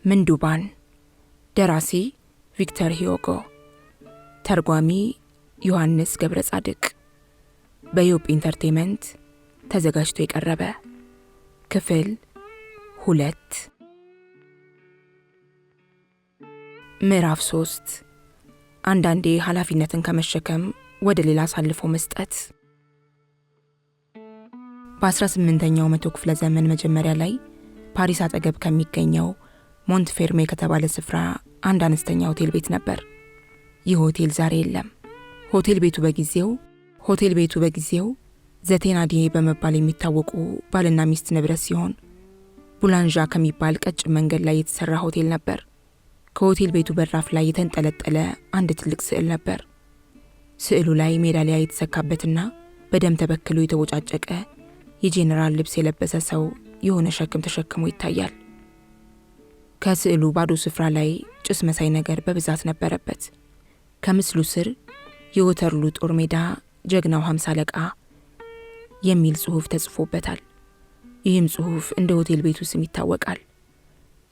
ምንዱባን ደራሲ ቪክተር ሂዮጎ ተርጓሚ ዮሐንስ ገብረ ጻድቅ በዮብ ኢንተርቴይንመንት ተዘጋጅቶ የቀረበ ክፍል 2 ምዕራፍ 3 አንዳንዴ ኃላፊነትን ከመሸከም ወደ ሌላ አሳልፎ መስጠት። በ18ኛው መቶ ክፍለ ዘመን መጀመሪያ ላይ ፓሪስ አጠገብ ከሚገኘው ሞንትፌርሜ ከተባለ ስፍራ አንድ አነስተኛ ሆቴል ቤት ነበር። ይህ ሆቴል ዛሬ የለም። ሆቴል ቤቱ በጊዜው ዘቴናዲዬ በመባል የሚታወቁ ባልና ሚስት ንብረት ሲሆን ቡላንዣ ከሚባል ቀጭን መንገድ ላይ የተሰራ ሆቴል ነበር። ከሆቴል ቤቱ በራፍ ላይ የተንጠለጠለ አንድ ትልቅ ስዕል ነበር። ስዕሉ ላይ ሜዳሊያ የተሰካበትና በደም ተበክሎ የተቦጫጨቀ የጄኔራል ልብስ የለበሰ ሰው የሆነ ሸክም ተሸክሞ ይታያል። ከስዕሉ ባዶ ስፍራ ላይ ጭስ መሳይ ነገር በብዛት ነበረበት። ከምስሉ ስር የወተርሉ ጦር ሜዳ ጀግናው 50 አለቃ የሚል ጽሑፍ ተጽፎበታል። ይህም ጽሑፍ እንደ ሆቴል ቤቱ ስም ይታወቃል።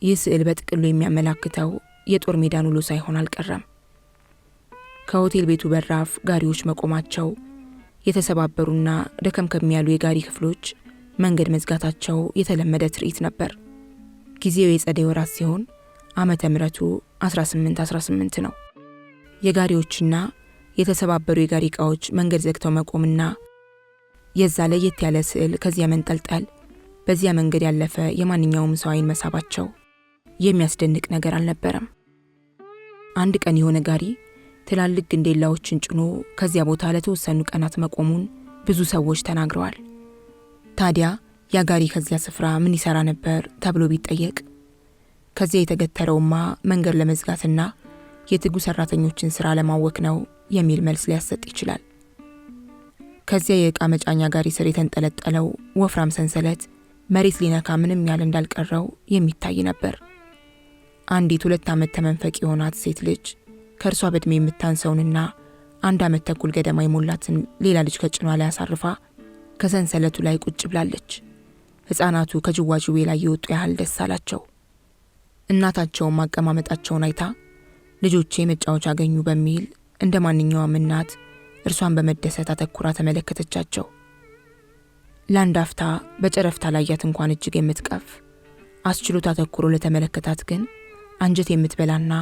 ይህ ስዕል በጥቅሉ የሚያመላክተው የጦር ሜዳን ውሎ ሳይሆን አልቀረም። ከሆቴል ቤቱ በራፍ ጋሪዎች መቆማቸው፣ የተሰባበሩና ደከምከም ያሉ የጋሪ ክፍሎች መንገድ መዝጋታቸው የተለመደ ትርኢት ነበር። ጊዜው የጸደይ ወራት ሲሆን ዓመተ ምሕረቱ 1818 ነው። የጋሪዎችና የተሰባበሩ የጋሪ ዕቃዎች መንገድ ዘግተው መቆምና የዛ ለየት ያለ ስዕል ከዚያ መንጠልጠል በዚያ መንገድ ያለፈ የማንኛውም ሰው ዓይን መሳባቸው የሚያስደንቅ ነገር አልነበረም። አንድ ቀን የሆነ ጋሪ ትላልቅ ግንዴላዎችን ጭኖ ከዚያ ቦታ ለተወሰኑ ቀናት መቆሙን ብዙ ሰዎች ተናግረዋል። ታዲያ ያ ጋሪ ከዚያ ስፍራ ምን ይሰራ ነበር ተብሎ ቢጠየቅ ከዚያ የተገተረውማ መንገድ ለመዝጋትና የትጉ ሰራተኞችን ስራ ለማወክ ነው የሚል መልስ ሊያሰጥ ይችላል። ከዚያ የዕቃ መጫኛ ጋሪ ስር የተንጠለጠለው ወፍራም ሰንሰለት መሬት ሊነካ ምንም ያህል እንዳልቀረው የሚታይ ነበር። አንዲት 2 ዓመት ተመንፈቅ የሆናት ሴት ልጅ ከእርሷ በዕድሜ የምታንሰውንና 1 ዓመት ተኩል ገደማ የሞላትን ሌላ ልጅ ከጭኗ ላይ አሳርፋ ከሰንሰለቱ ላይ ቁጭ ብላለች። ሕፃናቱ ከጅዋጅዌ ላይ የወጡ ያህል ደስ አላቸው። እናታቸውም አቀማመጣቸውን አይታ ልጆቼ መጫወቻ አገኙ በሚል እንደ ማንኛውም እናት እርሷን በመደሰት አተኩራ ተመለከተቻቸው። ለአንድ አፍታ በጨረፍታ ላያት እንኳን እጅግ የምትቀፍ አስችሎት አተኩሮ ለተመለከታት ግን አንጀት የምትበላና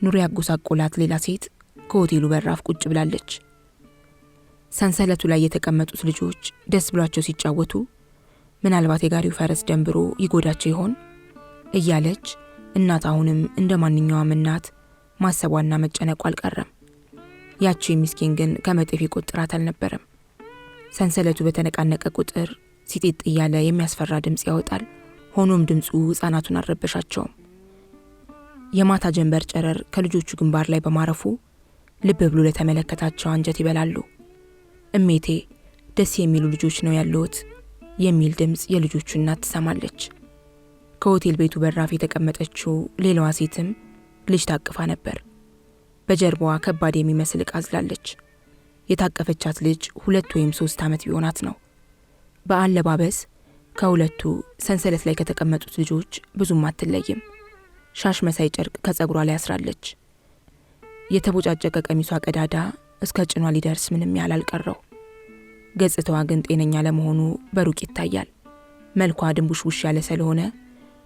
ኑሮ ያጎሳቆላት ሌላ ሴት ከሆቴሉ በራፍ ቁጭ ብላለች። ሰንሰለቱ ላይ የተቀመጡት ልጆች ደስ ብሏቸው ሲጫወቱ ምናልባት የጋሪው ፈረስ ደንብሮ ይጎዳቸው ይሆን እያለች እናት አሁንም እንደ ማንኛውም እናት ማሰቧና መጨነቁ አልቀረም። ያቺ ምስኪን ግን ከመጤፍ ቆጥራት አልነበረም። ሰንሰለቱ በተነቃነቀ ቁጥር ሲጤጥ እያለ የሚያስፈራ ድምጽ ያወጣል። ሆኖም ድምጹ ሕፃናቱን አልረበሻቸውም። የማታ ጀንበር ጨረር ከልጆቹ ግንባር ላይ በማረፉ ልብ ብሎ ለተመለከታቸው አንጀት ይበላሉ። እሜቴ ደስ የሚሉ ልጆች ነው ያሉት የሚል ድምጽ የልጆቹ እናት ትሰማለች። ከሆቴል ቤቱ በራፍ የተቀመጠችው ሌላዋ ሴትም ልጅ ታቅፋ ነበር። በጀርባዋ ከባድ የሚመስል ዕቃ አዝላለች። የታቀፈቻት ልጅ 2 ወይም 3 ዓመት ቢሆናት ነው። በአለባበስ ከሁለቱ ሰንሰለት ላይ ከተቀመጡት ልጆች ብዙም አትለይም። ሻሽ መሳይ ጨርቅ ከጸጉሯ ላይ አስራለች። የተቦጫጨቀ ቀሚሷ ቀዳዳ እስከ ጭኗ ሊደርስ ምንም ያህል አልቀረው። ገጽታዋ ግን ጤነኛ ለመሆኑ በሩቅ ይታያል። መልኳ ድንቡሽቡሽ ያለ ስለሆነ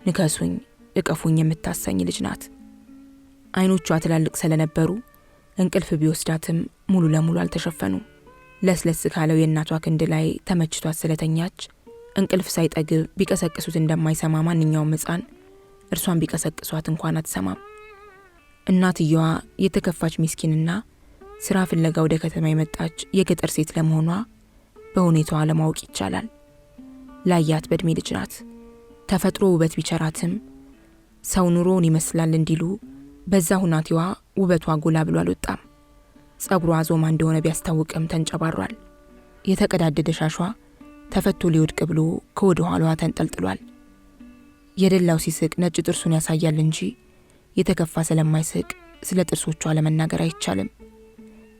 ንከሱኝ እቀፉኝ የምታሰኝ ልጅ ናት። ዓይኖቿ ትላልቅ ስለነበሩ እንቅልፍ ቢወስዳትም ሙሉ ለሙሉ አልተሸፈኑም። ለስለስ ካለው የእናቷ ክንድ ላይ ተመችቷት ስለተኛች እንቅልፍ ሳይጠግብ ቢቀሰቅሱት እንደማይሰማ ማንኛውም ሕፃን እርሷን ቢቀሰቅሷት እንኳን አትሰማም። እናትየዋ የተከፋች ምስኪንና ስራ ፍለጋ ወደ ከተማ የመጣች የገጠር ሴት ለመሆኗ በሁኔታዋ ለማወቅ ይቻላል። ላያት በዕድሜ ልጅ ናት። ተፈጥሮ ውበት ቢቸራትም ሰው ኑሮውን ይመስላል እንዲሉ በዛ ሁናቴዋ ውበቷ ጎላ ብሎ አልወጣም። ጸጉሯ ዞማ እንደሆነ ቢያስታውቅም ተንጨባሯል። የተቀዳደደ ሻሿ ተፈቶ ሊወድቅ ብሎ ከወደ ኋላዋ ተንጠልጥሏል። የደላው ሲስቅ ነጭ ጥርሱን ያሳያል እንጂ የተከፋ ስለማይስቅ ስለ ጥርሶቿ ለመናገር አይቻልም።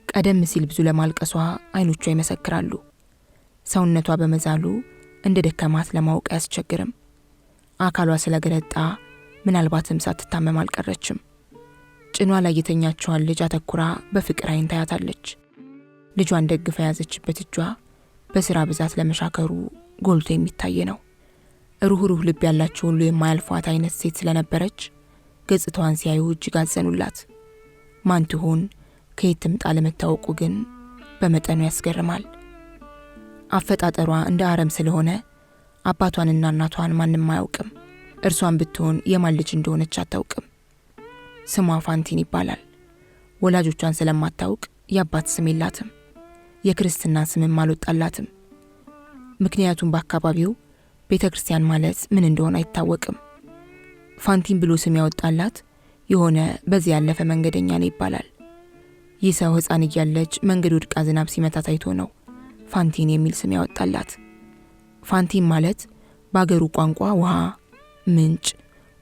ቀደም ሲል ብዙ ለማልቀሷ ዓይኖቿ ይመሰክራሉ። ሰውነቷ በመዛሉ እንደ ደከማት ለማወቅ አያስቸግርም። አካሏ ስለገረጣ ምናልባትም ሳትታመም አልቀረችም። ጭኗ ላይ የተኛችዋን ልጅ አተኩራ በፍቅር አይን ታያታለች። ልጇን ደግፋ የያዘችበት እጇ በስራ ብዛት ለመሻከሩ ጎልቶ የሚታይ ነው። ሩህሩህ ልብ ያላቸው ሁሉ የማያልፏት አይነት ሴት ስለነበረች ገጽታዋን ሲያዩ እጅግ አዘኑላት። ማን ትሆን ከየት ትምጣ ለመታወቁ ግን በመጠኑ ያስገርማል። አፈጣጠሯ እንደ አረም ስለሆነ አባቷንና እናቷን ማንም አያውቅም። እርሷን ብትሆን የማን ልጅ እንደሆነች አታውቅም። ስሟ ፋንቲን ይባላል። ወላጆቿን ስለማታውቅ የአባት ስም የላትም። የክርስትና ስምም አልወጣላትም። ምክንያቱም በአካባቢው ቤተክርስቲያን ማለት ምን እንደሆነ አይታወቅም። ፋንቲን ብሎ ስም ያወጣላት የሆነ በዚህ ያለፈ መንገደኛ ነው ይባላል። ይህ ሰው ሕፃን እያለች መንገድ ወድቃ ዝናብ ሲመታ ታይቶ ነው ፋንቲን የሚል ስም ያወጣላት። ፋንቲን ማለት በአገሩ ቋንቋ ውሃ፣ ምንጭ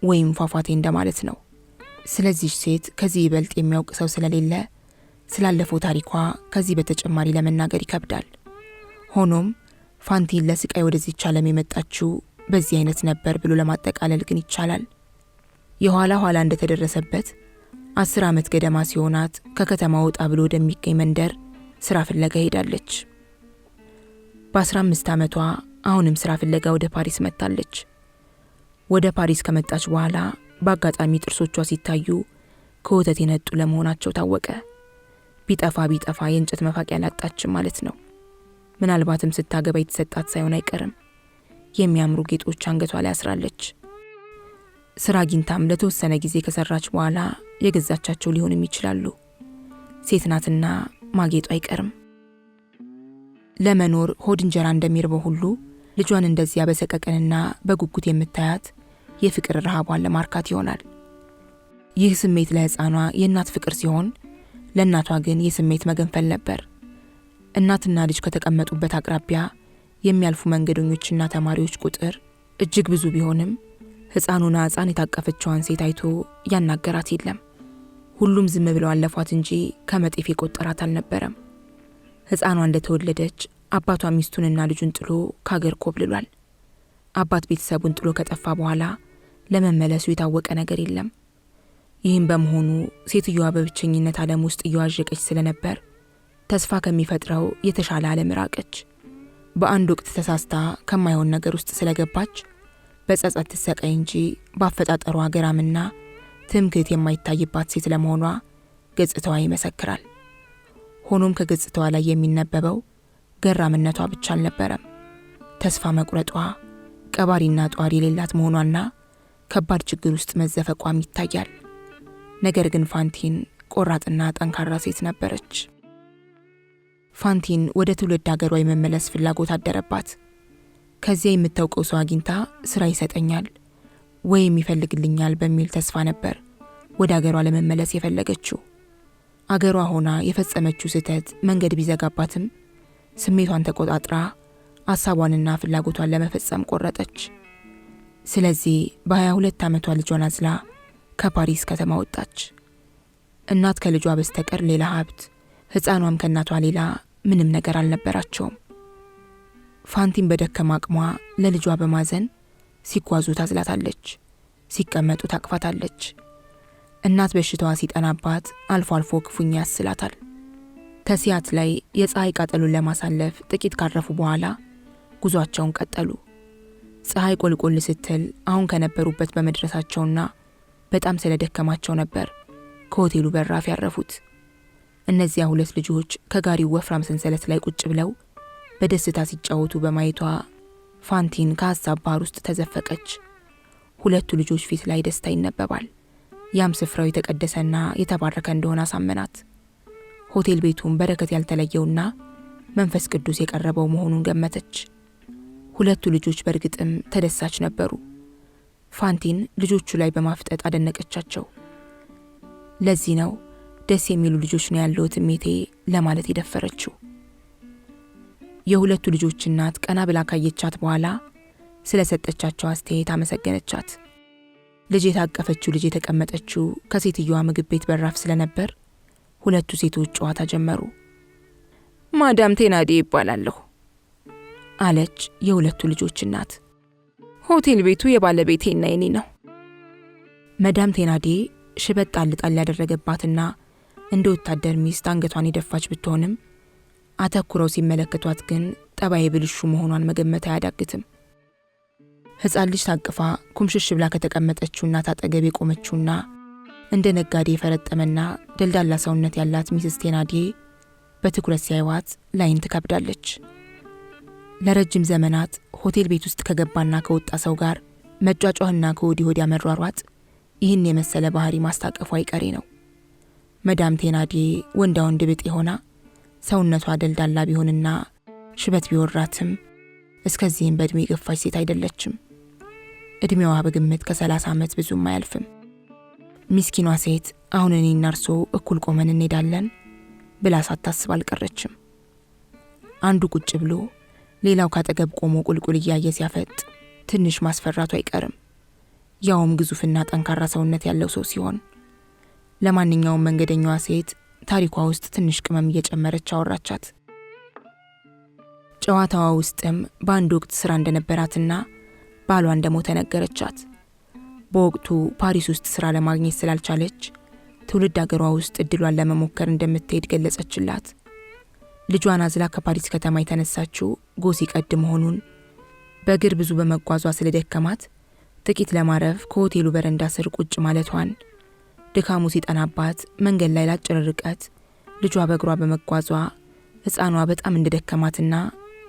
ወይም ፏፏቴ እንደማለት ነው። ስለዚህ ሴት ከዚህ ይበልጥ የሚያውቅ ሰው ስለሌለ ስላለፈው ታሪኳ ከዚህ በተጨማሪ ለመናገር ይከብዳል። ሆኖም ፋንቲን ለስቃይ ወደዚህች ዓለም የመጣችው በዚህ አይነት ነበር ብሎ ለማጠቃለል ግን ይቻላል። የኋላ ኋላ እንደተደረሰበት 10 ዓመት ገደማ ሲሆናት ከከተማ ወጣ ብሎ ወደሚገኝ መንደር ስራ ፍለጋ ሄዳለች። በ15 ዓመቷ አሁንም ስራ ፍለጋ ወደ ፓሪስ መጣለች። ወደ ፓሪስ ከመጣች በኋላ በአጋጣሚ ጥርሶቿ ሲታዩ ከወተት የነጡ ለመሆናቸው ታወቀ። ቢጠፋ የእንጨት መፋቂያ ላጣችም ማለት ነው። ምናልባትም ስታገባ የተሰጣት ሳይሆን አይቀርም። የሚያምሩ ጌጦች አንገቷ ላይ አስራለች። ስራ አግኝታም ለተወሰነ ጊዜ ከሰራች በኋላ የገዛቻቸው ሊሆንም ይችላሉ። ሴት ናትና ማጌጡ አይቀርም። ለመኖር ሆድ እንጀራ እንደሚርበው ሁሉ ልጇን እንደዚያ በሰቀቀንና በጉጉት የምታያት የፍቅር ረሃቧን ለማርካት ይሆናል። ይህ ስሜት ለሕፃኗ የእናት ፍቅር ሲሆን ለእናቷ ግን የስሜት መገንፈል ነበር። እናትና ልጅ ከተቀመጡበት አቅራቢያ የሚያልፉ መንገደኞችና ተማሪዎች ቁጥር እጅግ ብዙ ቢሆንም ሕፃኑና ሕፃን የታቀፈችዋን ሴት አይቶ ያናገራት የለም። ሁሉም ዝም ብለው አለፏት እንጂ ከመጤፍ የቆጠራት አልነበረም። ሕፃኗ እንደተወለደች አባቷ ሚስቱንና ልጁን ጥሎ ከአገር ኮብልሏል። አባት ቤተሰቡን ጥሎ ከጠፋ በኋላ ለመመለሱ የታወቀ ነገር የለም። ይህም በመሆኑ ሴትዮዋ በብቸኝነት ዓለም ውስጥ እየዋዠቀች ስለነበር ተስፋ ከሚፈጥረው የተሻለ ዓለም ራቀች። በአንድ ወቅት ተሳስታ ከማይሆን ነገር ውስጥ ስለገባች በጸጸት ትሰቃይ እንጂ ባፈጣጠሯ ገራምና ትምክህት የማይታይባት ሴት ለመሆኗ ገጽታዋ ይመሰክራል። ሆኖም ከገጽታዋ ላይ የሚነበበው ገራምነቷ ብቻ አልነበረም። ተስፋ መቁረጧ፣ ቀባሪና ጧሪ የሌላት መሆኗና ከባድ ችግር ውስጥ መዘፈቋም ይታያል። ነገር ግን ፋንቲን ቆራጥና ጠንካራ ሴት ነበረች። ፋንቲን ወደ ትውልድ ሀገሯ የመመለስ ፍላጎት አደረባት። ከዚያ የምታውቀው ሰው አግኝታ ስራ ይሰጠኛል ወይም ይፈልግልኛል በሚል ተስፋ ነበር ወደ ሀገሯ ለመመለስ የፈለገችው። አገሯ ሆና የፈጸመችው ስህተት መንገድ ቢዘጋባትም ስሜቷን ተቆጣጥራ ሐሳቧንና ፍላጎቷን ለመፈጸም ቆረጠች። ስለዚህ በ22 ዓመቷ ልጇን አዝላ ከፓሪስ ከተማ ወጣች። እናት ከልጇ በስተቀር ሌላ ሀብት፣ ሕፃኗም ከእናቷ ሌላ ምንም ነገር አልነበራቸውም። ፋንቲን በደከማ አቅሟ ለልጇ በማዘን ሲጓዙ ታዝላታለች፣ ሲቀመጡ ታቅፋታለች። እናት በሽታዋ ሲጠናባት አልፎ አልፎ ክፉኛ ያስላታል። ተሲያት ላይ የፀሐይ ቃጠሉን ለማሳለፍ ጥቂት ካረፉ በኋላ ጉዟቸውን ቀጠሉ። ፀሐይ ቆልቆል ስትል አሁን ከነበሩበት በመድረሳቸውና በጣም ስለደከማቸው ነበር ከሆቴሉ በራፍ ያረፉት። እነዚያ ሁለት ልጆች ከጋሪው ወፍራም ሰንሰለት ላይ ቁጭ ብለው በደስታ ሲጫወቱ በማየቷ ፋንቲን ከሐሳብ ባህር ውስጥ ተዘፈቀች። ሁለቱ ልጆች ፊት ላይ ደስታ ይነበባል። ያም ስፍራው የተቀደሰና የተባረከ እንደሆነ አሳመናት። ሆቴል ቤቱም በረከት ያልተለየውና መንፈስ ቅዱስ የቀረበው መሆኑን ገመተች። ሁለቱ ልጆች በእርግጥም ተደሳች ነበሩ። ፋንቲን ልጆቹ ላይ በማፍጠጥ አደነቀቻቸው። ለዚህ ነው ደስ የሚሉ ልጆች ነው ያለውት እሜቴ ለማለት የደፈረችው። የሁለቱ ልጆች እናት ቀና ብላ ካየቻት በኋላ ስለሰጠቻቸው አስተያየት አመሰገነቻት። ልጅ የታቀፈችው ልጅ የተቀመጠችው ከሴትዮዋ ምግብ ቤት በራፍ ስለነበር ሁለቱ ሴቶች ጨዋታ ጀመሩ። ማዳም ቴናዴ ይባላለሁ አለች የሁለቱ ልጆች እናት። ሆቴል ቤቱ የባለቤቴና የኔ ነው። መዳም ቴናዴ ሽበት ጣል ያደረገባትና እንደ ወታደር ሚስት አንገቷን የደፋች ብትሆንም አተኩረው ሲመለከቷት ግን ጠባይ ብልሹ መሆኗን መገመት አያዳግትም። ሕፃን ልጅ ታቅፋ ኩምሽሽ ብላ ከተቀመጠችው እናት አጠገብ የቆመችውና እንደ ነጋዴ የፈረጠመና ደልዳላ ሰውነት ያላት ሚስስ ቴናዴ በትኩረት ሲያዩዋት ላይን ትከብዳለች። ለረጅም ዘመናት ሆቴል ቤት ውስጥ ከገባና ከወጣ ሰው ጋር መጫጫህና ከወዲህ ወዲያ መሯሯጥ ይህን የመሰለ ባህሪ ማስታቀፉ አይቀሬ ነው። መዳም ቴናዴ ወንዳ ወንድ ብጤ ሆና ሰውነቷ ደልዳላ ቢሆንና ሽበት ቢወራትም እስከዚህም በእድሜ የገፋች ሴት አይደለችም። እድሜዋ በግምት ከ30 ዓመት ብዙም አያልፍም። ሚስኪኗ ሴት አሁን እኔና እርሶ እኩል ቆመን እንሄዳለን ብላ ሳታስብ አልቀረችም። አንዱ ቁጭ ብሎ ሌላው ካጠገብ ቆሞ ቁልቁል እያየ ሲያፈጥ ትንሽ ማስፈራቱ አይቀርም፣ ያውም ግዙፍና ጠንካራ ሰውነት ያለው ሰው ሲሆን። ለማንኛውም መንገደኛዋ ሴት ታሪኳ ውስጥ ትንሽ ቅመም እየጨመረች አወራቻት። ጨዋታዋ ውስጥም በአንድ ወቅት ስራ እንደነበራትና ባሏ እንደሞተ ነገረቻት። በወቅቱ ፓሪስ ውስጥ ስራ ለማግኘት ስላልቻለች ትውልድ ሀገሯ ውስጥ እድሏን ለመሞከር እንደምትሄድ ገለጸችላት። ልጇን አዝላ ከፓሪስ ከተማ የተነሳችው ጎሲ ቀድ መሆኑን፣ በእግር ብዙ በመጓዟ ስለደከማት ጥቂት ለማረፍ ከሆቴሉ በረንዳ ስር ቁጭ ማለቷን፣ ድካሙ ሲጠናባት መንገድ ላይ ላጭር ርቀት ልጇ በእግሯ በመጓዟ ሕፃኗ በጣም እንደደከማትና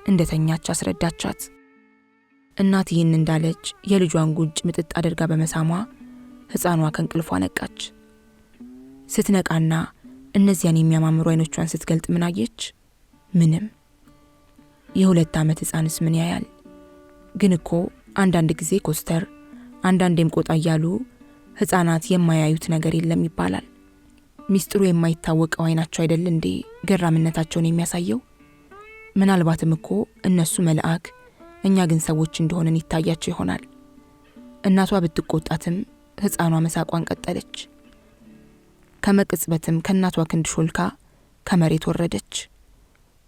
እንደተኛች አስረዳቻት። እናት ይህን እንዳለች የልጇን ጉንጭ ምጥጥ አድርጋ በመሳሟ ሕፃኗ ከእንቅልፏ ነቃች። ስትነቃና እነዚያን የሚያማምሩ አይኖቿን ስትገልጥ ምን አየች? ምንም። የ2 ዓመት ሕፃንስ ምን ያያል? ግን እኮ አንዳንድ ጊዜ ኮስተር አንዳንዴም ቆጣ እያሉ ሕፃናት የማያዩት ነገር የለም ይባላል። ሚስጥሩ የማይታወቀው አይናቸው አይደል እንዴ ገራምነታቸውን የሚያሳየው? ምናልባትም እኮ እነሱ መልአክ፣ እኛ ግን ሰዎች እንደሆነን ይታያቸው ይሆናል። እናቷ ብትቆጣትም ሕፃኗ መሳቋን ቀጠለች። ከመቅጽበትም ከእናቷ ክንድ ሾልካ ከመሬት ወረደች።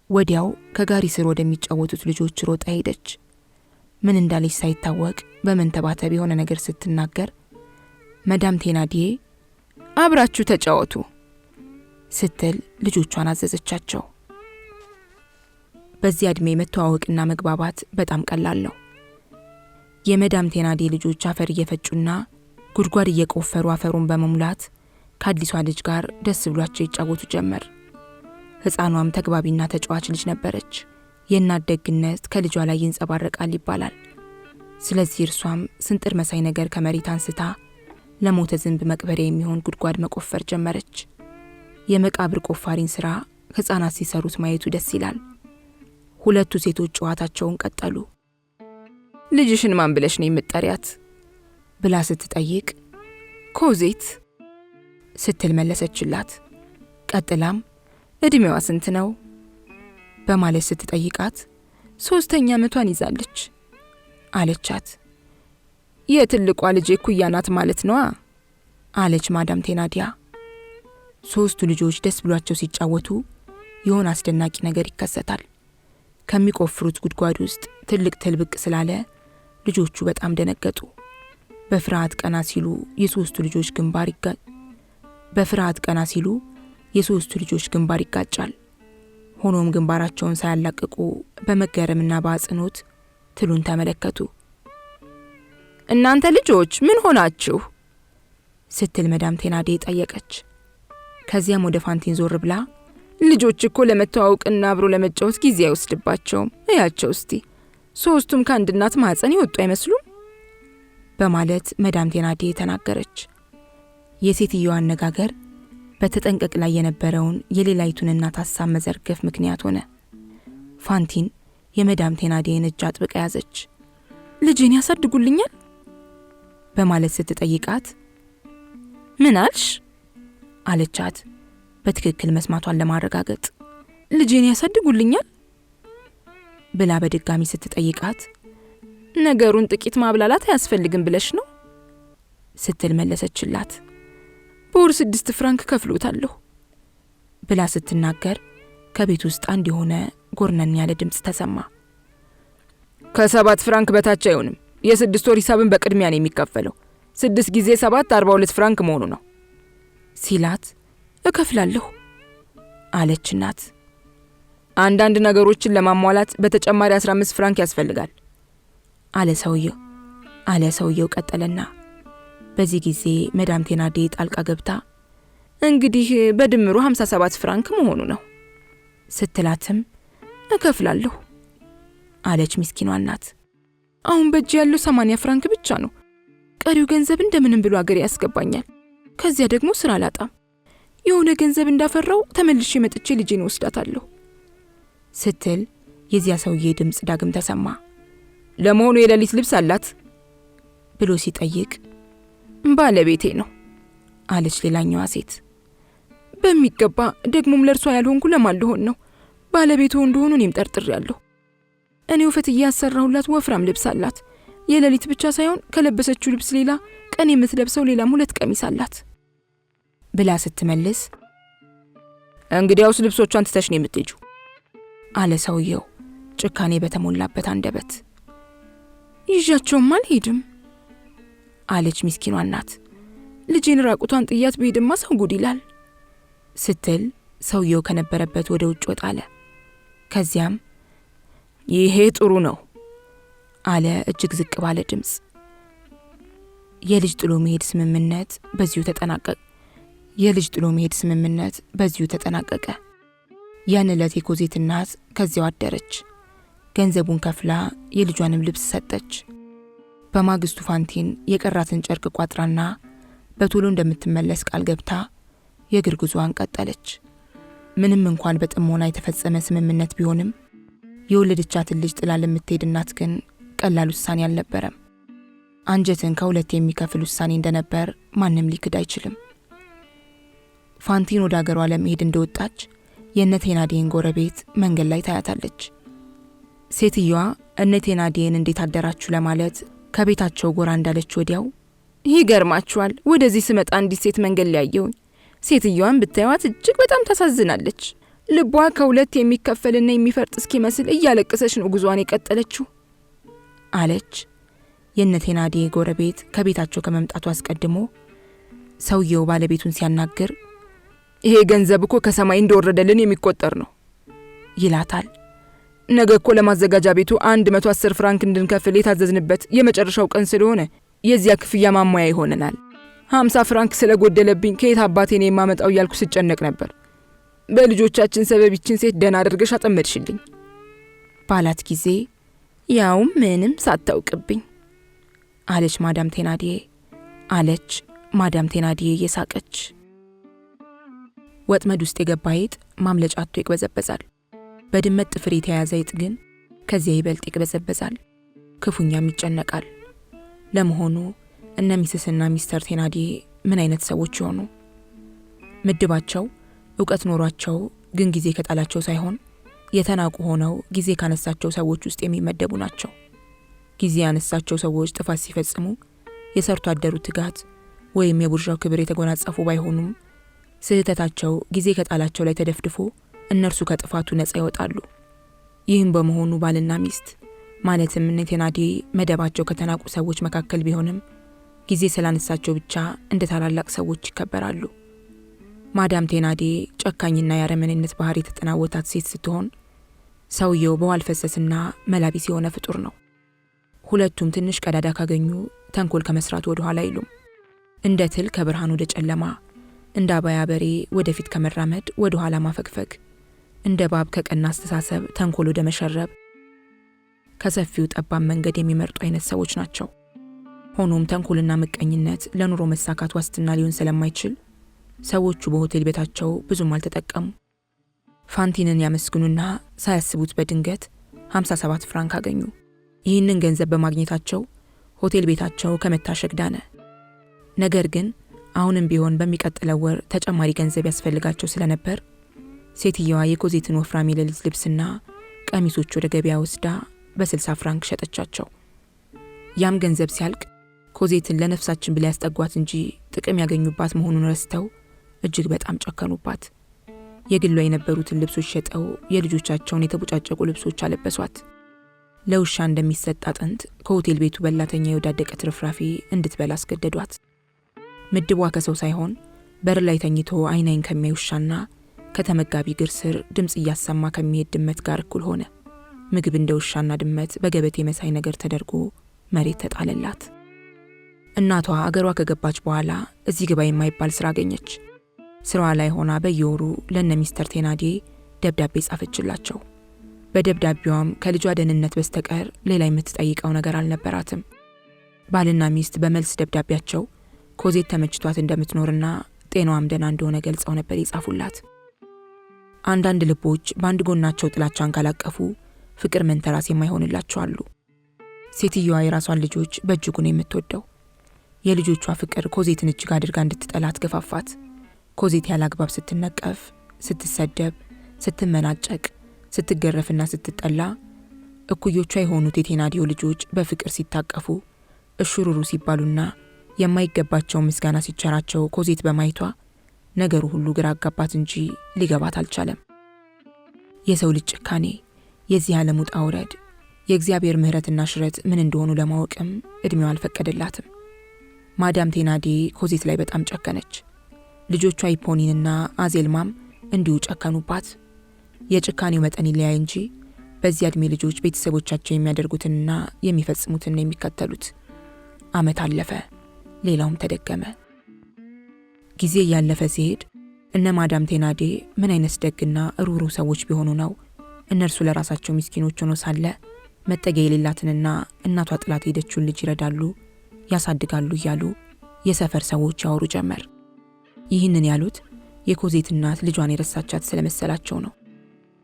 ወዲያው ከጋሪ ስር ወደሚጫወቱት ልጆች ሮጣ ሄደች። ምን እንዳለች ሳይታወቅ በመንተባተብ የሆነ ነገር ስትናገር መዳም ቴናዴ አብራችሁ ተጫወቱ ስትል ልጆቿን አዘዘቻቸው። በዚያ እድሜ መተዋወቅና መግባባት በጣም ቀላል ነው። የመዳም ቴናዴ ልጆች አፈር እየፈጩና ጉድጓድ እየቆፈሩ አፈሩን በመሙላት ከአዲሷ ልጅ ጋር ደስ ብሏቸው ይጫወቱ ጀመር። ሕፃኗም ተግባቢና ተጫዋች ልጅ ነበረች። የእናት ደግነት ከልጇ ላይ ይንጸባረቃል ይባላል። ስለዚህ እርሷም ስንጥር መሳይ ነገር ከመሬት አንስታ ለሞተ ዝንብ መቅበሪያ የሚሆን ጉድጓድ መቆፈር ጀመረች። የመቃብር ቆፋሪን ስራ ሕፃናት ሲሰሩት ማየቱ ደስ ይላል። ሁለቱ ሴቶች ጨዋታቸውን ቀጠሉ። ልጅሽን ማን ብለሽ ነው የምትጠሪያት ብላ ስትጠይቅ ኮዜት ስትል መለሰችላት። ቀጥላም እድሜዋ ስንት ነው በማለት ስትጠይቃት 3ኛ ዓመቷን ይዛለች አለቻት። የትልቋ ልጅ ኩያ ናት ማለት ነው አለች ማዳም ቴናዲያ። 3ቱ ልጆች ደስ ብሏቸው ሲጫወቱ የሆነ አስደናቂ ነገር ይከሰታል። ከሚቆፍሩት ጉድጓድ ውስጥ ትልቅ ትል ብቅ ስላለ ልጆቹ በጣም ደነገጡ። በፍርሃት ቀና ሲሉ የሶስቱ ልጆች ግንባር ይጋጫል። ሆኖም ግንባራቸውን ሳያላቅቁ በመገረምና በአጽንኦት ትሉን ተመለከቱ። እናንተ ልጆች ምን ሆናችሁ ስትል መዳም ቴናዴ ጠየቀች። ከዚያም ወደ ፋንቲን ዞር ብላ ልጆች እኮ ለመተዋወቅና አብሮ ለመጫወት ጊዜ አይወስድባቸውም፣ እያቸው እስቲ 3ቱም ከአንድ እናት ማህፀን ይወጡ አይመስሉም በማለት መዳም ቴናዴ ተናገረች። የሴትየዋ አነጋገር በተጠንቀቅ ላይ የነበረውን የሌላይቱን እናት ሐሳብ መዘርገፍ ምክንያት ሆነ። ፋንቲን የመዳም ቴናዴን እጅ አጥብቃ ያዘች። ልጄን ያሳድጉልኛል በማለት ስትጠይቃት ምን አልሽ አለቻት በትክክል መስማቷን ለማረጋገጥ። ልጄን ያሳድጉልኛል ብላ በድጋሚ ስትጠይቃት ነገሩን ጥቂት ማብላላት አያስፈልግም ብለሽ ነው ስትል መለሰችላት። በወር 6 ፍራንክ ከፍሎታለሁ ብላ ስትናገር ከቤት ውስጥ አንድ የሆነ ጎርነን ያለ ድምጽ ተሰማ። ከ7 ፍራንክ በታች አይሆንም፣ የ6 ወር ሂሳብን በቅድሚያ ነው የሚከፈለው። 6 ጊዜ 7 42 ፍራንክ መሆኑ ነው ሲላት እከፍላለሁ አለች እናት። አንዳንድ ነገሮችን ለማሟላት በተጨማሪ 15 ፍራንክ ያስፈልጋል አለ ሰውየው ቀጠለና በዚህ ጊዜ መዳም ቴናዴ ጣልቃ ገብታ እንግዲህ በድምሩ 57 ፍራንክ መሆኑ ነው ስትላትም እከፍላለሁ አለች ምስኪኗ እናት። አሁን በእጅ ያለው 80 ፍራንክ ብቻ ነው። ቀሪው ገንዘብ እንደምንም ብሎ አገሬ ያስገባኛል። ከዚያ ደግሞ ስራ አላጣም። የሆነ ገንዘብ እንዳፈራው ተመልሼ መጥቼ ልጄን ወስዳታለሁ ስትል የዚያ ሰውዬ ድምጽ ዳግም ተሰማ። ለመሆኑ የሌሊት ልብስ አላት ብሎ ሲጠይቅ ባለቤቴ ነው አለች ሌላኛዋ ሴት። በሚገባ ደግሞም ለርሷ ያልሆንኩ ለማን ልሆን ነው? ባለቤቱ እንደሆኑ እኔም ጠርጥሬያለሁ። እኔው ፈትዬ ያሰራሁላት ወፍራም ልብስ አላት። የሌሊት ብቻ ሳይሆን ከለበሰችው ልብስ ሌላ ቀን የምትለብሰው ሌላም 2 ቀሚስ አላት ብላ ስትመልስ እንግዲያውስ ልብሶቿን ትተሽ ነው የምትሄጂው አለ ሰውየው ጭካኔ በተሞላበት አንደበት። ይዣቸውም አልሄድም አለች ምስኪኗ እናት። ልጄን ራቁቷን ጥያት ብሄድማ ሰው ጉድ ይላል ስትል ሰውየው ከነበረበት ወደ ውጭ ወጣለ። ከዚያም ይሄ ጥሩ ነው አለ እጅግ ዝቅ ባለ ድምጽ። የልጅ ጥሎ መሄድ ስምምነት በዚሁ ተጠናቀቀ። ያን ዕለት የኮዜት እናት ከዚያው አደረች። ገንዘቡን ከፍላ የልጇንም ልብስ ሰጠች። በማግስቱ ፋንቲን የቀራትን ጨርቅ ቋጥራና በቶሎ እንደምትመለስ ቃል ገብታ የእግር ጉዞዋን ቀጠለች። ምንም እንኳን በጥሞና የተፈጸመ ስምምነት ቢሆንም የወለደቻትን ልጅ ጥላ ለምትሄድ እናት ግን ቀላል ውሳኔ አልነበረም። አንጀትን ከሁለት የሚከፍል ውሳኔ እንደነበር ማንም ሊክድ አይችልም። ፋንቲን ወደ አገሯ ለመሄድ እንደወጣች የእነ ቴናዲየን ጎረቤት መንገድ ላይ ታያታለች። ሴትየዋ እነ ቴናዲየን እንዴት አደራችሁ ለማለት ከቤታቸው ጎራ እንዳለች ወዲያው ይገርማችኋል፣ ወደዚህ ስመጣ አንዲት ሴት መንገድ ላይ ያየሁኝ። ሴትየዋን ብታዩት እጅግ በጣም ታሳዝናለች። ልቧ ከሁለት የሚከፈልና የሚፈርጥ እስኪመስል እያለቀሰች ነው ጉዟን የቀጠለችው አለች። የእነ ቴናዲየ ጎረቤት ከቤታቸው ከመምጣቱ አስቀድሞ ሰውየው ባለቤቱን ሲያናግር ይሄ ገንዘብ እኮ ከሰማይ እንደወረደልን የሚቆጠር ነው ይላታል። ነገ እኮ ለማዘጋጃ ቤቱ 110 ፍራንክ እንድንከፍል የታዘዝንበት የመጨረሻው ቀን ስለሆነ የዚያ ክፍያ ማሟያ ይሆነናል። 50 ፍራንክ ስለጎደለብኝ ከየት አባቴ ነው የማመጣው እያልኩ ስጨነቅ ነበር። በልጆቻችን ሰበብ ይችን ሴት ደህና አድርገሽ አጠመድሽልኝ ባላት ጊዜ ያውም ምንም ሳታውቅብኝ አለች ማዳም ቴናዲየ እየሳቀች። ወጥመድ ውስጥ የገባ አይጥ ማምለጫ አጥቶ ይቅበዘበዛል። በድመት ጥፍር የተያዘ አይጥ ግን ከዚያ ይበልጥ ይቅበዘበዛል፣ ክፉኛም ይጨነቃል። ለመሆኑ እነ ሚስስና ሚስተር ቴናዲየ ምን አይነት ሰዎች ይሆኑ? ምድባቸው ዕውቀት ኖሯቸው ግን ጊዜ ከጣላቸው ሳይሆን የተናቁ ሆነው ጊዜ ካነሳቸው ሰዎች ውስጥ የሚመደቡ ናቸው። ጊዜ ያነሳቸው ሰዎች ጥፋት ሲፈጽሙ የሰርቶ አደሩ ትጋት ወይም የቡርዣው ክብር የተጎናጸፉ ባይሆኑም ስህተታቸው ጊዜ ከጣላቸው ላይ ተደፍድፎ እነርሱ ከጥፋቱ ነፃ ይወጣሉ። ይህም በመሆኑ ባልና ሚስት ማለትም እነ ቴናዲየ መደባቸው ከተናቁ ሰዎች መካከል ቢሆንም ጊዜ ስላነሳቸው ብቻ እንደ ታላላቅ ሰዎች ይከበራሉ። ማዳም ቴናዲየ ጨካኝና ያረመኔነት ባህሪ የተጠናወታት ሴት ስትሆን ሰውየው በዋል ፈሰስና መላቢስ የሆነ ፍጡር ነው። ሁለቱም ትንሽ ቀዳዳ ካገኙ ተንኮል ከመስራት ወደ ኋላ አይሉም። እንደ ትል ከብርሃን ወደ ጨለማ፣ እንደ አባያ በሬ ወደፊት ከመራመድ ወደ ኋላ ማፈግፈግ፣ እንደ ባብ ከቀና አስተሳሰብ ተንኮል ወደ መሸረብ ከሰፊው ጠባብ መንገድ የሚመርጡ አይነት ሰዎች ናቸው። ሆኖም ተንኮልና ምቀኝነት ለኑሮ መሳካት ዋስትና ሊሆን ስለማይችል ሰዎቹ በሆቴል ቤታቸው ብዙም አልተጠቀሙ። ፋንቲንን ያመስግኑና ሳያስቡት በድንገት 57 ፍራንክ አገኙ። ይህንን ገንዘብ በማግኘታቸው ሆቴል ቤታቸው ከመታሸግ ዳነ። ነገር ግን አሁንም ቢሆን በሚቀጥለው ወር ተጨማሪ ገንዘብ ያስፈልጋቸው ስለነበር ሴትየዋ የኮዜትን ወፍራም የሌሊት ልብስና ቀሚሶች ወደ ገበያ ወስዳ በ60 ፍራንክ ሸጠቻቸው። ያም ገንዘብ ሲያልቅ ኮዜትን ለነፍሳችን ብላ ያስጠጓት እንጂ ጥቅም ያገኙባት መሆኑን ረስተው እጅግ በጣም ጨከኑባት። የግሏ የነበሩትን ልብሶች ሸጠው የልጆቻቸውን የተቦጫጨቁ ልብሶች አለበሷት። ለውሻ እንደሚሰጥ አጥንት ከሆቴል ቤቱ በላተኛ የወዳደቀ ትርፍራፊ እንድትበላ አስገደዷት። ምድቧ ከሰው ሳይሆን በር ላይ ተኝቶ አይናይን ከሚያይ ውሻና ከተመጋቢ እግር ስር ድምፅ እያሰማ ከሚሄድ ድመት ጋር እኩል ሆነ። ምግብ እንደ ውሻና ድመት በገበቴ መሳይ ነገር ተደርጎ መሬት ተጣለላት። እናቷ አገሯ ከገባች በኋላ እዚህ ግባ የማይባል ስራ አገኘች። ስራዋ ላይ ሆና በየወሩ ለነ ሚስተር ቴናዲዬ ደብዳቤ ጻፈችላቸው። በደብዳቤዋም ከልጇ ደህንነት በስተቀር ሌላ የምትጠይቀው ነገር አልነበራትም። ባልና ሚስት በመልስ ደብዳቤያቸው ኮዜት ተመችቷት እንደምትኖርና ጤናዋም ደህና እንደሆነ ገልጸው ነበር የጻፉላት። አንዳንድ ልቦች በአንድ ጎናቸው ጥላቻን ካላቀፉ ፍቅር መንተራስ የማይሆንላቸው አሉ። ሴትዮዋ የራሷን ልጆች በእጅጉ ነው የምትወደው። የልጆቿ ፍቅር ኮዜትን እጅግ አድርጋ እንድትጠላት ገፋፋት። ኮዜት ያላግባብ ስትነቀፍ፣ ስትሰደብ፣ ስትመናጨቅ፣ ስትገረፍና ስትጠላ እኩዮቿ የሆኑት የቴናዲዮ ልጆች በፍቅር ሲታቀፉ እሹሩሩ ሲባሉና የማይገባቸው ምስጋና ሲቸራቸው ኮዜት በማየቷ ነገሩ ሁሉ ግራ አጋባት እንጂ ሊገባት አልቻለም። የሰው ልጅ ጭካኔ፣ የዚህ ዓለም ውጣ ውረድ፣ የእግዚአብሔር ምሕረትና ሽረት ምን እንደሆኑ ለማወቅም እድሜዋ አልፈቀደላትም። ማዳም ቴናዲዬ ኮዜት ላይ በጣም ጨከነች። ልጆቿ ኢፖኒንና አዜልማም እንዲሁ ጨከኑባት። የጭካኔው መጠን ይለያይ እንጂ በዚያ ዕድሜ ልጆች ቤተሰቦቻቸው የሚያደርጉትንና የሚፈጽሙትን ነው የሚከተሉት። ዓመት አለፈ፣ ሌላውም ተደገመ። ጊዜ እያለፈ ሲሄድ እነ ማዳም ቴናዲዬ ምን አይነት ደግና ሩህሩህ ሰዎች ቢሆኑ ነው እነርሱ ለራሳቸው ምስኪኖች ሆኖ ሳለ መጠጊያ የሌላትንና እናቷ ጥላት ሄደችውን ልጅ ይረዳሉ፣ ያሳድጋሉ እያሉ የሰፈር ሰዎች ያወሩ ጀመር። ይህንን ያሉት የኮዜት እናት ልጇን የረሳቻት ስለመሰላቸው ነው።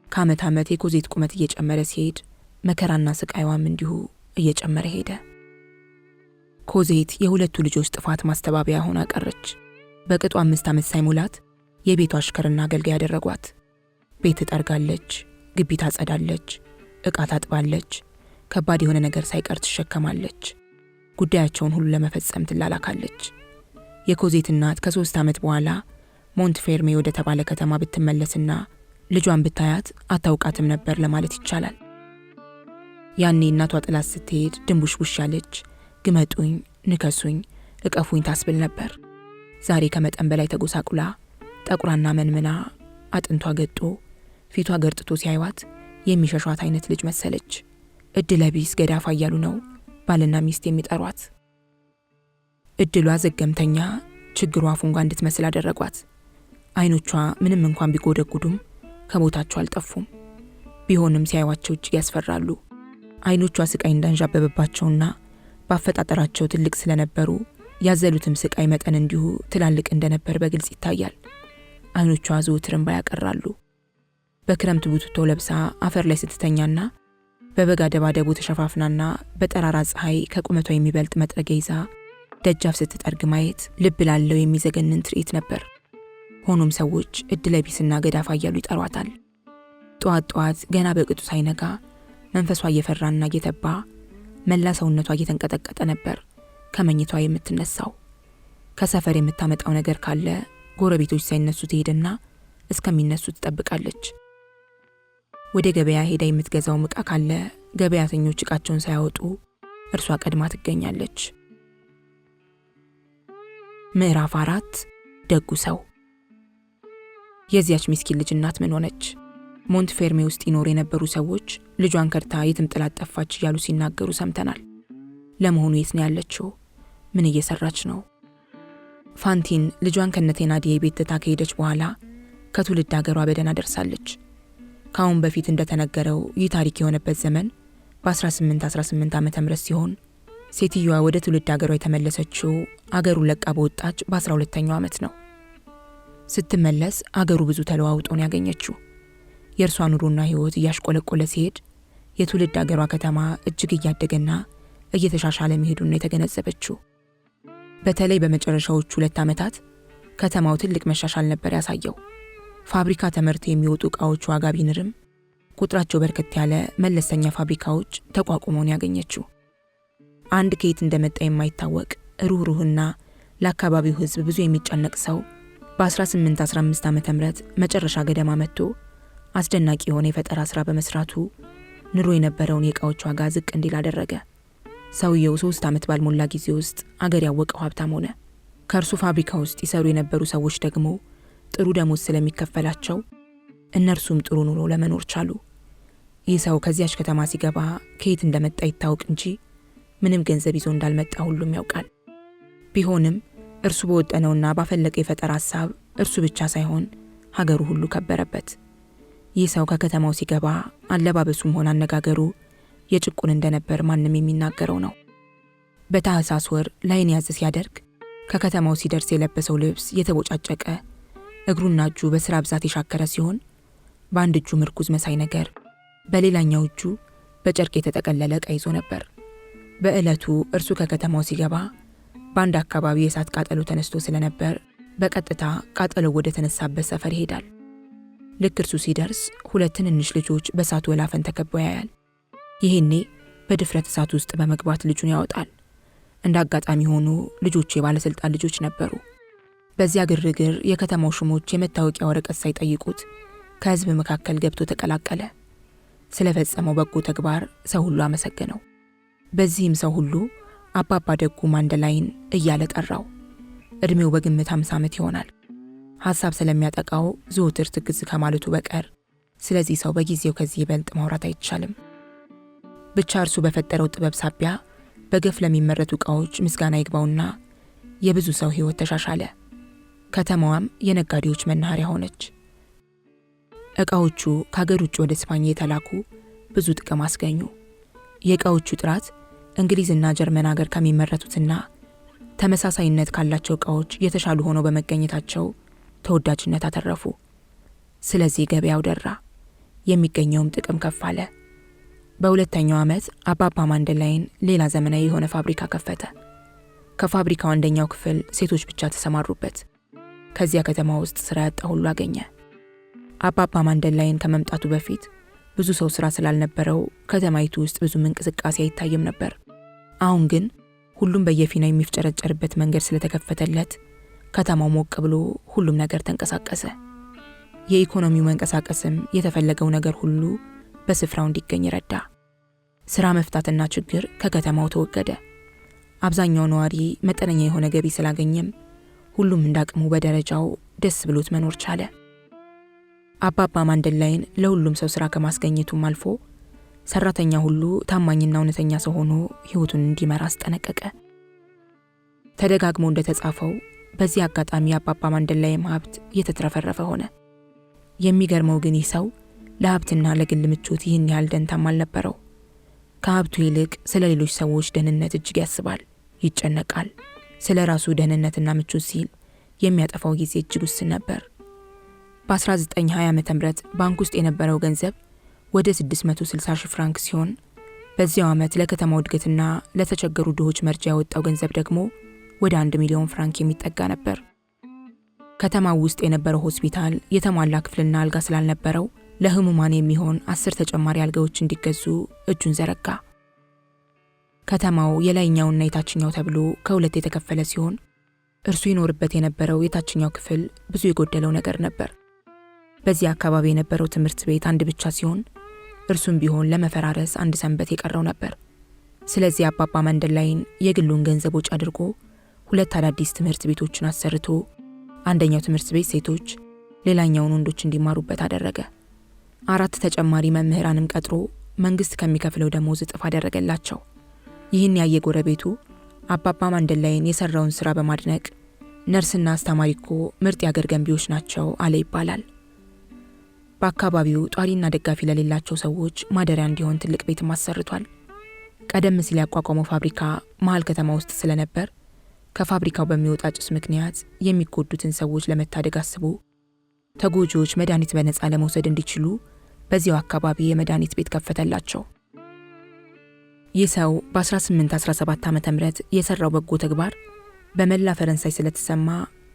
ከዓመት ዓመት የኮዜት ቁመት እየጨመረ ሲሄድ መከራና ስቃይዋም እንዲሁ እየጨመረ ሄደ። ኮዜት የሁለቱ ልጆች ጥፋት ማስተባበያ ሆና ቀረች። በቅጡ 5 ዓመት ሳይሞላት የቤቷ አሽከርና አገልጋይ ያደረጓት። ቤት ትጠርጋለች፣ ግቢ ታጸዳለች፣ ዕቃ ታጥባለች፣ ከባድ የሆነ ነገር ሳይቀር ትሸከማለች። ጉዳያቸውን ሁሉ ለመፈጸም ትላላካለች። የኮዜት እናት ከ3 ዓመት በኋላ ሞንትፌርሜ ወደ ተባለ ከተማ ብትመለስና ልጇን ብታያት አታውቃትም ነበር ለማለት ይቻላል። ያኔ እናቷ ጥላት ስትሄድ ድንቡሽቡሽ ያለች ግመጡኝ፣ ንከሱኝ፣ እቀፉኝ ታስብል ነበር። ዛሬ ከመጠን በላይ ተጎሳቁላ ጠቁራና መንምና አጥንቷ ገጦ ፊቷ ገርጥቶ ሲያይዋት የሚሸሿት አይነት ልጅ መሰለች። እድለቢስ ገዳፋ እያሉ ነው ባልና ሚስት የሚጠሯት። እድሏ ዘገምተኛ፣ ችግሯ ፉንጋ እንድትመስል አደረጓት። አይኖቿ ምንም እንኳን ቢጎደጉዱም ከቦታቸው አልጠፉም። ቢሆንም ሲያዩዋቸው እጅግ ያስፈራሉ። አይኖቿ ስቃይ እንዳንዣበበባቸውና ባፈጣጠራቸው ትልቅ ስለነበሩ ያዘሉትም ስቃይ መጠን እንዲሁ ትላልቅ እንደነበር በግልጽ ይታያል። አይኖቿ ዘወትር እንባ ያቀራሉ። በክረምት ቡትቶ ለብሳ አፈር ላይ ስትተኛና በበጋ ደባደቡ ተሸፋፍናና በጠራራ ፀሐይ ከቁመቷ የሚበልጥ መጥረጊያ ይዛ ደጃፍ ስትጠርግ ማየት ልብ ላለው የሚዘገንን ትርኢት ነበር። ሆኖም ሰዎች እድለቢስና ገዳፋ እያሉ ይጠሯታል። ጠዋት ጠዋት ገና በቅጡ ሳይነጋ መንፈሷ እየፈራና እየተባ መላ ሰውነቷ እየተንቀጠቀጠ ነበር ከመኝቷ የምትነሳው። ከሰፈር የምታመጣው ነገር ካለ ጎረቤቶች ሳይነሱ ትሄድና እስከሚነሱ ትጠብቃለች። ወደ ገበያ ሄዳ የምትገዛው ዕቃ ካለ ገበያተኞች ዕቃቸውን ሳያወጡ እርሷ ቀድማ ትገኛለች። ምዕራፍ 4 ደጉ ሰው። የዚያች ምስኪን ልጅ እናት ምን ሆነች? ሞንትፌርሜ ውስጥ ይኖሩ የነበሩ ሰዎች ልጇን ከርታ የትም ጥላት ጠፋች እያሉ ሲናገሩ ሰምተናል። ለመሆኑ የት ነው ያለችው? ምን እየሰራች ነው? ፋንቲን ልጇን ከነቴናዲዬ ቤት ትታ ከሄደች በኋላ ከትውልድ ሀገሯ በደህና ደርሳለች። ከአሁን በፊት እንደተነገረው ይህ ታሪክ የሆነበት ዘመን በ1818 ዓመተ ምህረት ሲሆን ሴትዮዋ ወደ ትውልድ ሀገሯ የተመለሰችው አገሩን ለቃ በወጣች በ12ኛው ዓመት ነው። ስትመለስ አገሩ ብዙ ተለዋውጦን ያገኘችው። የእርሷ ኑሮና ሕይወት እያሽቆለቆለ ሲሄድ የትውልድ ሀገሯ ከተማ እጅግ እያደገና እየተሻሻለ መሄዱን ነው የተገነዘበችው። በተለይ በመጨረሻዎቹ 2 ዓመታት ከተማው ትልቅ መሻሻል ነበር ያሳየው። ፋብሪካ ተመርተው የሚወጡ ዕቃዎች ዋጋ ቢንርም ቁጥራቸው በርከት ያለ መለስተኛ ፋብሪካዎች ተቋቁመውን ያገኘችው። አንድ ከየት እንደመጣ የማይታወቅ ሩህሩህና ለአካባቢው ሕዝብ ብዙ የሚጨነቅ ሰው በ1815 ዓመተ ምህረት መጨረሻ ገደማ መጥቶ አስደናቂ የሆነ የፈጠራ ሥራ በመስራቱ ንሮ የነበረውን የእቃዎች ዋጋ ዝቅ እንዲል አደረገ። ሰውየው 3 ዓመት ባልሞላ ጊዜ ውስጥ አገር ያወቀው ሀብታም ሆነ። ከእርሱ ፋብሪካ ውስጥ ይሰሩ የነበሩ ሰዎች ደግሞ ጥሩ ደሞዝ ስለሚከፈላቸው እነርሱም ጥሩ ኑሮ ለመኖር ቻሉ። ይህ ሰው ከዚያች ከተማ ሲገባ ከየት እንደመጣ ይታወቅ እንጂ ምንም ገንዘብ ይዞ እንዳልመጣ ሁሉም ያውቃል። ቢሆንም እርሱ በወጠነውና ባፈለቀ የፈጠራ ሐሳብ እርሱ ብቻ ሳይሆን ሀገሩ ሁሉ ከበረበት። ይህ ሰው ከከተማው ሲገባ አለባበሱም ሆነ አነጋገሩ የጭቁን እንደነበር ማንም የሚናገረው ነው። በታህሳስ ወር ላይን ያዝ ሲያደርግ ከከተማው ሲደርስ የለበሰው ልብስ የተቦጫጨቀ፣ እግሩና እጁ በስራ ብዛት የሻከረ ሲሆን በአንድ እጁ ምርኩዝ መሳይ ነገር፣ በሌላኛው እጁ በጨርቅ የተጠቀለለ ዕቃ ይዞ ነበር። በዕለቱ እርሱ ከከተማው ሲገባ በአንድ አካባቢ የእሳት ቃጠሎ ተነስቶ ስለነበር በቀጥታ ቃጠሎ ወደ ተነሳበት ሰፈር ይሄዳል። ልክ እርሱ ሲደርስ 2 ትንንሽ ልጆች በእሳቱ ወላፈን ተከበው ያያል። ይሄኔ በድፍረት እሳት ውስጥ በመግባት ልጁን ያወጣል። እንደ አጋጣሚ ሆኖ ልጆቹ የባለስልጣን ልጆች ነበሩ። በዚያ ግርግር የከተማው ሹሞች የመታወቂያ ወረቀት ሳይጠይቁት ከህዝብ መካከል ገብቶ ተቀላቀለ። ስለፈጸመው በጎ ተግባር ሰው ሁሉ አመሰገነው። በዚህም ሰው ሁሉ አባባ ደጉ ማንደላይን እያለ ጠራው። እድሜው በግምት 50 ዓመት ይሆናል። ሐሳብ ስለሚያጠቃው ዘወትር ትግዝ ከማለቱ በቀር ስለዚህ ሰው በጊዜው ከዚህ ይበልጥ ማውራት አይቻልም። ብቻ እርሱ በፈጠረው ጥበብ ሳቢያ በገፍ ለሚመረቱ ዕቃዎች ምስጋና ይግባውና የብዙ ሰው ሕይወት ተሻሻለ። ከተማዋም የነጋዴዎች መናኸሪያ ሆነች። ዕቃዎቹ ከሀገር ውጭ ወደ ስፓኝ የተላኩ ብዙ ጥቅም አስገኙ። የዕቃዎቹ ጥራት እንግሊዝና ጀርመን ሀገር ከሚመረቱትና ተመሳሳይነት ካላቸው ዕቃዎች የተሻሉ ሆነው በመገኘታቸው ተወዳጅነት አተረፉ። ስለዚህ ገበያው ደራ፣ የሚገኘውም ጥቅም ከፍ አለ። በሁለተኛው ዓመት አባባ ማንደላይን ሌላ ዘመናዊ የሆነ ፋብሪካ ከፈተ። ከፋብሪካው አንደኛው ክፍል ሴቶች ብቻ ተሰማሩበት። ከዚያ ከተማ ውስጥ ስራ ያጣ ሁሉ አገኘ። አባባ ማንደላይን ከመምጣቱ በፊት ብዙ ሰው ስራ ስላልነበረው ከተማይቱ ውስጥ ብዙም እንቅስቃሴ አይታይም ነበር። አሁን ግን ሁሉም በየፊናው የሚፍጨረጨርበት መንገድ ስለተከፈተለት ከተማው ሞቅ ብሎ ሁሉም ነገር ተንቀሳቀሰ። የኢኮኖሚው መንቀሳቀስም የተፈለገው ነገር ሁሉ በስፍራው እንዲገኝ ረዳ። ስራ መፍታትና ችግር ከከተማው ተወገደ። አብዛኛው ነዋሪ መጠነኛ የሆነ ገቢ ስላገኘም ሁሉም እንዳቅሙ በደረጃው ደስ ብሎት መኖር ቻለ። አባባ ማንደላይን ለሁሉም ሰው ስራ ከማስገኘቱም አልፎ ሰራተኛ ሁሉ ታማኝና እውነተኛ ሰው ሆኖ ህይወቱን እንዲመራ አስጠነቀቀ። ተደጋግሞ እንደተጻፈው በዚህ አጋጣሚ አባባ ማንደላይም ሀብት የተትረፈረፈ ሆነ። የሚገርመው ግን ይህ ሰው ለሀብትና ለግል ምቾት ይህን ያህል ደንታም አልነበረው። ከሀብቱ ይልቅ ስለ ሌሎች ሰዎች ደህንነት እጅግ ያስባል፣ ይጨነቃል። ስለ ራሱ ደህንነትና ምቾት ሲል የሚያጠፋው ጊዜ እጅግ ውስን ነበር። በ1920 ዓ.ም ባንክ ውስጥ የነበረው ገንዘብ ወደ 660 ሺህ ፍራንክ ሲሆን በዚያው ዓመት ለከተማው እድገትና ለተቸገሩ ድሆች መርጃ ያወጣው ገንዘብ ደግሞ ወደ 1 ሚሊዮን ፍራንክ የሚጠጋ ነበር። ከተማው ውስጥ የነበረው ሆስፒታል የተሟላ ክፍልና አልጋ ስላልነበረው ለህሙማን የሚሆን 10 ተጨማሪ አልጋዎች እንዲገዙ እጁን ዘረጋ። ከተማው የላይኛውና የታችኛው ተብሎ ከሁለት የተከፈለ ሲሆን እርሱ ይኖርበት የነበረው የታችኛው ክፍል ብዙ የጎደለው ነገር ነበር። በዚህ አካባቢ የነበረው ትምህርት ቤት አንድ ብቻ ሲሆን እርሱም ቢሆን ለመፈራረስ አንድ ሰንበት የቀረው ነበር። ስለዚህ አባባ ማንደላይን የግሉን ገንዘብ ወጪ አድርጎ 2 አዳዲስ ትምህርት ቤቶችን አሰርቶ አንደኛው ትምህርት ቤት ሴቶች፣ ሌላኛውን ወንዶች እንዲማሩበት አደረገ። 4 ተጨማሪ መምህራንም ቀጥሮ መንግስት ከሚከፍለው ደሞዝ እጥፍ አደረገላቸው። ይህን ያየ ጎረቤቱ አባባ ማንደላይን የሰራውን ስራ በማድነቅ ነርስና አስተማሪ እኮ ምርጥ የአገር ገንቢዎች ናቸው አለ ይባላል። በአካባቢው ጧሪና ደጋፊ ለሌላቸው ሰዎች ማደሪያ እንዲሆን ትልቅ ቤትም አሰርቷል። ቀደም ሲል ያቋቋመው ፋብሪካ መሃል ከተማ ውስጥ ስለነበር ከፋብሪካው በሚወጣ ጭስ ምክንያት የሚጎዱትን ሰዎች ለመታደግ አስቦ ተጎጂዎች መድኃኒት በነፃ ለመውሰድ እንዲችሉ በዚያው አካባቢ የመድኃኒት ቤት ከፈተላቸው። ይህ ሰው በ1817 ዓ.ም የሰራው በጎ ተግባር በመላ ፈረንሳይ ስለተሰማ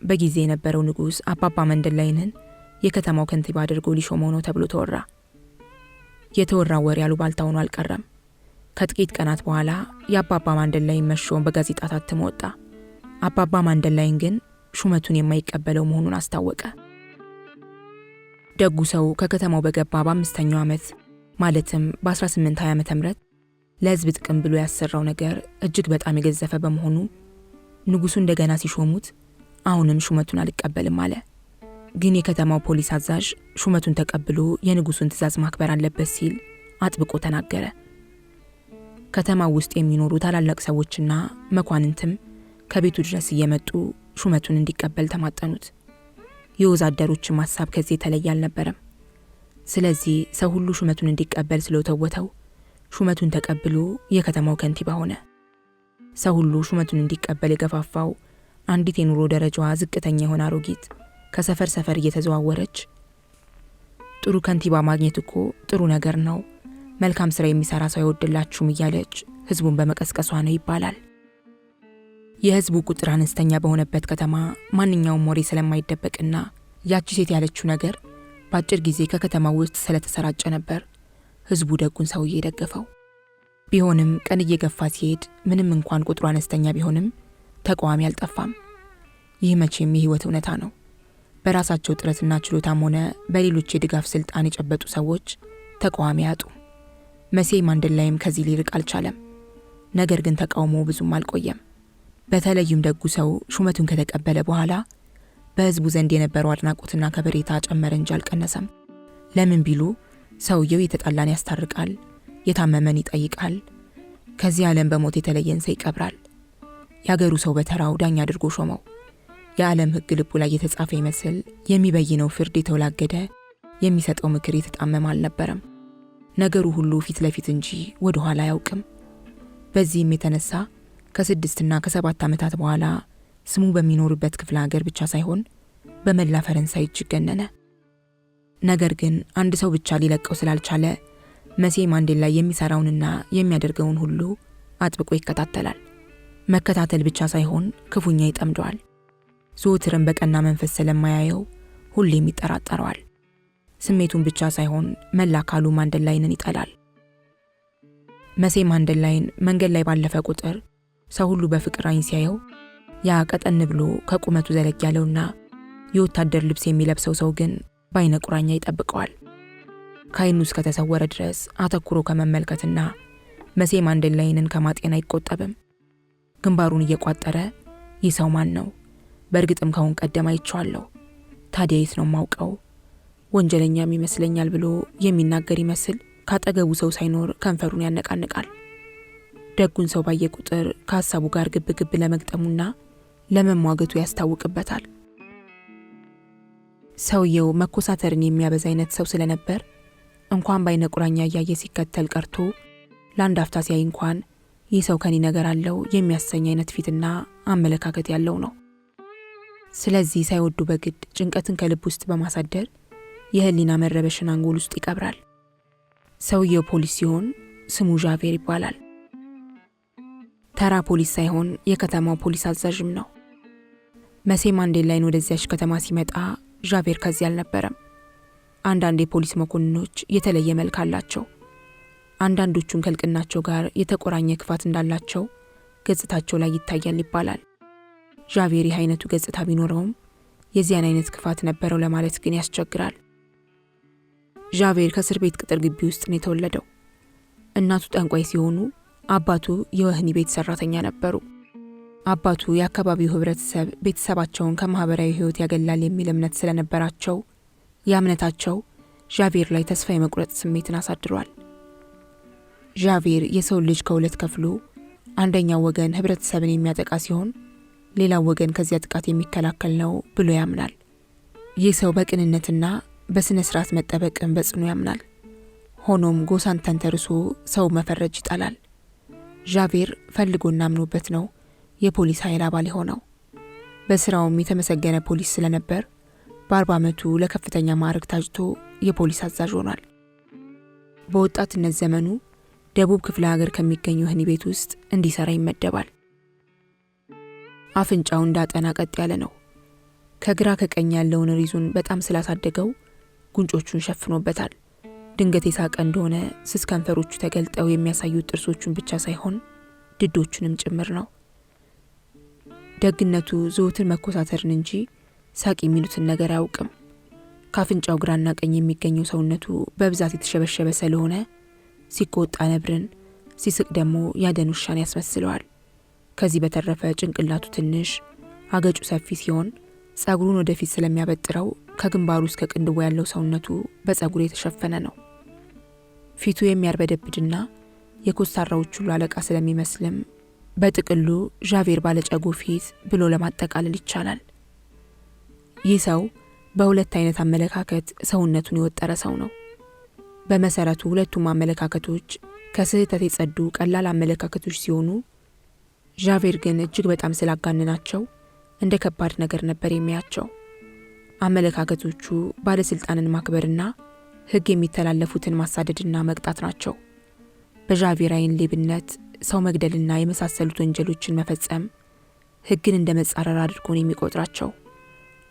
በጊዜ የነበረው ንጉሥ አባባ ማንደላይንን የከተማው ከንቲባ አድርጎ ሊሾመው ነው ተብሎ ተወራ። የተወራው ወሬ አሉባልታ ሆኖ አልቀረም። ከጥቂት ቀናት በኋላ የአባባ ማንደላይን መሾም በጋዜጣ ታትሞ ወጣ። አባባ ማንደላይን ግን ሹመቱን የማይቀበለው መሆኑን አስታወቀ። ደጉ ሰው ከከተማው በገባ በ5ኛው ዓመት ማለትም በ1820 ዓመተ ምህረት ለሕዝብ ጥቅም ብሎ ያሰራው ነገር እጅግ በጣም የገዘፈ በመሆኑ ንጉሡ እንደገና ሲሾሙት አሁንም ሹመቱን አልቀበልም አለ። ግን የከተማው ፖሊስ አዛዥ ሹመቱን ተቀብሎ የንጉሡን ትእዛዝ ማክበር አለበት ሲል አጥብቆ ተናገረ። ከተማው ውስጥ የሚኖሩ ታላላቅ ሰዎችና መኳንንትም ከቤቱ ድረስ እየመጡ ሹመቱን እንዲቀበል ተማጠኑት። የወዛደሮችም ሐሳብ ከዚህ የተለየ አልነበረም። ስለዚህ ሰው ሁሉ ሹመቱን እንዲቀበል ስለተወተው ሹመቱን ተቀብሎ የከተማው ከንቲባ ሆነ። ሰው ሁሉ ሹመቱን እንዲቀበል የገፋፋው አንዲት የኑሮ ደረጃዋ ዝቅተኛ የሆነ አሮጊት ከሰፈር ሰፈር እየተዘዋወረች ጥሩ ከንቲባ ማግኘት እኮ ጥሩ ነገር ነው፣ መልካም ስራ የሚሰራ ሰው አይወድላችሁም እያለች ህዝቡን በመቀስቀሷ ነው ይባላል። የህዝቡ ቁጥር አነስተኛ በሆነበት ከተማ ማንኛውም ወሬ ስለማይደበቅና ያቺ ሴት ያለችው ነገር በአጭር ጊዜ ከከተማው ውስጥ ስለተሰራጨ ነበር ህዝቡ ደጉን ሰውዬ ደገፈው። ቢሆንም ቀን እየገፋ ሲሄድ ምንም እንኳን ቁጥሩ አነስተኛ ቢሆንም ተቃዋሚ አልጠፋም። ይህ መቼም የህይወት እውነታ ነው። በራሳቸው ጥረትና ችሎታም ሆነ በሌሎች የድጋፍ ስልጣን የጨበጡ ሰዎች ተቃዋሚ ያጡ። መሴ ማንዴላይም ከዚህ ሊርቅ አልቻለም። ነገር ግን ተቃውሞ ብዙም አልቆየም። በተለይም ደጉ ሰው ሹመቱን ከተቀበለ በኋላ በህዝቡ ዘንድ የነበረው አድናቆትና ከበሬታ ጨመረ እንጂ አልቀነሰም። ለምን ቢሉ ሰውየው የተጣላን ያስታርቃል፣ የታመመን ይጠይቃል፣ ከዚህ ዓለም በሞት የተለየን ሰው ይቀብራል። ያገሩ ሰው በተራው ዳኛ አድርጎ ሾመው። የዓለም ህግ ልቡ ላይ የተጻፈ ይመስል የሚበይነው ፍርድ የተወላገደ፣ የሚሰጠው ምክር የተጣመመ አልነበረም። ነገሩ ሁሉ ፊት ለፊት እንጂ ወደ ኋላ አያውቅም። በዚህም የተነሳ ከ6 እና ከ7 ዓመታት በኋላ ስሙ በሚኖርበት ክፍለ ሀገር ብቻ ሳይሆን በመላ ፈረንሳይ እጅግ ገነነ። ነገር ግን አንድ ሰው ብቻ ሊለቀው ስላልቻለ መሴ ማንዴላ የሚሰራውንና የሚያደርገውን ሁሉ አጥብቆ ይከታተላል። መከታተል ብቻ ሳይሆን ክፉኛ ይጠምደዋል። ዘወትርም በቀና መንፈስ ስለማያየው ሁሌም ይጠራጠረዋል። ስሜቱን ብቻ ሳይሆን መላ አካሉ ማንዴላይንን ይጠላል። መሴ ማንዴላይን መንገድ ላይ ባለፈ ቁጥር ሰው ሁሉ በፍቅር አይን ሲያየው ያ ቀጠን ብሎ ከቁመቱ ዘለግ ያለውና የወታደር ልብስ የሚለብሰው ሰው ግን በአይነ ቁራኛ ይጠብቀዋል። ከአይኑ እስከተሰወረ ድረስ አተኩሮ ከመመልከትና መሴ ማንዴላይንን ከማጤን አይቆጠብም። ግንባሩን እየቋጠረ ይህ ሰው ማን ነው? በእርግጥም ካሁን ቀደም አይቼዋለሁ። ታዲያ የት ነው ማውቀው? ወንጀለኛም ይመስለኛል ብሎ የሚናገር ይመስል ካጠገቡ ሰው ሳይኖር ከንፈሩን ያነቃንቃል። ደጉን ሰው ባየ ቁጥር ከሀሳቡ ጋር ግብ ግብ ለመግጠሙና ለመሟገቱ ያስታውቅበታል። ሰውየው መኮሳተርን የሚያበዛ አይነት ሰው ስለነበር እንኳን በአይነ ቁራኛ እያየ ሲከተል ቀርቶ ለአንድ አፍታ ሲያይ እንኳን ይህ ሰው ከኔ ነገር አለው የሚያሰኝ አይነት ፊትና አመለካከት ያለው ነው። ስለዚህ ሳይወዱ በግድ ጭንቀትን ከልብ ውስጥ በማሳደር የህሊና መረበሽን አንጎል ውስጥ ይቀብራል። ሰውየው ፖሊስ ሲሆን ስሙ ዣቬር ይባላል። ተራ ፖሊስ ሳይሆን የከተማው ፖሊስ አዛዥም ነው። መሴ ማንዴላይን ወደዚያች ከተማ ሲመጣ ዣቬር ከዚህ አልነበረም። አንዳንድ የፖሊስ መኮንኖች የተለየ መልክ አላቸው። አንዳንዶቹም ከልቅናቸው ጋር የተቆራኘ ክፋት እንዳላቸው ገጽታቸው ላይ ይታያል ይባላል። ዣቬር ይህ አይነቱ ገጽታ ቢኖረውም የዚያን አይነት ክፋት ነበረው ለማለት ግን ያስቸግራል። ዣቬር ከእስር ቤት ቅጥር ግቢ ውስጥ ነው የተወለደው። እናቱ ጠንቋይ ሲሆኑ አባቱ የወህኒ ቤት ሰራተኛ ነበሩ። አባቱ የአካባቢው ህብረተሰብ ቤተሰባቸውን ከማህበራዊ ህይወት ያገላል የሚል እምነት ስለነበራቸው ያምነታቸው ዣቬር ላይ ተስፋ የመቁረጥ ስሜትን አሳድሯል። ዣቬር የሰው ልጅ ከሁለት ከፍሎ አንደኛው ወገን ህብረተሰብን የሚያጠቃ ሲሆን ሌላው ወገን ከዚያ ጥቃት የሚከላከል ነው ብሎ ያምናል። ይህ ሰው በቅንነትና በስነ ስርዓት መጠበቅን በጽኑ ያምናል። ሆኖም ጎሳን ተንተርሶ ሰው መፈረጅ ይጣላል። ዣቬር ፈልጎና አምኖበት ነው የፖሊስ ኃይል አባል የሆነው። በስራውም የተመሰገነ ፖሊስ ስለነበር በ40 ዓመቱ ለከፍተኛ ማዕረግ ታጭቶ የፖሊስ አዛዥ ሆኗል። በወጣትነት ዘመኑ ደቡብ ክፍለ ሀገር ከሚገኙ ወህኒ ቤት ውስጥ እንዲሰራ ይመደባል። አፍንጫው እንዳጠና ቀጥ ያለ ነው። ከግራ ከቀኝ ያለውን ሪዙን በጣም ስላሳደገው ጉንጮቹን ሸፍኖበታል። ድንገት የሳቀ እንደሆነ ስስ ከንፈሮቹ ተገልጠው የሚያሳዩት ጥርሶቹን ብቻ ሳይሆን ድዶቹንም ጭምር ነው። ደግነቱ ዘወትር መኮሳተርን እንጂ ሳቅ የሚሉትን ነገር አያውቅም። ካፍንጫው ግራና ቀኝ የሚገኘው ሰውነቱ በብዛት የተሸበሸበ ስለሆነ ሲቆጣ ነብርን፣ ሲስቅ ደግሞ ያደን ውሻን ያስመስለዋል። ከዚህ በተረፈ ጭንቅላቱ ትንሽ፣ አገጩ ሰፊ ሲሆን ጸጉሩን ወደፊት ስለሚያበጥረው ከግንባሩ እስከ ቅንድቡ ያለው ሰውነቱ በጸጉር የተሸፈነ ነው። ፊቱ የሚያርበደብድና የኮስታራዎች ሁሉ አለቃ ስለሚመስልም በጥቅሉ ዣቬር ባለጨጎ ፊት ብሎ ለማጠቃለል ይቻላል። ይህ ሰው በሁለት አይነት አመለካከት ሰውነቱን የወጠረ ሰው ነው። በመሰረቱ ሁለቱም አመለካከቶች ከስህተት የጸዱ ቀላል አመለካከቶች ሲሆኑ ዣቬር ግን እጅግ በጣም ስላጋነናቸው እንደ ከባድ ነገር ነበር የሚያቸው። አመለካከቶቹ ባለስልጣንን ማክበርና ሕግ የሚተላለፉትን ማሳደድና መቅጣት ናቸው። በዣቬር አይን ሌብነት፣ ሰው መግደልና የመሳሰሉት ወንጀሎችን መፈጸም ሕግን እንደ መጻረር አድርጎ ነው የሚቆጥራቸው።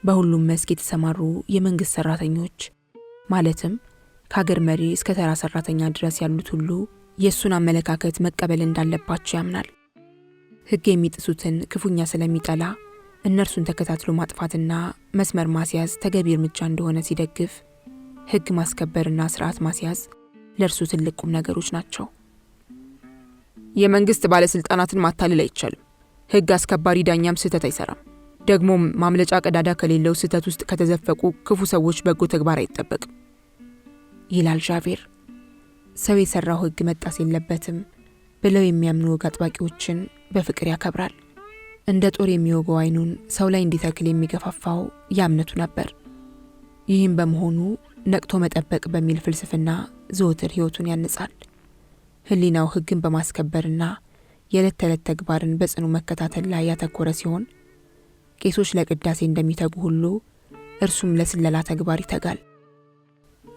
በሁሉም መስክ የተሰማሩ የመንግስት ሰራተኞች ማለትም ከሀገር መሪ እስከ ተራ ሰራተኛ ድረስ ያሉት ሁሉ የእሱን አመለካከት መቀበል እንዳለባቸው ያምናል። ሕግ የሚጥሱትን ክፉኛ ስለሚጠላ እነርሱን ተከታትሎ ማጥፋትና መስመር ማስያዝ ተገቢ እርምጃ እንደሆነ ሲደግፍ፣ ሕግ ማስከበርና ስርዓት ማስያዝ ለእርሱ ትልቅ ቁም ነገሮች ናቸው። የመንግስት ባለስልጣናትን ማታለል አይቻልም። ሕግ አስከባሪ ዳኛም ስህተት አይሰራም። ደግሞም ማምለጫ ቀዳዳ ከሌለው ስህተት ውስጥ ከተዘፈቁ ክፉ ሰዎች በጎ ተግባር አይጠበቅም ይላል ዣቬር። ሰው የሰራው ሕግ መጣስ የለበትም ብለው የሚያምኑ ወግ አጥባቂዎችን በፍቅር ያከብራል። እንደ ጦር የሚወገው አይኑን ሰው ላይ እንዲተክል የሚገፋፋው ያምነቱ ነበር። ይህም በመሆኑ ነቅቶ መጠበቅ በሚል ፍልስፍና ዘወትር ሕይወቱን ያንጻል። ሕሊናው ሕግን በማስከበርና የዕለት ተዕለት ተግባርን በጽኑ መከታተል ላይ ያተኮረ ሲሆን ቄሶች ለቅዳሴ እንደሚተጉ ሁሉ እርሱም ለስለላ ተግባር ይተጋል።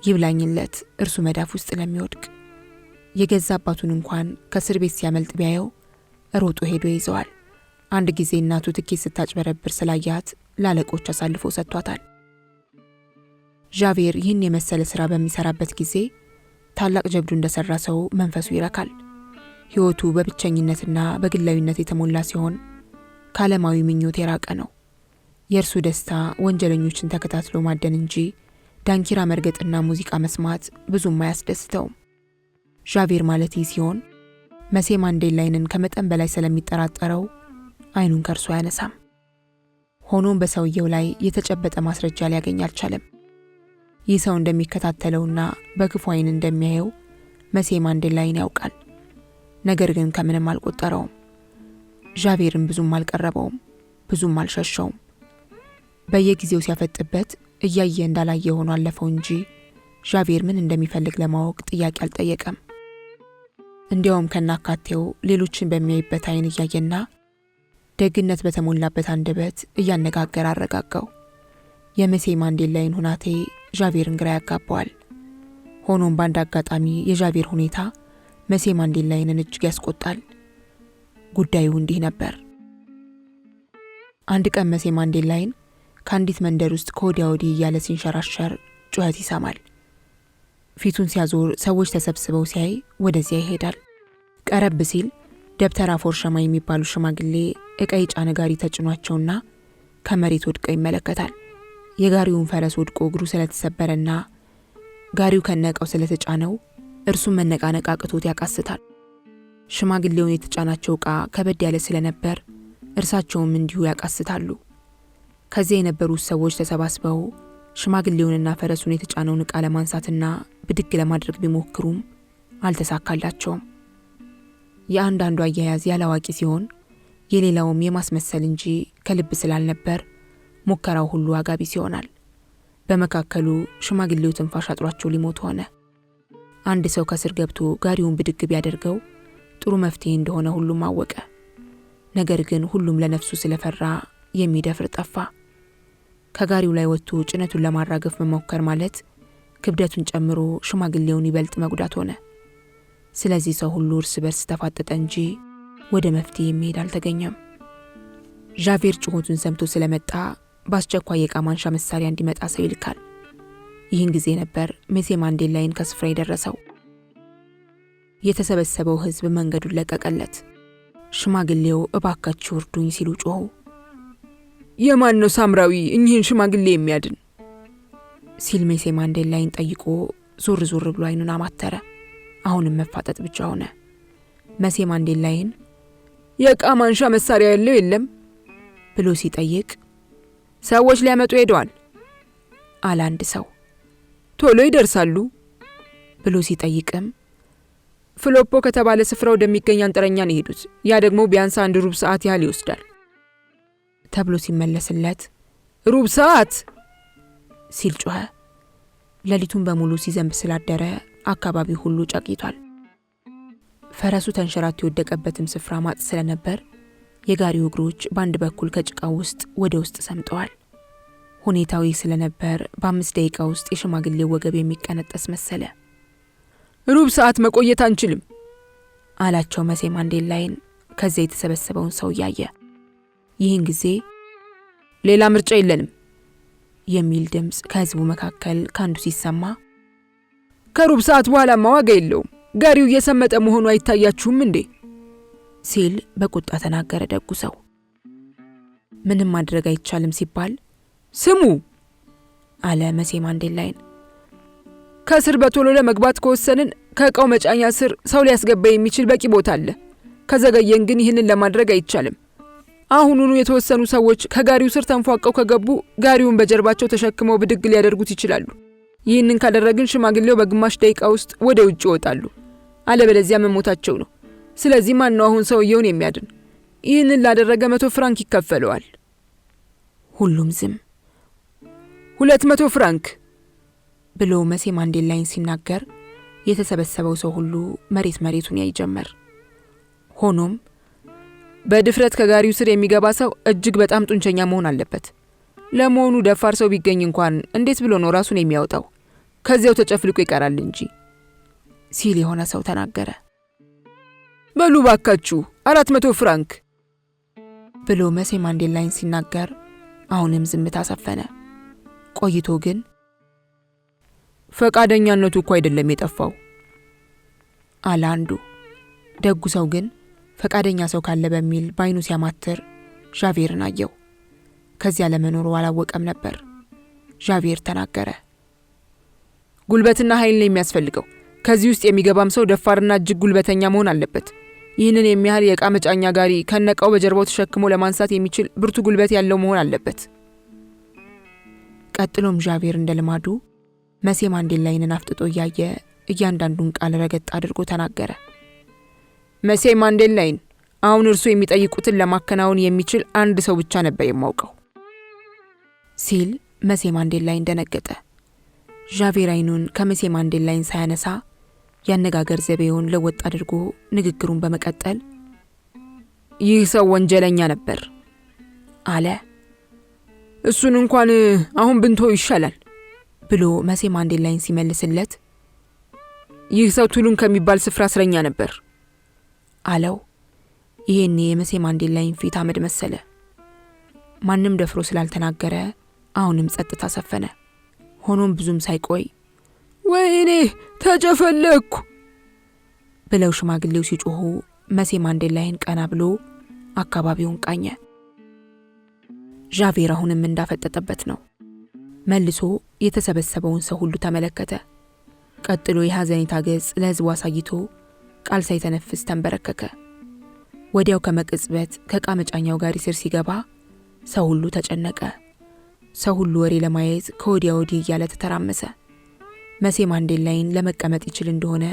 ይብላኝለት እርሱ መዳፍ ውስጥ ለሚወድቅ የገዛ አባቱን እንኳን ከእስር ቤት ሲያመልጥ ቢያየው ሮጦ ሄዶ ይዘዋል። አንድ ጊዜ እናቱ ትኬት ስታጭበረብር ስላያት ላለቆች አሳልፎ ሰጥቷታል። ዣቬር ይህን የመሰለ ሥራ በሚሰራበት ጊዜ ታላቅ ጀብዱ እንደሰራ ሰው መንፈሱ ይረካል። ሕይወቱ በብቸኝነትና በግላዊነት የተሞላ ሲሆን ከዓለማዊ ምኞት የራቀ ነው። የእርሱ ደስታ ወንጀለኞችን ተከታትሎ ማደን እንጂ ዳንኪራ መርገጥና ሙዚቃ መስማት ብዙም አያስደስተውም። ዣቬር ማለት ይህ ሲሆን መሴ ማንዴላይንን ከመጠን በላይ ስለሚጠራጠረው አይኑን ከእርሱ አያነሳም። ሆኖም በሰውየው ላይ የተጨበጠ ማስረጃ ሊያገኝ አልቻለም። ይህ ሰው እንደሚከታተለውና በክፉ አይን እንደሚያየው መሴ ማንዴላይን ያውቃል። ነገር ግን ከምንም አልቆጠረውም። ዣቬርን ብዙም አልቀረበውም፣ ብዙም አልሸሸውም። በየጊዜው ሲያፈጥበት እያየ እንዳላየ ሆኖ አለፈው እንጂ ዣቬር ምን እንደሚፈልግ ለማወቅ ጥያቄ አልጠየቀም። እንዲያውም ከናካቴው ሌሎችን በሚያይበት አይን እያየና ደግነት በተሞላበት አንደበት እያነጋገር አረጋጋው። የመሴ ማንዴላይን ሁናቴ ዣቬርን ግራ ያጋባዋል። ሆኖም በአንድ አጋጣሚ የዣቬር ሁኔታ መሴ ማንዴላይንን እጅግ ያስቆጣል። ጉዳዩ እንዲህ ነበር። አንድ ቀን መሴ ማንዴላይን ከአንዲት መንደር ውስጥ ከወዲያ ወዲህ እያለ ሲንሸራሸር ጩኸት ይሰማል። ፊቱን ሲያዞር ሰዎች ተሰብስበው ሲያይ ወደዚያ ይሄዳል። ቀረብ ሲል ደብተራ ፎርሸማ የሚባሉ ሽማግሌ ዕቃ የጫነ ጋሪ ተጭኗቸውና ከመሬት ወድቀው ይመለከታል። የጋሪውን ፈረስ ወድቆ እግሩ ስለተሰበረና ጋሪው ከነቀው ስለተጫነው እርሱም መነቃነቅ አቅቶት ያቃስታል። ሽማግሌውን የተጫናቸው ዕቃ ከበድ ያለ ስለነበር እርሳቸውም እንዲሁ ያቃስታሉ። ከዚያ የነበሩት ሰዎች ተሰባስበው ሽማግሌውንና ፈረሱን የተጫነውን ዕቃ ለማንሳትና ብድግ ለማድረግ ቢሞክሩም አልተሳካላቸውም። የአንዳንዱ አያያዝ ያላዋቂ ሲሆን የሌላውም የማስመሰል እንጂ ከልብ ስላልነበር ሙከራው ሁሉ አጋቢስ ይሆናል። በመካከሉ ሽማግሌው ትንፋሽ አጥሯቸው ሊሞት ሆነ። አንድ ሰው ከስር ገብቶ ጋሪውን ብድግ ቢያደርገው ጥሩ መፍትሄ እንደሆነ ሁሉም አወቀ። ነገር ግን ሁሉም ለነፍሱ ስለፈራ የሚደፍር ጠፋ። ከጋሪው ላይ ወጥቶ ጭነቱን ለማራገፍ መሞከር ማለት ክብደቱን ጨምሮ ሽማግሌውን ይበልጥ መጉዳት ሆነ። ስለዚህ ሰው ሁሉ እርስ በርስ ተፋጠጠ እንጂ ወደ መፍትሄ የሚሄድ አልተገኘም። ዣቬር ጩኸቱን ሰምቶ ስለመጣ በአስቸኳይ የዕቃ ማንሻ መሳሪያ እንዲመጣ ሰው ይልካል። ይህን ጊዜ ነበር መሴ ማንዴላይን ከስፍራ የደረሰው። የተሰበሰበው ሕዝብ መንገዱን ለቀቀለት። ሽማግሌው እባካችሁ እርዱኝ ሲሉ ጮኹ። የማን ነው ሳምራዊ እኚህን ሽማግሌ የሚያድን ሲል መሴ ማንዴላይን ጠይቆ ዞር ዞር ብሎ አይኑን አማተረ። አሁንም መፋጠጥ ብቻ ሆነ። መሴ ማንዴላይን የዕቃ ማንሻ መሳሪያ ያለው የለም ብሎ ሲጠይቅ ሰዎች ሊያመጡ ሄደዋል አለ አንድ ሰው። ቶሎ ይደርሳሉ ብሎ ሲጠይቅም ፍሎፖ ከተባለ ስፍራ ወደሚገኝ አንጥረኛ ነው የሄዱት። ያ ደግሞ ቢያንስ 1 ሩብ ሰዓት ያህል ይወስዳል ተብሎ ሲመለስለት ሩብ ሰዓት ሲል ጮኸ። ሌሊቱን በሙሉ ሲዘንብ ስላደረ አካባቢው ሁሉ ጨቂቷል። ፈረሱ ተንሸራቶ የወደቀበትም ስፍራ ማጥ ስለነበር የጋሪው እግሮች በአንድ በኩል ከጭቃው ውስጥ ወደ ውስጥ ሰምጠዋል። ሁኔታው ስለነበር በ5 ደቂቃ ውስጥ የሽማግሌው ወገብ የሚቀነጠስ መሰለ። ሩብ ሰዓት መቆየት አንችልም አላቸው መሴ ማንዴላይን ከዚያ የተሰበሰበውን ሰው ያየ። ይህን ጊዜ ሌላ ምርጫ የለንም የሚል ድምጽ ከህዝቡ መካከል ካንዱ ሲሰማ ከሩብ ሰዓት በኋላ ዋጋ የለውም፣ ጋሪው እየሰመጠ መሆኑ አይታያችሁም እንዴ ሲል በቁጣ ተናገረ ደጉ ሰው። ምንም ማድረግ አይቻልም ሲባል ስሙ አለ መሴ ማንዴላይን። ከስር በቶሎ ለመግባት ከወሰንን ከእቃው መጫኛ ስር ሰው ሊያስገባ የሚችል በቂ ቦታ አለ። ከዘገየን ግን ይህንን ለማድረግ አይቻልም። አሁኑኑ የተወሰኑ ሰዎች ከጋሪው ስር ተንፏቀው ከገቡ ጋሪውን በጀርባቸው ተሸክመው ብድግ ሊያደርጉት ይችላሉ። ይህንን ካደረግን ሽማግሌው በግማሽ ደቂቃ ውስጥ ወደ ውጭ ይወጣሉ። አለበለዚያ መሞታቸው ነው። ስለዚህ ማን ነው አሁን ሰውየውን የሚያድን? ይህንን ላደረገ 100 ፍራንክ ይከፈለዋል። ሁሉም ዝም። 200 ፍራንክ ብሎ መሴ ማንዴላይን ሲናገር የተሰበሰበው ሰው ሁሉ መሬቱን ያይ ጀመር። ሆኖም በድፍረት ከጋሪው ስር የሚገባ ሰው እጅግ በጣም ጡንቸኛ መሆን አለበት። ለመሆኑ ደፋር ሰው ቢገኝ እንኳን እንዴት ብሎ ነው ራሱን የሚያወጣው? ከዚያው ተጨፍልቆ ይቀራል እንጂ ሲል የሆነ ሰው ተናገረ። በሉ ባካችሁ 400 ፍራንክ ብሎ መሴ ማንዴላይን ሲናገር አሁንም ዝምታ ሰፈነ። ቆይቶ ግን ፈቃደኛነቱ እኮ አይደለም የጠፋው አለ አንዱ። ደጉ ሰው ግን ፈቃደኛ ሰው ካለ በሚል ባይኑ ሲያማትር ዣቬርን አየው። ከዚያ ለመኖሩ አላወቀም ነበር። ዣቬር ተናገረ። ጉልበትና ኃይል ነው የሚያስፈልገው። ከዚህ ውስጥ የሚገባም ሰው ደፋርና እጅግ ጉልበተኛ መሆን አለበት። ይህንን የሚያህል የዕቃ መጫኛ ጋሪ ከነቃው በጀርባው ተሸክሞ ለማንሳት የሚችል ብርቱ ጉልበት ያለው መሆን አለበት። ቀጥሎም ዣቬር እንደልማዱ መሴ ማንዴላይንን አፍጥጦ እያየ እያንዳንዱን ቃል ረገጥ አድርጎ ተናገረ። መሴ ማንዴላይን፣ አሁን እርሱ የሚጠይቁትን ለማከናወን የሚችል አንድ ሰው ብቻ ነበር የማውቀው ሲል መሴ ማንዴላይን ደነገጠ። ዣቬር አይኑን ከመሴ ማንዴላይን ሳያነሳ ያነጋገር ዘቤውን ለወጥ አድርጎ ንግግሩን በመቀጠል ይህ ሰው ወንጀለኛ ነበር አለ። እሱን እንኳን አሁን ብንቶ ይሻላል ብሎ መሴ ማንዴላይን ሲመልስለት ይህ ሰው ቱሉን ከሚባል ስፍራ እስረኛ ነበር አለው። ይሄኔ የመሴ ማንዴላይን ፊት አመድ መሰለ። ማንም ደፍሮ ስላልተናገረ አሁንም ጸጥታ ሰፈነ። ሆኖም ብዙም ሳይቆይ ወይኔ ተጨፈለኩ ብለው ሽማግሌው ሲጮሁ መሴ ማንዴላይን ቀና ብሎ አካባቢውን ቃኘ። ዣቬር አሁንም እንዳፈጠጠበት ነው። መልሶ የተሰበሰበውን ሰው ሁሉ ተመለከተ። ቀጥሎ የሐዘኔታ ገጽ ለህዝቡ አሳይቶ ቃል ሳይተነፍስ ተንበረከከ። ወዲያው ከመቅጽበት ከዕቃ መጫኛው ጋሪ ስር ሲገባ ሰው ሁሉ ተጨነቀ። ሰው ሁሉ ወሬ ለማየት ከወዲያ ወዲህ እያለ ተተራመሰ። መሴ ማንዴላይን ለመቀመጥ ይችል እንደሆነ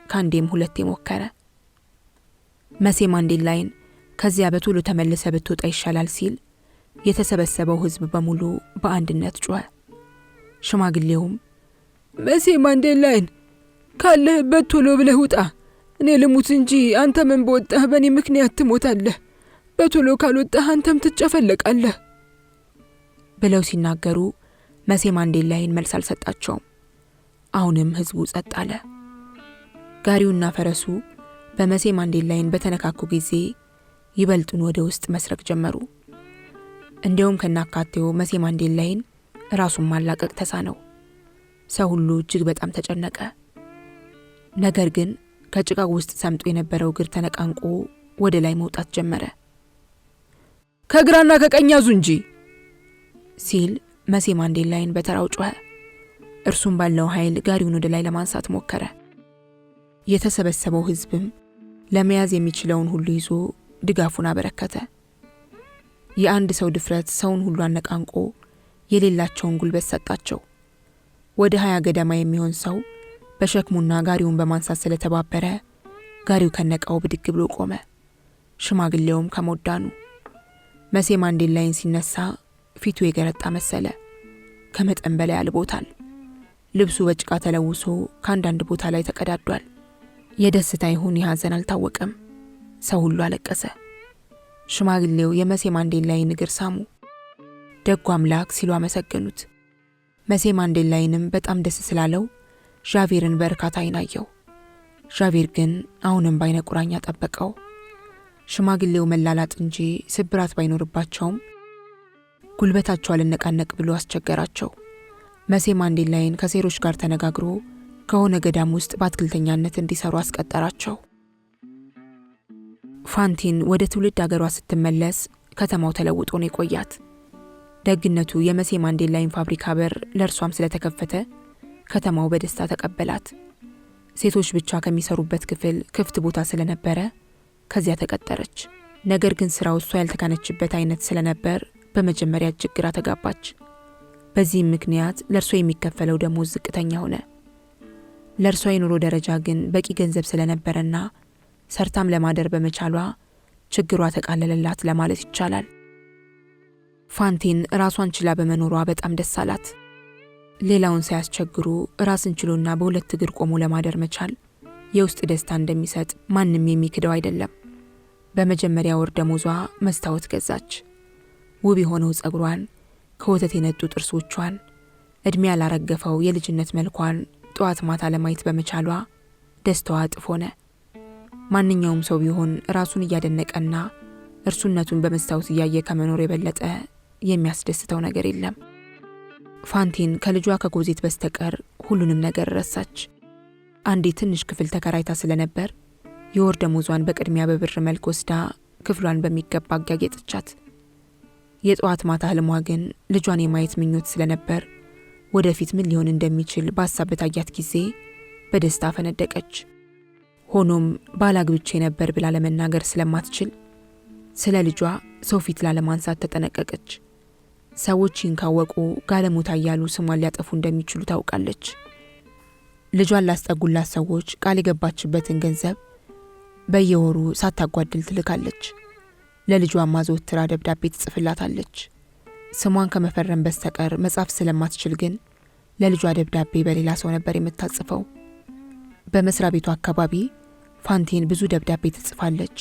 ካንዴም 2 ሞከረ። መሴ ማንዴላይን ከዚያ በቶሎ ተመልሰ ብትወጣ ይሻላል ሲል የተሰበሰበው ህዝብ በሙሉ በአንድነት ጮኸ። ሽማግሌውም መሴ ማንዴላይን ካለህበት ቶሎ ብለህ ውጣ፣ እኔ ልሙት እንጂ አንተ ምን በወጣህ በእኔ ምክንያት ትሞታለህ፣ በቶሎ ካልወጣህ አንተም ትጨፈለቃለህ ብለው ሲናገሩ መሴ ማንዴላይን መልስ አልሰጣቸውም። አሁንም ህዝቡ ጸጥ አለ። ጋሪውና ፈረሱ በመሴ ማንዴላይን በተነካኩ ጊዜ ይበልጡን ወደ ውስጥ መስረቅ ጀመሩ። እንዲያውም ከናካቴው መሴ ማንዴላይን ራሱን ማላቀቅ ተሳነው። ሰው ሁሉ እጅግ በጣም ተጨነቀ። ነገር ግን ከጭቃው ውስጥ ሰምጦ የነበረው እግር ተነቃንቆ ወደ ላይ መውጣት ጀመረ። ከግራና ከቀኝ ያዙ እንጂ ሲል መሴ ማንዴላይን በተራው ጮኸ። እርሱም ባለው ኃይል ጋሪውን ወደ ላይ ለማንሳት ሞከረ። የተሰበሰበው ሕዝብም ለመያዝ የሚችለውን ሁሉ ይዞ ድጋፉን አበረከተ። የአንድ ሰው ድፍረት ሰውን ሁሉ አነቃንቆ የሌላቸውን ጉልበት ሰጣቸው። ወደ 20 ገደማ የሚሆን ሰው በሸክሙና ጋሪውን በማንሳት ስለተባበረ ጋሪው ከነቃው ብድግ ብሎ ቆመ። ሽማግሌውም ከሞት ዳኑ። መሴ ማንዴላይን ሲነሳ ፊቱ የገረጣ መሰለ። ከመጠን በላይ አልቦታል። ልብሱ በጭቃ ተለውሶ ከአንዳንድ ቦታ ላይ ተቀዳዷል። የደስታ ይሁን የሐዘን አልታወቀም። ሰው ሁሉ አለቀሰ። ሽማግሌው የመሴ ማንዴላይን እግር ሳሙ። ደጉ አምላክ ሲሉ አመሰገኑት። መሴ ማንዴላይንም በጣም ደስ ስላለው ዣቬርን በእርካታ ዓይን አየው። ዣቬር ግን አሁንም በዓይነ ቁራኛ ጠበቀው። ሽማግሌው መላላጥ እንጂ ስብራት ባይኖርባቸውም ጉልበታቸው አልነቃነቅ ብሎ አስቸገራቸው። መሴ ማንዴላይን ከሴሮች ጋር ተነጋግሮ ከሆነ ገዳም ውስጥ በአትክልተኛነት እንዲሰሩ አስቀጠራቸው። ፋንቲን ወደ ትውልድ አገሯ ስትመለስ ከተማው ተለውጦ ነው የቆያት። ደግነቱ የመሴ ማንዴላይን ፋብሪካ በር ለእርሷም ስለተከፈተ ከተማው በደስታ ተቀበላት። ሴቶች ብቻ ከሚሰሩበት ክፍል ክፍት ቦታ ስለነበረ ከዚያ ተቀጠረች። ነገር ግን ስራው እሷ ያልተካነችበት አይነት ስለነበር በመጀመሪያ እጅግ ግራ ተጋባች። በዚህም ምክንያት ለእርሷ የሚከፈለው ደሞዝ ዝቅተኛ ሆነ። ለእርሷ የኑሮ ደረጃ ግን በቂ ገንዘብ ስለነበረና ሰርታም ለማደር በመቻሏ ችግሯ ተቃለለላት ለማለት ይቻላል። ፋንቲን ራሷን ችላ በመኖሯ በጣም ደስ አላት። ሌላውን ሳያስቸግሩ ራስን ችሎና በሁለት እግር ቆሞ ለማደር መቻል የውስጥ ደስታ እንደሚሰጥ ማንም የሚክደው አይደለም። በመጀመሪያ ወር ደሞዟ መስታወት ገዛች። ውብ የሆነው ጸጉሯን፣ ከወተት የነጡ ጥርሶቿን፣ እድሜ ያላረገፈው የልጅነት መልኳን ጠዋት ማታ ለማየት በመቻሏ ደስታዋ እጥፍ ሆነ። ማንኛውም ሰው ቢሆን ራሱን እያደነቀና እርሱነቱን በመስታወት እያየ ከመኖር የበለጠ የሚያስደስተው ነገር የለም። ፋንቲን ከልጇ ከጎዜት በስተቀር ሁሉንም ነገር ረሳች። አንዴ ትንሽ ክፍል ተከራይታ ስለነበር የወር ደሞዟን በቅድሚያ በብር መልክ ወስዳ ክፍሏን በሚገባ አጋጌጠቻት። የጠዋት ማታ ህልሟ ግን ልጇን የማየት ምኞት ስለነበር ወደፊት ምን ሊሆን እንደሚችል በሀሳብ በታያት ጊዜ በደስታ ፈነደቀች። ሆኖም ባላግብቼ ነበር ብላ ለመናገር ስለማትችል ስለ ልጇ ሰው ፊት ላለማንሳት ተጠነቀቀች። ሰዎች ይህን ካወቁ ጋለሞታ እያሉ ስሟን ሊያጠፉ እንደሚችሉ ታውቃለች። ልጇን ላስጠጉላት ሰዎች ቃል የገባችበትን ገንዘብ በየወሩ ሳታጓድል ትልካለች። ለልጇ ማዘወትራ ደብዳቤ ትጽፍላታለች። ስሟን ከመፈረም በስተቀር መጻፍ ስለማትችል ግን ለልጇ ደብዳቤ በሌላ ሰው ነበር የምታጽፈው። በመስሪያ ቤቱ አካባቢ ፋንቲን ብዙ ደብዳቤ ትጽፋለች።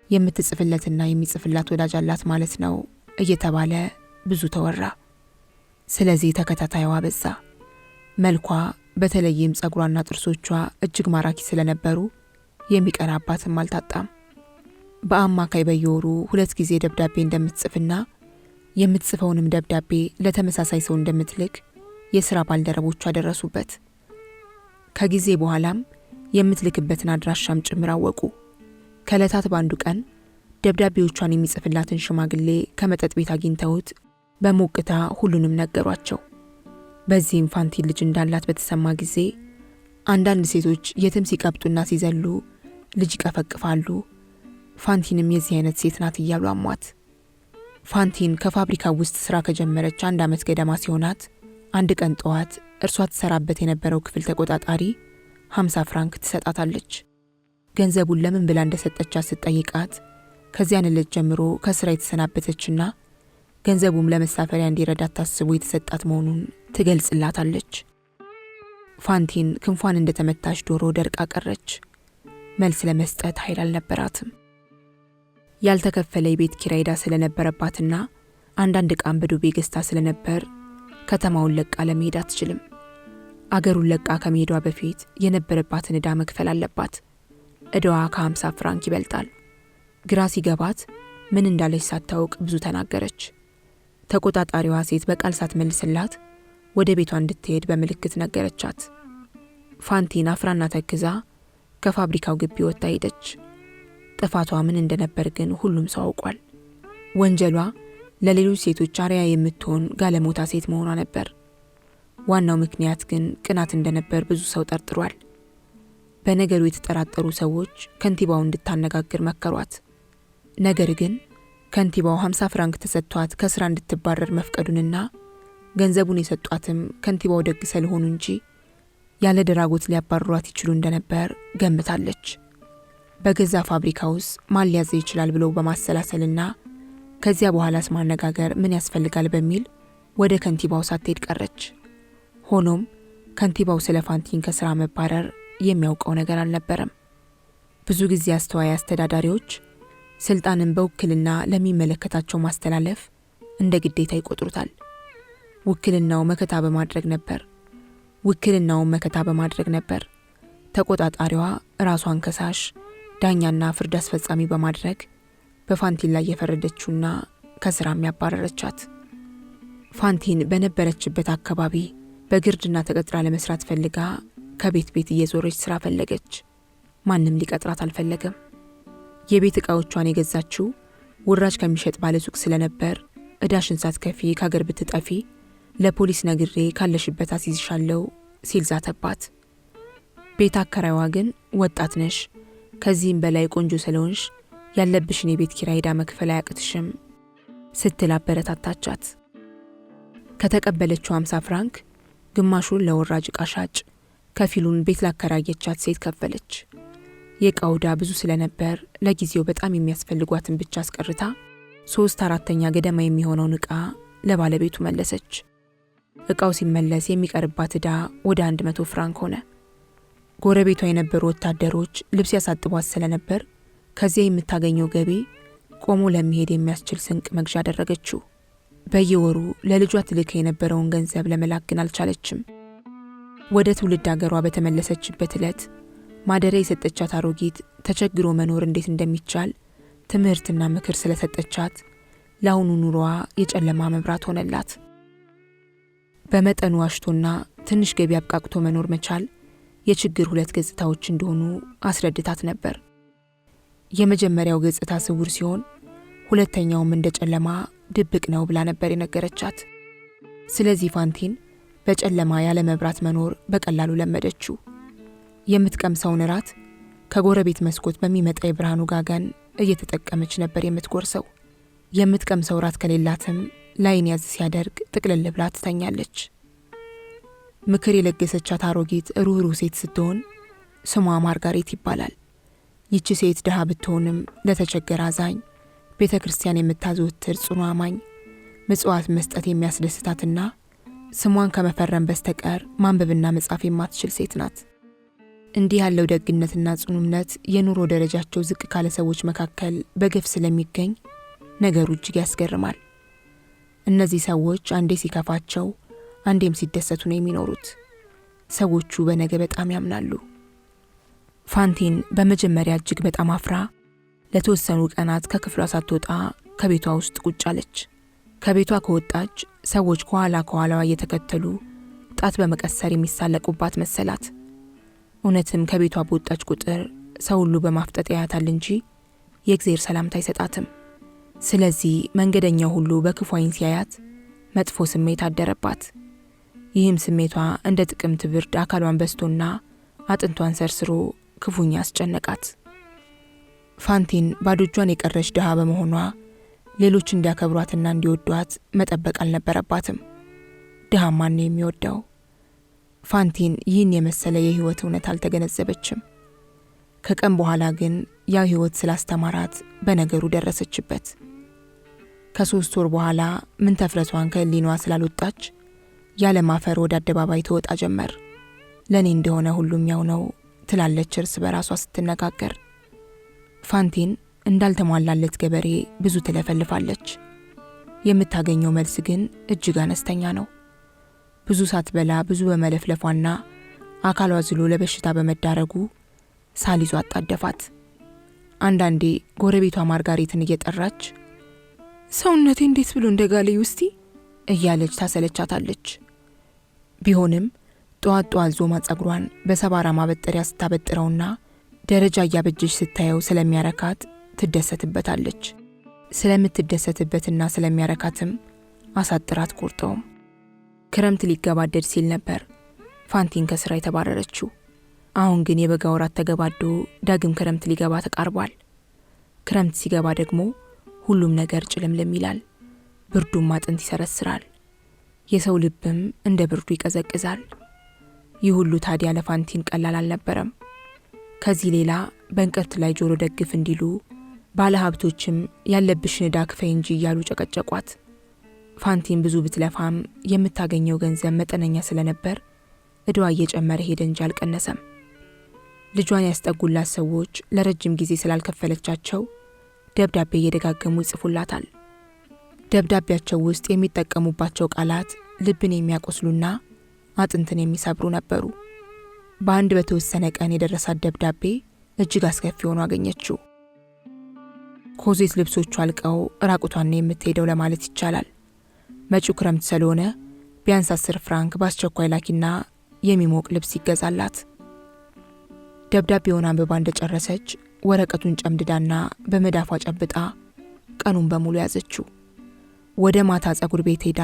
የምትጽፍለትና የሚጽፍላት ወዳጅ አላት ማለት ነው እየተባለ ብዙ ተወራ። ስለዚህ ተከታታይዋ በዛ። መልኳ በተለይም ጸጉሯና ጥርሶቿ እጅግ ማራኪ ስለነበሩ የሚቀናባትም አልታጣም። በአማካይ በየወሩ 2 ጊዜ ደብዳቤ እንደምትጽፍና የምትጽፈውንም ደብዳቤ ለተመሳሳይ ሰው እንደምትልክ የሥራ ባልደረቦቿ ደረሱበት። ከጊዜ በኋላም የምትልክበትን አድራሻም ጭምር አወቁ። ከዕለታት በአንዱ ቀን ደብዳቤዎቿን የሚጽፍላትን ሽማግሌ ከመጠጥ ቤት አግኝተውት በሞቅታ ሁሉንም ነገሯቸው። በዚህም ፋንቲን ልጅ እንዳላት በተሰማ ጊዜ አንዳንድ ሴቶች የትም ሲቀብጡና ሲዘሉ ልጅ ይቀፈቅፋሉ። ፋንቲንም የዚህ አይነት ሴት ናት እያሉ አሟት። ፋንቲን ከፋብሪካው ውስጥ ስራ ከጀመረች 1 ዓመት ገደማ ሲሆናት አንድ ቀን ጠዋት እርሷ ትሰራበት የነበረው ክፍል ተቆጣጣሪ 50 ፍራንክ ትሰጣታለች። ገንዘቡን ለምን ብላ እንደሰጠቻት ስትጠይቃት ከዚያን ዕለት ጀምሮ ከስራ የተሰናበተችና ገንዘቡም ለመሳፈሪያ እንዲረዳት ታስቦ የተሰጣት መሆኑን ትገልጽላታለች። ፋንቲን ክንፏን እንደተመታች ዶሮ ደርቃ ቀረች። መልስ ለመስጠት ኃይል አልነበራትም። ያልተከፈለ የቤት ኪራይ ዕዳ ስለነበረባትና አንዳንድ ዕቃም በዱቤ ገዝታ ስለነበር ከተማውን ለቃ ለመሄድ አትችልም። አገሩን ለቃ ከመሄዷ በፊት የነበረባትን ዕዳ መክፈል አለባት። ዕዳዋ ከ50 ፍራንክ ይበልጣል። ግራ ሲገባት ምን እንዳለች ሳታውቅ ብዙ ተናገረች። ተቆጣጣሪዋ ሴት በቃል ሳትመልስላት ወደ ቤቷ እንድትሄድ በምልክት ነገረቻት። ፋንቲን አፍራና ተክዛ ከፋብሪካው ግቢ ወጥታ ሄደች። ጥፋቷ ምን እንደነበር ግን ሁሉም ሰው አውቋል። ወንጀሏ ለሌሎች ሴቶች አርአያ የምትሆን ጋለሞታ ሴት መሆኗ ነበር። ዋናው ምክንያት ግን ቅናት እንደነበር ብዙ ሰው ጠርጥሯል። በነገሩ የተጠራጠሩ ሰዎች ከንቲባው እንድታነጋግር መከሯት። ነገር ግን ከንቲባው 50 ፍራንክ ተሰጥቷት ከስራ እንድትባረር መፍቀዱንና ገንዘቡን የሰጧትም ከንቲባው ደግ ስለሆኑ እንጂ ያለ ድራጎት ሊያባርሯት ይችሉ እንደነበር ገምታለች። በገዛ ፋብሪካ ውስጥ ማን ሊያዝ ይችላል ብሎ በማሰላሰልና ከዚያ በኋላስ ማነጋገር ምን ያስፈልጋል በሚል ወደ ከንቲባው ሳትሄድ ቀረች። ሆኖም ከንቲባው ስለ ፋንቲን ከስራ መባረር የሚያውቀው ነገር አልነበረም። ብዙ ጊዜ አስተዋይ አስተዳዳሪዎች ስልጣንን በውክልና ለሚመለከታቸው ማስተላለፍ እንደ ግዴታ ይቆጥሩታል። ውክልናው መከታ በማድረግ ነበር። ተቆጣጣሪዋ ራሷን ከሳሽ ዳኛና ፍርድ አስፈጻሚ በማድረግ በፋንቲን ላይ የፈረደችውና ከስራም ያባረረቻት። ፋንቲን በነበረችበት አካባቢ በግርድና ተቀጥራ ለመስራት ፈልጋ ከቤት ቤት እየዞረች ስራ ፈለገች። ማንም ሊቀጥራት አልፈለገም። የቤት ዕቃዎቿን የገዛችው ውራጅ ከሚሸጥ ባለሱቅ ስለነበር እዳሽን ሳትከፊ ከሀገር ብትጠፊ ለፖሊስ ነግሬ ካለሽበት አስይዝሻለሁ ሲል ዛተባት። ቤት አከራይዋ ግን ወጣት ነሽ፣ ከዚህም በላይ ቆንጆ ስለሆንሽ ያለብሽን የቤት ኪራይ ዕዳ መክፈል አያቅትሽም ስትል አበረታታቻት። ከተቀበለችው 50 ፍራንክ ግማሹን ለወራጅ ዕቃ ሻጭ፣ ከፊሉን ቤት ላከራየቻት ሴት ከፈለች። የዕቃው ዕዳ ብዙ ስለነበር ለጊዜው በጣም የሚያስፈልጓትን ብቻ አስቀርታ 3/4 ገደማ የሚሆነውን ዕቃ ለባለቤቱ መለሰች። ዕቃው ሲመለስ የሚቀርባት ዕዳ ወደ 100 ፍራንክ ሆነ። ጎረቤቷ የነበሩ ወታደሮች ልብስ ያሳጥቧት ስለነበር ከዚያ የምታገኘው ገቢ ቆሞ ለመሄድ የሚያስችል ስንቅ መግዣ አደረገችው። በየወሩ ለልጇ ትልክ የነበረውን ገንዘብ ለመላክ ግን አልቻለችም። ወደ ትውልድ አገሯ በተመለሰችበት ዕለት ማደሪያ የሰጠቻት አሮጊት ተቸግሮ መኖር እንዴት እንደሚቻል ትምህርትና ምክር ስለሰጠቻት ለአሁኑ ኑሮዋ የጨለማ መብራት ሆነላት። በመጠኑ አሽቶና ትንሽ ገቢ አብቃቅቶ መኖር መቻል የችግር 2 ገጽታዎች እንደሆኑ አስረድታት ነበር። የመጀመሪያው ገጽታ ስውር ሲሆን ሁለተኛውም እንደ ጨለማ ድብቅ ነው ብላ ነበር የነገረቻት። ስለዚህ ፋንቲን በጨለማ ያለ መብራት መኖር በቀላሉ ለመደችው። የምትቀምሰውን ራት ከጎረቤት መስኮት በሚመጣ የብርሃኑ ጋገን እየተጠቀመች ነበር የምትጎርሰው። የምትቀምሰው ራት ከሌላትም ላይን ያዝ ሲያደርግ ጥቅልል ብላ ትተኛለች። ምክር የለገሰቻት አሮጊት ሩህሩህ ሴት ስትሆን ስሟ ማርጋሬት ይባላል። ይቺ ሴት ድሃ ብትሆንም ለተቸገረ አዛኝ፣ ቤተ ክርስቲያን የምታዘወትር ጽኑ አማኝ፣ ምጽዋት መስጠት የሚያስደስታትና ስሟን ከመፈረም በስተቀር ማንበብና መጻፍ የማትችል ሴት ናት። እንዲህ ያለው ደግነትና ጽኑነት የኑሮ ደረጃቸው ዝቅ ካለ ሰዎች መካከል በገፍ ስለሚገኝ ነገሩ እጅግ ያስገርማል። እነዚህ ሰዎች አንዴ ሲከፋቸው አንዴም ሲደሰቱ ነው የሚኖሩት። ሰዎቹ በነገ በጣም ያምናሉ። ፋንቲን በመጀመሪያ እጅግ በጣም አፍራ ለተወሰኑ ቀናት ከክፍሏ ሳትወጣ ከቤቷ ውስጥ ቁጭ አለች። ከቤቷ ከወጣች ሰዎች ከኋላዋ እየተከተሉ ጣት በመቀሰር የሚሳለቁባት መሰላት። እውነትም ከቤቷ በወጣች ቁጥር ሰው ሁሉ በማፍጠጥ ያያታል እንጂ የእግዚአብሔር ሰላምታ አይሰጣትም። ስለዚህ መንገደኛው ሁሉ በክፉ ዓይን ሲያያት መጥፎ ስሜት አደረባት። ይህም ስሜቷ እንደ ጥቅምት ብርድ አካሏን በስቶና አጥንቷን ሰርስሮ ክፉኛ አስጨነቃት። ፋንቲን ባዶ እጇን የቀረች ድሃ በመሆኗ ሌሎች እንዲያከብሯትና እንዲወዷት መጠበቅ አልነበረባትም። ድሃ ማን ነው የሚወደው? ፋንቲን ይህን የመሰለ የህይወት እውነት አልተገነዘበችም። ከቀን በኋላ ግን ያው ህይወት ስላስተማራት በነገሩ ደረሰችበት። ከ3 ወር በኋላ ምን ተፍረቷን ከህሊናዋ ስላልወጣች ያለ ማፈር ወደ አደባባይ ተወጣ ጀመር። ለኔ እንደሆነ ሁሉም ያው ነው ትላለች እርስ በራሷ ስትነጋገር። ፋንቲን እንዳልተሟላለት ገበሬ ብዙ ትለፈልፋለች። የምታገኘው መልስ ግን እጅግ አነስተኛ ነው። ብዙ ሳትበላ ብዙ በመለፍለፏና አካሏ ዝሎ ለበሽታ በመዳረጉ ሳሊዟ አጣደፋት። አንዳንዴ ጎረቤቷ ማርጋሬትን እየጠራች ሰውነቴ እንዴት ብሎ እንደጋለ ውስቲ እያለች ታሰለቻታለች። ቢሆንም ጧት ዞማ ጸጉሯን በሰባራ ማበጠሪያ ስታበጥረውና ደረጃ እያበጀች ስታየው ስለሚያረካት ትደሰትበታለች። ስለምትደሰትበትና ስለሚያረካትም አሳጥራት ቆርጠውም ክረምት ሊገባደድ ሲል ነበር ፋንቲን ከስራ የተባረረችው። አሁን ግን የበጋ ወራት ተገባዶ ዳግም ክረምት ሊገባ ተቃርቧል። ክረምት ሲገባ ደግሞ ሁሉም ነገር ጭልምልም ይላል። ብርዱም አጥንት ይሰረስራል። የሰው ልብም እንደ ብርዱ ይቀዘቅዛል። ይህ ሁሉ ታዲያ ለፋንቲን ቀላል አልነበረም። ከዚህ ሌላ በእንቅርት ላይ ጆሮ ደግፍ እንዲሉ ባለሀብቶችም ያለብሽን ዕዳ ክፈይ እንጂ እያሉ ጨቀጨቋት። ፋንቲን ብዙ ብትለፋም የምታገኘው ገንዘብ መጠነኛ ስለነበር ዕዳዋ እየጨመረ ሄደ እንጂ አልቀነሰም። ልጇን ያስጠጉላት ሰዎች ለረጅም ጊዜ ስላልከፈለቻቸው ደብዳቤ እየደጋገሙ ይጽፉላታል። ደብዳቤያቸው ውስጥ የሚጠቀሙባቸው ቃላት ልብን የሚያቆስሉና አጥንትን የሚሰብሩ ነበሩ። በአንድ በተወሰነ ቀን የደረሳት ደብዳቤ እጅግ አስከፊ ሆኖ አገኘችው። ኮዜት ልብሶቹ አልቀው ራቁቷን የምትሄደው ለማለት ይቻላል። መጪው ክረምት ስለሆነ ቢያንስ 10 ፍራንክ በአስቸኳይ ላኪና የሚሞቅ ልብስ ይገዛላት። ደብዳቤውን አንብባ እንደጨረሰች ወረቀቱን ጨምድዳና በመዳፏ ጨብጣ ቀኑን በሙሉ ያዘችው። ወደ ማታ ጸጉር ቤት ሄዳ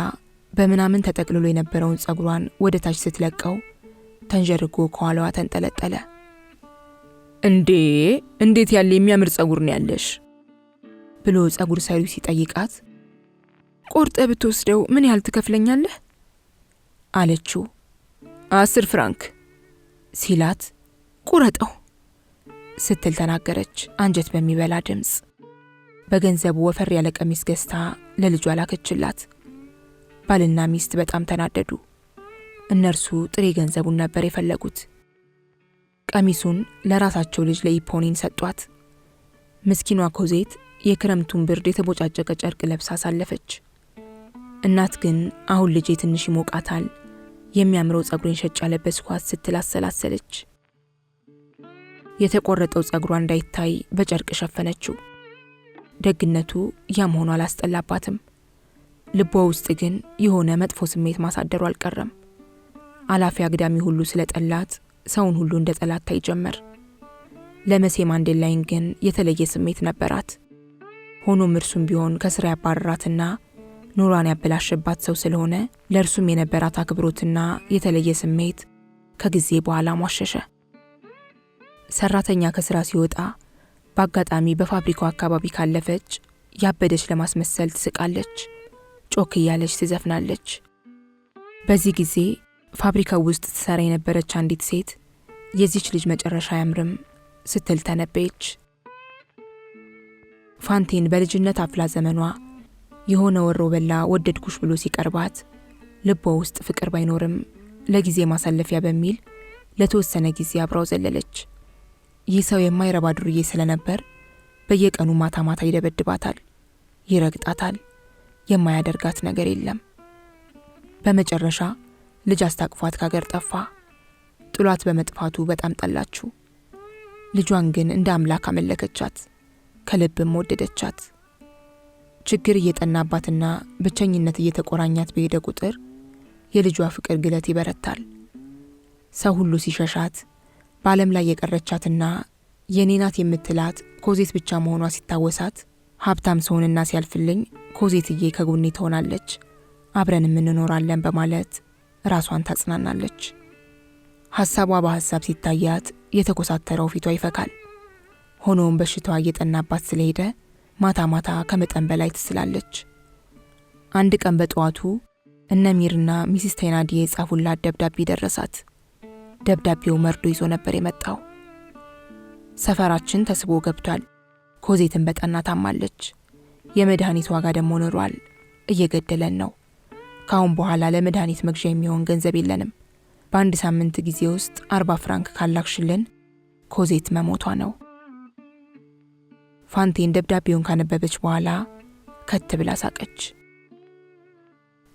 በምናምን ተጠቅልሎ የነበረውን ጸጉሯን ወደ ታች ስትለቀው ተንጀርጎ ከኋላዋ ተንጠለጠለ። እንዴት ያለ የሚያምር ጸጉር ነው ያለሽ ብሎ ጸጉር ሰሪው ሲጠይቃት ቆርጠ ብትወስደው ምን ያህል ትከፍለኛለህ አለችው። 10 ፍራንክ ሲላት ቁረጠው ስትል ተናገረች አንጀት በሚበላ ድምፅ። በገንዘቡ ወፈር ያለ ቀሚስ ገዝታ ለልጇ ላከችላት። ባልና ሚስት በጣም ተናደዱ። እነርሱ ጥሬ ገንዘቡን ነበር የፈለጉት። ቀሚሱን ለራሳቸው ልጅ ለኢፖኒን ሰጧት። ምስኪኗ ኮዜት የክረምቱን ብርድ የተቦጫጨቀ ጨርቅ ለብሳ ሳለፈች። እናት ግን አሁን ልጄ ትንሽ ይሞቃታል፣ የሚያምረው ጸጉሬን ሸጫ ለበስኳት ስትል አሰላሰለች። የተቆረጠው ጸጉሯ እንዳይታይ በጨርቅ ሸፈነችው። ደግነቱ ያም ሆኖ አላስጠላባትም። ልቧ ውስጥ ግን የሆነ መጥፎ ስሜት ማሳደሩ አልቀረም። አላፊ አግዳሚ ሁሉ ስለጠላት ሰውን ሁሉ እንደ ጠላት ታይ ጀመር። ለመሴ ማንዴላይን ግን የተለየ ስሜት ነበራት። ሆኖም እርሱም ቢሆን ከስራ ያባረራትና ኑሯን ያበላሸባት ሰው ስለሆነ ለእርሱም የነበራት አክብሮትና የተለየ ስሜት ከጊዜ በኋላ ሟሸሸ። ሰራተኛ ከስራ ሲወጣ በአጋጣሚ በፋብሪካው አካባቢ ካለፈች ያበደች ለማስመሰል ትስቃለች፣ ጮክ እያለች ትዘፍናለች። በዚህ ጊዜ ፋብሪካው ውስጥ ትሰራ የነበረች አንዲት ሴት የዚች ልጅ መጨረሻ አያምርም ስትል ተነበየች። ፋንቲን በልጅነት አፍላ ዘመኗ የሆነ ወሮ በላ ወደድኩሽ ብሎ ሲቀርባት ልቧ ውስጥ ፍቅር ባይኖርም ለጊዜ ማሳለፊያ በሚል ለተወሰነ ጊዜ አብራው ዘለለች። ይህ ሰው የማይረባ ዱርዬ ስለነበር በየቀኑ ማታ ማታ ይደበድባታል፣ ይረግጣታል፣ የማያደርጋት ነገር የለም። በመጨረሻ ልጅ አስታቅፏት ካገር ጠፋ። ጥሏት በመጥፋቱ በጣም ጠላችው። ልጇን ግን እንደ አምላክ አመለከቻት፣ ከልብም ወደደቻት። ችግር እየጠናባትና ብቸኝነት እየተቆራኛት በሄደ ቁጥር የልጇ ፍቅር ግለት ይበረታል። ሰው ሁሉ ሲሸሻት በዓለም ላይ የቀረቻትና የኔናት የምትላት ኮዜት ብቻ መሆኗ ሲታወሳት ሀብታም ሰውንና ሲያልፍልኝ ኮዜትዬ ከጎኔ ትሆናለች፣ አብረንም እንኖራለን በማለት ራሷን ታጽናናለች። ሐሳቧ በሐሳብ ሲታያት የተኮሳተረው ፊቷ ይፈካል። ሆኖም በሽታዋ እየጠናባት ስለሄደ ማታ ማታ ከመጠን በላይ ትስላለች። አንድ ቀን በጠዋቱ እነ ሚርና ሚስስ ቴናዲ የጻፉላት ደብዳቤ ደረሳት። ደብዳቤው መርዶ ይዞ ነበር የመጣው። ሰፈራችን ተስቦ ገብቷል። ኮዜትን በጠና ታማለች። የመድኃኒት ዋጋ ደግሞ ንሯል፣ እየገደለን ነው። ካሁን በኋላ ለመድኃኒት መግዣ የሚሆን ገንዘብ የለንም። በአንድ ሳምንት ጊዜ ውስጥ 40 ፍራንክ ካላክሽልን ኮዜት መሞቷ ነው። ፋንቲን ደብዳቤውን ካነበበች በኋላ ከት ብላ ሳቀች።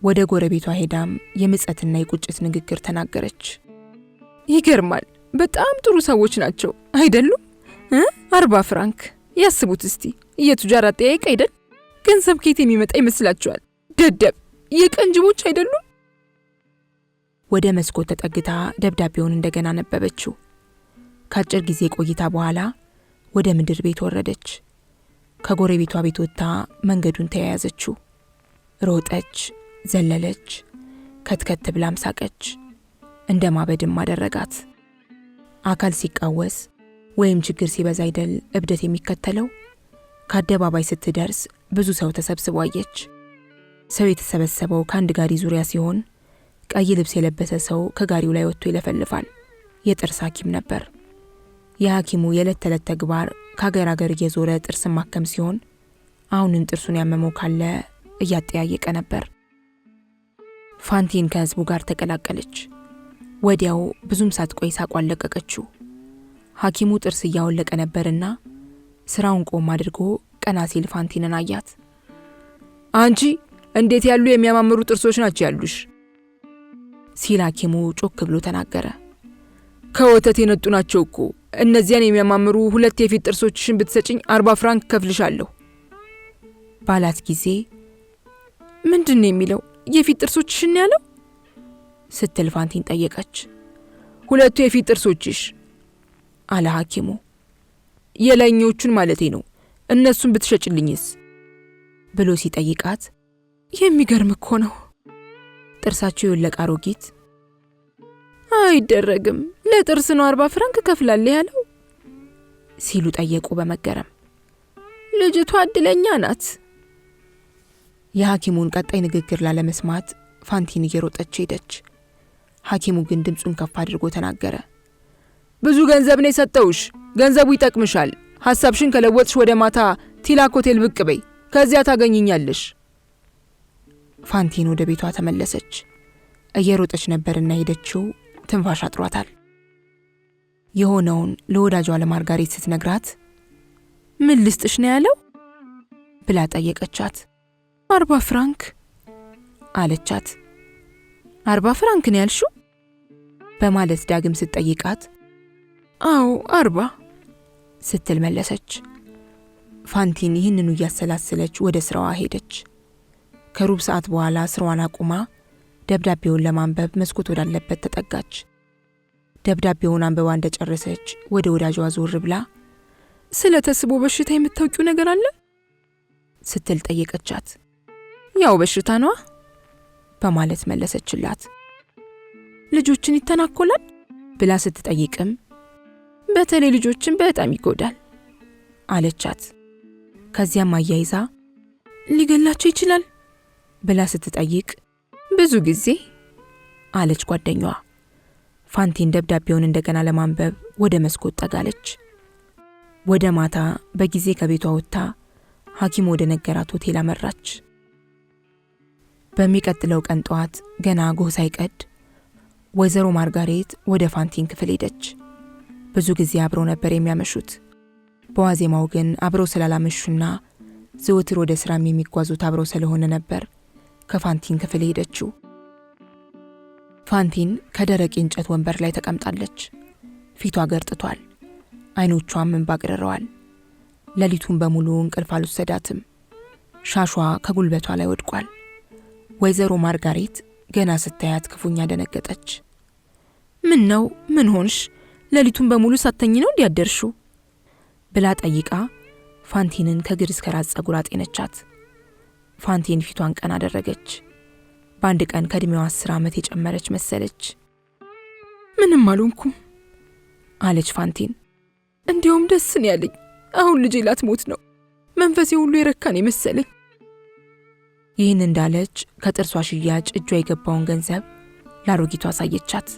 ወደ ጎረቤቷ ሄዳም የምጸትና የቁጭት ንግግር ተናገረች። ይገርማል፣ በጣም ጥሩ ሰዎች ናቸው አይደሉም? 40 ፍራንክ ያስቡት እስቲ። የቱጃር አጠያይቅ አይደል? ገንዘብ ከየት የሚመጣ ይመስላችኋል? ደደብ የቀንጅቦች አይደሉም? ወደ መስኮት ተጠግታ ደብዳቤውን እንደገና ነበበችው። ከአጭር ጊዜ ቆይታ በኋላ ወደ ምድር ቤት ወረደች። ከጎረቤቷ ቤት ወጥታ መንገዱን ተያያዘችው። ሮጠች፣ ዘለለች። ከትከት ብላም ሳቀች። እንደ ማበድም አደረጋት። አካል ሲቃወስ ወይም ችግር ሲበዛ አይደል እብደት የሚከተለው? ከአደባባይ ስትደርስ ብዙ ሰው ተሰብስቦ አየች። ሰው የተሰበሰበው ከአንድ ጋሪ ዙሪያ ሲሆን ቀይ ልብስ የለበሰ ሰው ከጋሪው ላይ ወጥቶ ይለፈልፋል። የጥርስ ሐኪም ነበር። የሐኪሙ የዕለት ተዕለት ተግባር ከአገር አገር እየዞረ ጥርስ ማከም ሲሆን አሁንም ጥርሱን ያመመው ካለ እያጠያየቀ ነበር። ፋንቲን ከህዝቡ ጋር ተቀላቀለች። ወዲያው ብዙም ሳትቆይ ሳቋን ለቀቀችው። ሐኪሙ ጥርስ እያወለቀ ነበርና ስራውን ቆም አድርጎ ቀና ሲል ፋንቲንን አያት። አንቺ እንዴት ያሉ የሚያማምሩ ጥርሶች ናቸው ያሉሽ ሲል ሐኪሙ ጮክ ብሎ ተናገረ። ከወተት የነጡ ናቸው እኮ። እነዚያን የሚያማምሩ 2 የፊት ጥርሶችሽን ብትሰጪኝ 40 ፍራንክ ከፍልሻለሁ ባላት ጊዜ ምንድን የሚለው የፊት ጥርሶችሽን ያለው ስትል ፋንቲን ጠየቀች። 2 የፊት ጥርሶችሽ አለ ሐኪሙ። የላይኞቹን ማለቴ ነው። እነሱን ብትሸጭልኝስ ብሎ ሲጠይቃት የሚገርም እኮ ነው። ጥርሳቸው የወለቀ አሮጊት አይደረግም፣ ለጥርስ ነው 40 ፍራንክ ከፍላለህ ያለው ሲሉ ጠየቁ በመገረም። ልጅቷ እድለኛ ናት። የሐኪሙን ቀጣይ ንግግር ላለመስማት ፋንቲን እየሮጠች ሄደች። ሐኪሙ ግን ድምጹን ከፍ አድርጎ ተናገረ። ብዙ ገንዘብ ነው የሰጠውሽ። ገንዘቡ ይጠቅምሻል። ሐሳብሽን ከለወጥሽ ወደ ማታ ቲላክ ሆቴል ብቅ በይ፣ ከዚያ ታገኝኛለሽ። ፋንቲን ወደ ቤቷ ተመለሰች። እየሮጠች ነበርና ሄደችው ትንፋሽ አጥሯታል። የሆነውን ለወዳጇ ለማርጋሬት ስትነግራት ምን ልስጥሽ ነው ያለው ብላ ጠየቀቻት። 40 ፍራንክ አለቻት። 40 ፍራንክ ነው ያልሽው በማለት ዳግም ስትጠይቃት አዎ 40 ስትል መለሰች። ፋንቲን ይህንኑ እያሰላሰለች ወደ ስራዋ ሄደች። ከሩብ ሰዓት በኋላ ስራዋን አቁማ ደብዳቤውን ለማንበብ መስኮት ወዳለበት ተጠጋች። ደብዳቤውን አንብባ እንደጨረሰች ወደ ወዳጇ ዞር ብላ ስለ ተስቦ በሽታ የምታውቂው ነገር አለ ስትል ጠየቀቻት። ያው በሽታ ነው በማለት መለሰችላት። ልጆችን ይተናኮላል ብላ ስትጠይቅም በተለይ ልጆችን በጣም ይጎዳል አለቻት። ከዚያም አያይዛ ሊገላቸው ይችላል ብላ ስትጠይቅ ብዙ ጊዜ አለች ጓደኛዋ። ፋንቲን ደብዳቤውን እንደገና ለማንበብ ወደ መስኮት ጠጋለች። ወደ ማታ በጊዜ ከቤቷ ወጥታ ሐኪሙ ወደ ነገራት ሆቴል አመራች። በሚቀጥለው ቀን ጠዋት ገና ጎህ ሳይቀድ ወይዘሮ ማርጋሬት ወደ ፋንቲን ክፍል ሄደች። ብዙ ጊዜ አብረው ነበር የሚያመሹት። በዋዜማው ግን አብረው ስላላመሹና ዘወትር ወደ ስራም የሚጓዙት አብረው ስለሆነ ነበር ከፋንቲን ክፍል ሄደችው። ፋንቲን ከደረቅ እንጨት ወንበር ላይ ተቀምጣለች። ፊቷ ገርጥቷል። አይኖቿም እንባ ቀርረዋል። ሌሊቱን በሙሉ እንቅልፍ አልወሰዳትም። ሻሿ ከጉልበቷ ላይ ወድቋል። ወይዘሮ ማርጋሬት ገና ስታያት ክፉኛ ደነገጠች። ምን ነው? ምን ሆንሽ? ሌሊቱን በሙሉ ሳተኝ ነው እንዲያደርሽው ብላ ጠይቃ ፋንቲንን ከግር እስከ ራስ ጸጉር አጤነቻት። ፋንቲን ፊቷን ቀና አደረገች። በአንድ ቀን ከእድሜዋ 10 ዓመት የጨመረች መሰለች። ምንም አልሆንኩም አለች ፋንቲን። እንዲያውም ደስ ነው ያለኝ። አሁን ልጄ ላትሞት ነው። መንፈሴ ሁሉ የረካን መሰለኝ። ይህን እንዳለች ከጥርሷ ሽያጭ እጇ የገባውን ገንዘብ ላሮጊቷ አሳየቻት።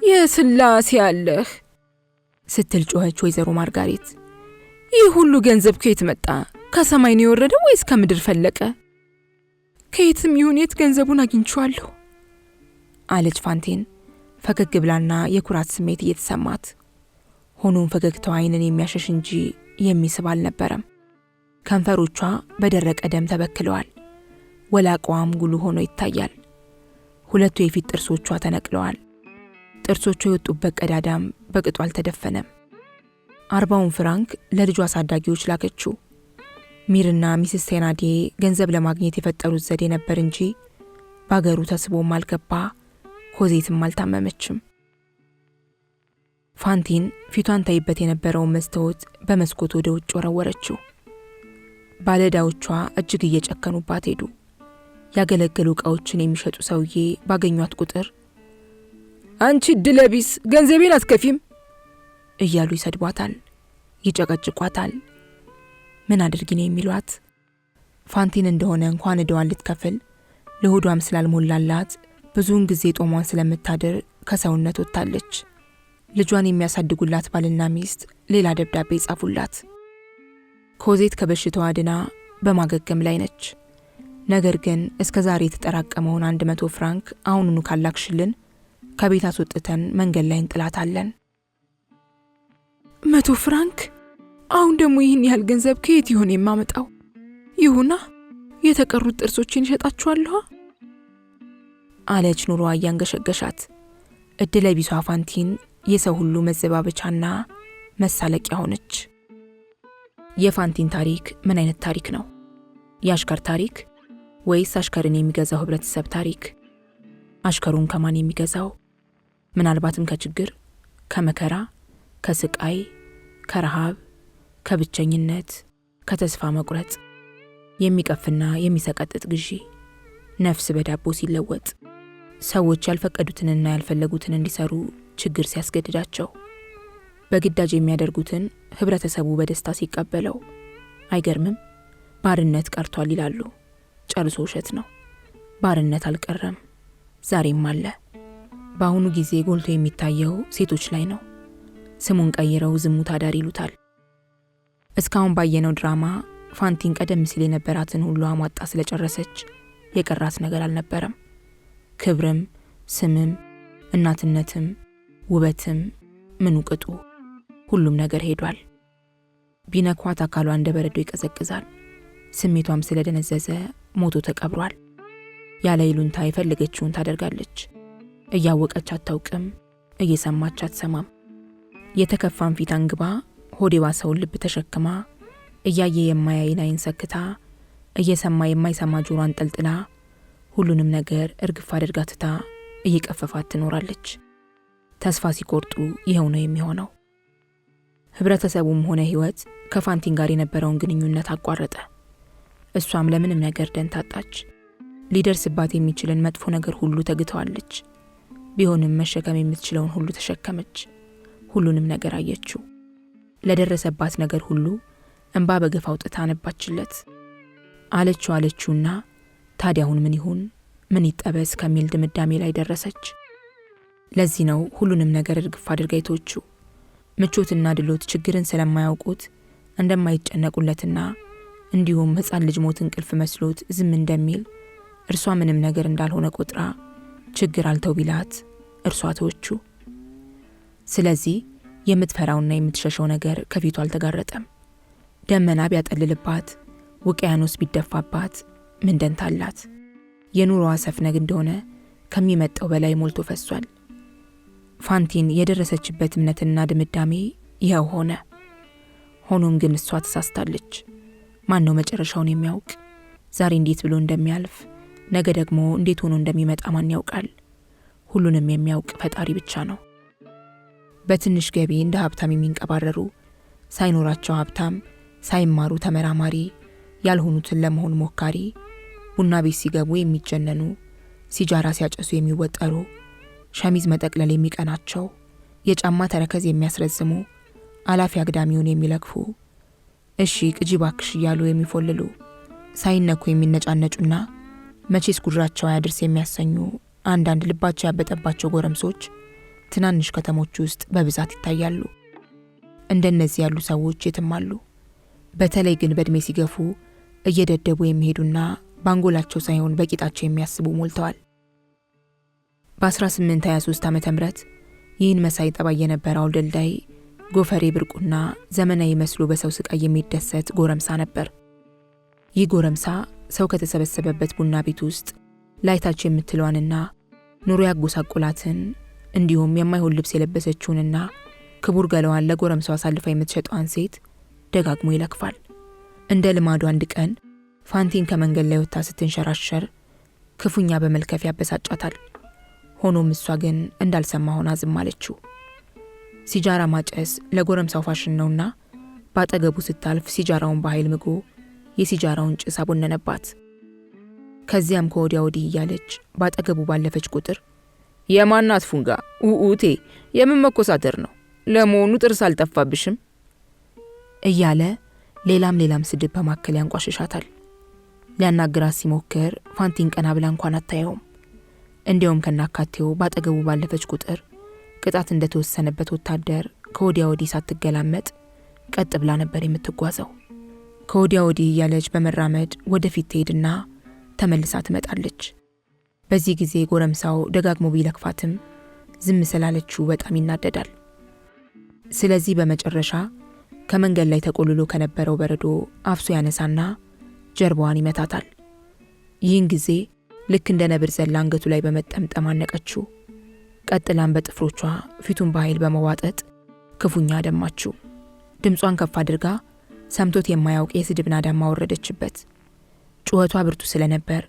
የስላሴ ያለህ ስትል ጮኸች ወይዘሮ ማርጋሬት። ይህ ሁሉ ገንዘብ ከየት መጣ? ከሰማይ ነው የወረደው ወይስ ከምድር ፈለቀ? ከየትም ይሁን የት ገንዘቡን አግኝቼዋለሁ አለች ፋንቲን ፈገግ ብላና የኩራት ስሜት እየተሰማት። ሆኖም ፈገግታዋ ዓይንን የሚያሸሽ እንጂ የሚስብ አልነበረም። ከንፈሮቿ በደረቀ ደም ተበክለዋል። ወላቋም ጉሉ ሆኖ ይታያል። 2 የፊት ጥርሶቿ ተነቅለዋል። ጥርሶቿ የወጡበት ቀዳዳም በቅጡ አልተደፈነም። 40 ፍራንክ ለልጇ አሳዳጊዎች ላከችው። ሚርና ሚስስ ቴናዴ ገንዘብ ለማግኘት የፈጠሩት ዘዴ ነበር እንጂ ባገሩ ተስቦም አልገባ፣ ኮዜትም አልታመመችም። ፋንቲን ፊቷን ታይበት የነበረውን መስታወት በመስኮት ወደ ውጭ ወረወረችው። ባለዳዎቿ እጅግ እየጨከኑባት ሄዱ። ያገለገሉ ዕቃዎችን የሚሸጡ ሰውዬ ባገኟት ቁጥር አንቺ ድለቢስ ገንዘቤን አትከፊም እያሉ ይሰድቧታል፣ ይጨቀጭቋታል። ምን አድርጊ ነው የሚሏት? ፋንቲን እንደሆነ እንኳን ዕዳዋን ልትከፍል ለሆዷም ስላልሞላላት ብዙውን ጊዜ ጦሟን ስለምታድር ከሰውነት ወጥታለች። ልጇን የሚያሳድጉላት ባልና ሚስት ሌላ ደብዳቤ ጻፉላት። ኮዜት ከበሽታዋ ድና በማገገም ላይ ነች። ነገር ግን እስከ ዛሬ የተጠራቀመውን 100 ፍራንክ አሁኑኑ ካላክሽልን ከቤት አስወጥተን መንገድ ላይ እንጥላታለን። 100 ፍራንክ? አሁን ደግሞ ይህን ያህል ገንዘብ ከየት ይሆን የማመጣው? ይሁና የተቀሩት ጥርሶችን እሸጣቸዋለሁ አለች ኑሮዋ እያንገሸገሻት። እድለ ቢሷ ፋንቲን የሰው ሁሉ መዘባበቻና መሳለቂያ ሆነች። የፋንቲን ታሪክ ምን አይነት ታሪክ ነው? የአሽከር ታሪክ ወይስ አሽከርን የሚገዛው ህብረተሰብ ታሪክ? አሽከሩን ከማን የሚገዛው? ምናልባትም ከችግር፣ ከመከራ፣ ከስቃይ፣ ከረሃብ፣ ከብቸኝነት፣ ከተስፋ መቁረጥ፣ የሚቀፍና የሚሰቀጥጥ ግዢ፣ ነፍስ በዳቦ ሲለወጥ፣ ሰዎች ያልፈቀዱትንና ያልፈለጉትን እንዲሰሩ ችግር ሲያስገድዳቸው፣ በግዳጅ የሚያደርጉትን ህብረተሰቡ በደስታ ሲቀበለው። አይገርምም? ባርነት ቀርቷል ይላሉ። ጨርሶ ውሸት ነው። ባርነት አልቀረም፣ ዛሬም አለ። በአሁኑ ጊዜ ጎልቶ የሚታየው ሴቶች ላይ ነው። ስሙን ቀይረው ዝሙት አዳር ይሉታል። እስካሁን ባየነው ድራማ ፋንቲን ቀደም ሲል የነበራትን ሁሉ አሟጣ ስለጨረሰች የቀራት ነገር አልነበረም። ክብርም፣ ስምም፣ እናትነትም፣ ውበትም፣ ምኑ ቅጡ ሁሉም ነገር ሄዷል። ቢነኳት አካሏ እንደ በረዶ ይቀዘቅዛል። ስሜቷም ስለደነዘዘ ሞቶ ተቀብሯል። ያለ ይሉንታ የፈለገችውን ታደርጋለች። እያወቀች አታውቅም፣ እየሰማች አትሰማም። የተከፋን ፊት አንግባ ሆዴዋ ሰውን ልብ ተሸክማ እያየ የማያይን አይን ሰክታ እየሰማ የማይሰማ ጆሮ አንጠልጥላ ሁሉንም ነገር እርግፍ አድርጋ ትታ እየቀፈፋት ትኖራለች። ተስፋ ሲቆርጡ ይኸው ነው የሚሆነው። ህብረተሰቡም ሆነ ህይወት ከፋንቲን ጋር የነበረውን ግንኙነት አቋረጠ። እሷም ለምንም ነገር ደንታ አጣች። ሊደርስባት የሚችልን መጥፎ ነገር ሁሉ ተግተዋለች። ቢሆንም መሸከም የምትችለውን ሁሉ ተሸከመች። ሁሉንም ነገር አየችው። ለደረሰባት ነገር ሁሉ እንባ በገፍ አውጥታ አነባችለት። አለችውና ታዲያ አሁን ምን ይሁን ምን ይጠበስ ከሚል ድምዳሜ ላይ ደረሰች። ለዚህ ነው ሁሉንም ነገር እርግፍ አድርጋ የተወችው። ምቾትና ድሎት ችግርን ስለማያውቁት እንደማይጨነቁለትና እንዲሁም ሕፃን ልጅ ሞት እንቅልፍ መስሎት ዝም እንደሚል እርሷ ምንም ነገር እንዳልሆነ ቆጥራ ችግር አልተው ቢላት እርሷ ተወችው። ስለዚህ የምትፈራውና የምትሸሸው ነገር ከፊቱ አልተጋረጠም። ደመና ቢያጠልልባት፣ ውቅያኖስ ቢደፋባት ምን ደንታ አላት? የኑሮዋ ሰፍነግ እንደሆነ ከሚመጣው በላይ ሞልቶ ፈሷል። ፋንቲን የደረሰችበት እምነትና ድምዳሜ ይኸው ሆነ። ሆኖም ግን እሷ ተሳስታለች። ማን ነው መጨረሻውን የሚያውቅ? ዛሬ እንዴት ብሎ እንደሚያልፍ ነገ ደግሞ እንዴት ሆኖ እንደሚመጣ ማን ያውቃል? ሁሉንም የሚያውቅ ፈጣሪ ብቻ ነው። በትንሽ ገቢ እንደ ሀብታም የሚንቀባረሩ፣ ሳይኖራቸው ሀብታም፣ ሳይማሩ ተመራማሪ፣ ያልሆኑትን ለመሆን ሞካሪ፣ ቡና ቤት ሲገቡ የሚጀነኑ፣ ሲጃራ ሲያጨሱ የሚወጠሩ፣ ሸሚዝ መጠቅለል የሚቀናቸው፣ የጫማ ተረከዝ የሚያስረዝሙ፣ አላፊ አግዳሚውን የሚለክፉ፣ እሺ ቅጂ ባክሽ እያሉ የሚፎልሉ፣ ሳይነኩ የሚነጫነጩና መቼስ ጉድራቸው አያድርስ የሚያሰኙ አንዳንድ ልባቸው ያበጠባቸው ጎረምሶች ትናንሽ ከተሞች ውስጥ በብዛት ይታያሉ። እንደነዚህ ያሉ ሰዎች የትም አሉ። በተለይ ግን በእድሜ ሲገፉ እየደደቡ የሚሄዱና ባንጎላቸው ሳይሆን በቂጣቸው የሚያስቡ ሞልተዋል። በ1823 ዓመተ ምህረት ይህን መሳይ ጠባይ የነበረው አውደልዳይ ጎፈሬ ብርቁና ዘመናዊ መስሎ በሰው ስቃይ የሚደሰት ጎረምሳ ነበር። ይህ ጎረምሳ ሰው ከተሰበሰበበት ቡና ቤት ውስጥ ላይታች የምትለዋንና ኑሮ ያጎሳቁላትን እንዲሁም የማይሆን ልብስ የለበሰችውንና ክቡር ገለዋን ለጎረምሳው አሳልፋ የምትሸጠዋን ሴት ደጋግሞ ይለክፋል። እንደ ልማዱ አንድ ቀን ፋንቲን ከመንገድ ላይ ወጥታ ስትንሸራሸር ክፉኛ በመልከፍ ያበሳጫታል። ሆኖም እሷ ግን እንዳልሰማ ሆና ዝም አለችው። ሲጃራ ማጨስ ለጎረምሳው ፋሽን ነውና ባጠገቡ ስታልፍ ሲጃራውን በኃይል ምጎ የሲጃራውን ጭስ አቦነነባት። ከዚያም ከወዲያ ወዲህ እያለች ባጠገቡ ባለፈች ቁጥር የማናት ፉንጋ ኡኡቴ የምን መኮሳተር ነው? ለመሆኑ ጥርስ አልጠፋብሽም? እያለ ሌላም ስድብ በማከል ያንቋሽሻታል። ሊያናግራት ሲሞክር ፋንቲን ቀና ብላ እንኳን አታየውም። እንዲያውም ከናካቴው ባጠገቡ ባለፈች ቁጥር ቅጣት እንደተወሰነበት ወታደር ከወዲያ ወዲህ ሳትገላመጥ ቀጥ ብላ ነበር የምትጓዘው። ከወዲያ ወዲህ እያለች በመራመድ ወደፊት ትሄድና ተመልሳ ትመጣለች። በዚህ ጊዜ ጎረምሳው ደጋግሞ ቢለክፋትም ዝም ስላለችው በጣም ይናደዳል። ስለዚህ በመጨረሻ ከመንገድ ላይ ተቆልሎ ከነበረው በረዶ አፍሶ ያነሳና ጀርባዋን ይመታታል። ይህን ጊዜ ልክ እንደ ነብር ዘላ አንገቱ ላይ በመጠምጠም አነቀችው። ቀጥላም በጥፍሮቿ ፊቱን በኃይል በመዋጠጥ ክፉኛ ደማችው። ድምጿን ከፍ አድርጋ ሰምቶት የማያውቅ የስድብ ናዳማ ወረደችበት። ጩኸቷ ብርቱ ስለነበር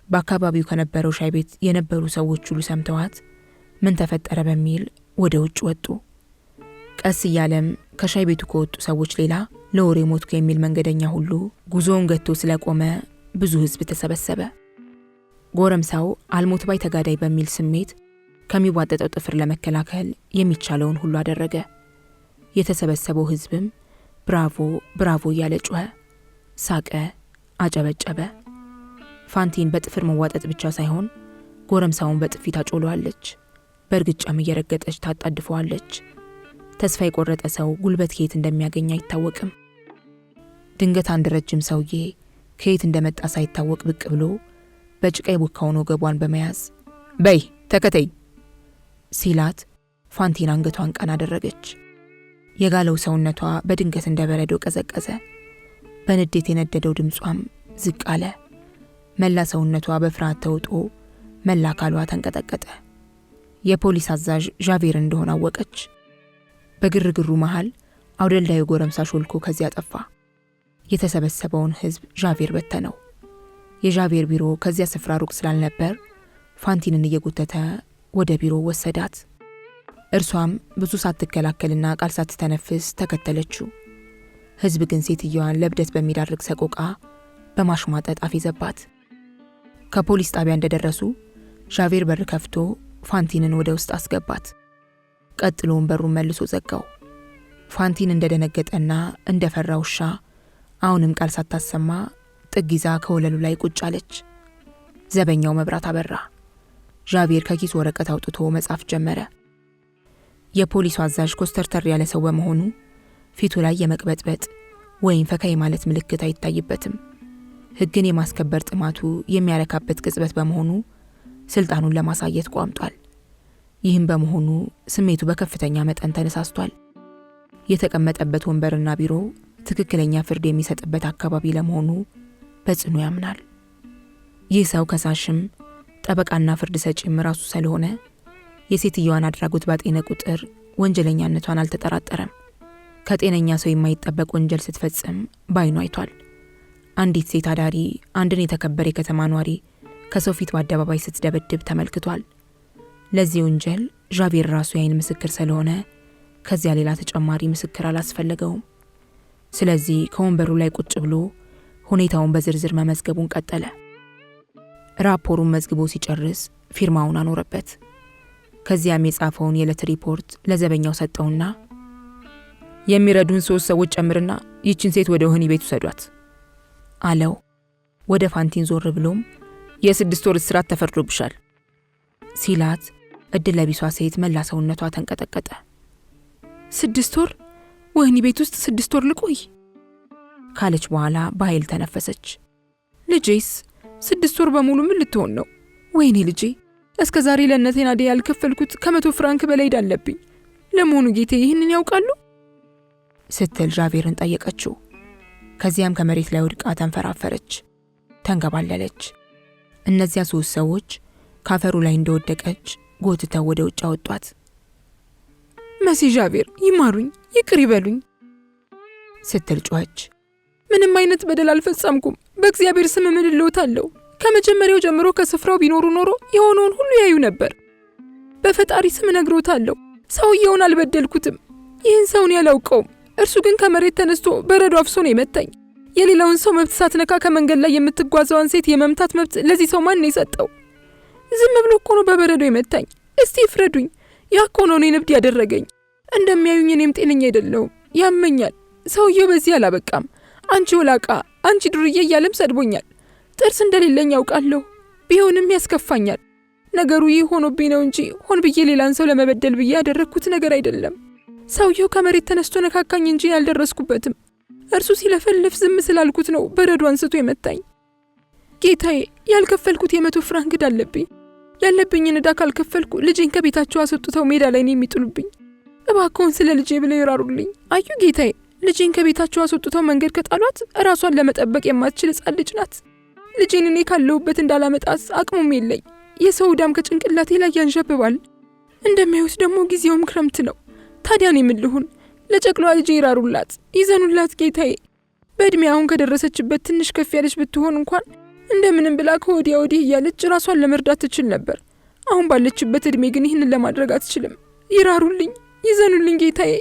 በአካባቢው ከነበረው ሻይ ቤት የነበሩ ሰዎች ሁሉ ሰምተዋት ምን ተፈጠረ በሚል ወደ ውጭ ወጡ። ቀስ እያለም ከሻይ ቤቱ ከወጡ ሰዎች ሌላ ለወሬ ሞትኩ የሚል መንገደኛ ሁሉ ጉዞውን ገቶ ስለቆመ ብዙ ሕዝብ ተሰበሰበ። ጎረምሳው አልሞት ባይ ተጋዳይ በሚል ስሜት ከሚዋጠጠው ጥፍር ለመከላከል የሚቻለውን ሁሉ አደረገ። የተሰበሰበው ሕዝብም ብራቮ ብራቮ እያለ ጮኸ፣ ሳቀ፣ አጨበጨበ። ፋንቲን በጥፍር መዋጠጥ ብቻ ሳይሆን ጎረምሳውን በጥፊ ታጮለዋለች። በእርግጫም እየረገጠች ታጣድፈዋለች። ተስፋ የቆረጠ ሰው ጉልበት ከየት እንደሚያገኝ አይታወቅም። ድንገት አንድ ረጅም ሰውዬ ከየት እንደመጣ ሳይታወቅ ብቅ ብሎ በጭቃ የቦካውን ወገቧን በመያዝ በይ ተከተይ ሲላት ፋንቲን አንገቷን ቀና አደረገች። የጋለው ሰውነቷ በድንገት እንደ በረዶ ቀዘቀዘ። በንዴት የነደደው ድምጿም ዝቅ አለ። መላ ሰውነቷ በፍርሃት ተውጦ መላ አካሏ ተንቀጠቀጠ። የፖሊስ አዛዥ ዣቬር እንደሆነ አወቀች። በግርግሩ መሃል አውደልዳዩ ጎረምሳ ሾልኮ ከዚያ ጠፋ። የተሰበሰበውን ሕዝብ ዣቬር በተነው። የዣቬር ቢሮ ከዚያ ስፍራ ሩቅ ስላልነበር ፋንቲንን እየጎተተ ወደ ቢሮ ወሰዳት። እርሷም ብዙ ሳትከላከልና ቃል ሳትተነፍስ ተከተለችው። ሕዝብ ግን ሴትየዋን ለብደት በሚዳርግ ሰቆቃ በማሽሟጠጥ አፌዘባት። ከፖሊስ ጣቢያ እንደደረሱ ዣቬር በር ከፍቶ ፋንቲንን ወደ ውስጥ አስገባት። ቀጥሎም በሩን መልሶ ዘጋው። ፋንቲን እንደደነገጠና እንደፈራ ውሻ አሁንም ቃል ሳታሰማ ጥግ ይዛ ከወለሉ ላይ ቁጭ አለች። ዘበኛው መብራት አበራ። ዣቬር ከኪስ ወረቀት አውጥቶ መጻፍ ጀመረ። የፖሊሱ አዛዥ ኮስተርተር ያለ ሰው በመሆኑ ፊቱ ላይ የመቅበጥበጥ ወይም ፈካይ ማለት ምልክት አይታይበትም። ሕግን የማስከበር ጥማቱ የሚያረካበት ቅጽበት በመሆኑ ስልጣኑን ለማሳየት ቋምጧል። ይህም በመሆኑ ስሜቱ በከፍተኛ መጠን ተነሳስቷል። የተቀመጠበት ወንበርና ቢሮ ትክክለኛ ፍርድ የሚሰጥበት አካባቢ ለመሆኑ በጽኑ ያምናል። ይህ ሰው ከሳሽም ጠበቃና ፍርድ ሰጪም ራሱ ስለሆነ የሴትየዋን አድራጎት ባጤነ ቁጥር ወንጀለኛነቷን አልተጠራጠረም። ከጤነኛ ሰው የማይጠበቅ ወንጀል ስትፈጽም ባይኑ አይቷል። አንዲት ሴት አዳሪ አንድን የተከበረ የከተማ ኗሪ ከሰው ፊት በአደባባይ ስትደበድብ ተመልክቷል። ለዚህ ወንጀል ዣቬር ራሱ የዓይን ምስክር ስለሆነ ከዚያ ሌላ ተጨማሪ ምስክር አላስፈለገውም። ስለዚህ ከወንበሩ ላይ ቁጭ ብሎ ሁኔታውን በዝርዝር መመዝገቡን ቀጠለ። ራፖሩን መዝግቦ ሲጨርስ ፊርማውን አኖረበት። ከዚያም የጻፈውን የዕለት ሪፖርት ለዘበኛው ሰጠውና የሚረዱን 3 ሰዎች ጨምርና ይችን ሴት ወደ ወህኒ ቤት ውሰዷት አለው። ወደ ፋንቲን ዞር ብሎም የ6 ወር እስራት ተፈርዶብሻል ሲላት እድለ ቢሷ ሴት መላ ሰውነቷ ተንቀጠቀጠ። 6 ወር? ወህኒ ቤት ውስጥ 6 ወር ልቆይ? ካለች በኋላ በኃይል ተነፈሰች። ልጄስ 6 ወር በሙሉ ምን ልትሆን ነው? ወይኔ ልጄ፣ እስከ ዛሬ ለእነቴ ናዴ ያልከፈልኩት ከ100 ፍራንክ በላይ ዳለብኝ። ለመሆኑ ጌቴ ይህንን ያውቃሉ? ስትል ዣቬርን ጠየቀችው። ከዚያም ከመሬት ላይ ወድቃ ተንፈራፈረች፣ ተንገባለለች። እነዚያ 3 ሰዎች ካፈሩ ላይ እንደወደቀች ጎትተው ወደ ውጭ አወጧት። መሲ ዣቬር ይማሩኝ፣ ይቅር ይበሉኝ ስትል ጮኸች። ምንም አይነት በደል አልፈጸምኩም። በእግዚአብሔር ስም እምልልዎታለሁ። ከመጀመሪያው ጀምሮ ከስፍራው ቢኖሩ ኖሮ የሆነውን ሁሉ ያዩ ነበር። በፈጣሪ ስም እነግሮታለሁ፣ ሰውየውን አልበደልኩትም። ይህን ሰውን ያላውቀውም። እርሱ ግን ከመሬት ተነስቶ በረዶ አፍሶ ነው የመታኝ። የሌላውን ሰው መብት ሳትነካ ከመንገድ ላይ የምትጓዘዋን ሴት የመምታት መብት ለዚህ ሰው ማን የሰጠው? ዝም ብሎ እኮ ነው በበረዶ የመታኝ። እስቲ ፍረዱኝ። ያ እኮ ነው እኔን እብድ ያደረገኝ። እንደሚያዩኝ እኔም ጤነኛ አይደለሁም፣ ያመኛል። ሰውየው በዚህ አላበቃም። አንቺ ወላቃ፣ አንቺ ዱርዬ እያለም ሰድቦኛል። ጥርስ እንደሌለኝ ያውቃለሁ፣ ቢሆንም ያስከፋኛል። ነገሩ ይህ ሆኖብኝ ነው እንጂ ሆን ብዬ ሌላን ሰው ለመበደል ብዬ ያደረግኩት ነገር አይደለም። ሰውየው ከመሬት ተነስቶ ነካካኝ እንጂ ያልደረስኩበትም። እርሱ ሲለፈልፍ ዝም ስላልኩት ነው በረዶ አንስቶ የመታኝ። ጌታዬ፣ ያልከፈልኩት 100 ፍራንክ ዕዳ አለብኝ። ያለብኝን ዕዳ ካልከፈልኩ ልጄን ከቤታቸው አስወጥተው ሜዳ ላይ ነው የሚጥሉብኝ። እባክዎን ስለ ልጄ ብለው ይራሩልኝ። አዩ ጌታዬ፣ ልጄን ከቤታቸው አስወጥተው መንገድ ከጣሏት ራሷን ለመጠበቅ የማትችል ሕፃን ልጅ ናት። ልጄን እኔ ካለሁበት እንዳላመጣት አቅሙም የለኝ። የሰው ዕዳም ከጭንቅላቴ ላይ ያንዣብባል። እንደሚያዩት ደግሞ ጊዜውም ክረምት ነው። ታዲያ እኔ ምን ልሁን? ለጨቅሏ ልጄ ይራሩላት፣ ይዘኑላት ጌታዬ። በዕድሜ አሁን ከደረሰችበት ትንሽ ከፍ ያለች ብትሆን እንኳን እንደምንም ብላ ከወዲያ ወዲህ እያለች ራሷን ለመርዳት ትችል ነበር። አሁን ባለችበት ዕድሜ ግን ይህንን ለማድረግ አትችልም። ይራሩልኝ፣ ይዘኑልኝ ጌታዬ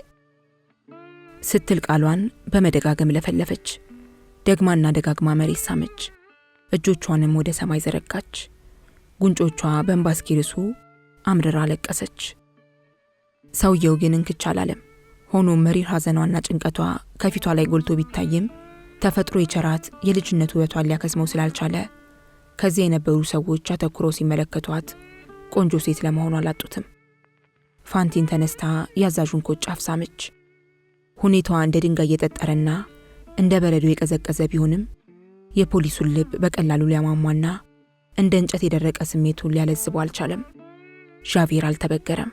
ስትል ቃሏን በመደጋገም ለፈለፈች። ደግማና ደጋግማ መሬት ሳመች። እጆቿንም ወደ ሰማይ ዘረጋች። ጉንጮቿ በእንባ እስኪርሱ አምርራ አለቀሰች። ሰውየው ግን እንክች አላለም። ሆኖም መሪር ሐዘኗና ጭንቀቷ ከፊቷ ላይ ጎልቶ ቢታይም ተፈጥሮ የቸራት የልጅነት ውበቷን ሊያከስመው ስላልቻለ ከዚያ የነበሩ ሰዎች አተኩረው ሲመለከቷት ቆንጆ ሴት ለመሆኑ አላጡትም። ፋንቲን ተነስታ ያዛዡን ኮጫፍ ሳመች። ሁኔታዋ እንደ ድንጋይ የጠጠረና እንደ በረዶ የቀዘቀዘ ቢሆንም የፖሊሱን ልብ በቀላሉ ሊያሟሟና እንደ እንጨት የደረቀ ስሜቱን ሊያለዝበው አልቻለም። ዣቬር አልተበገረም።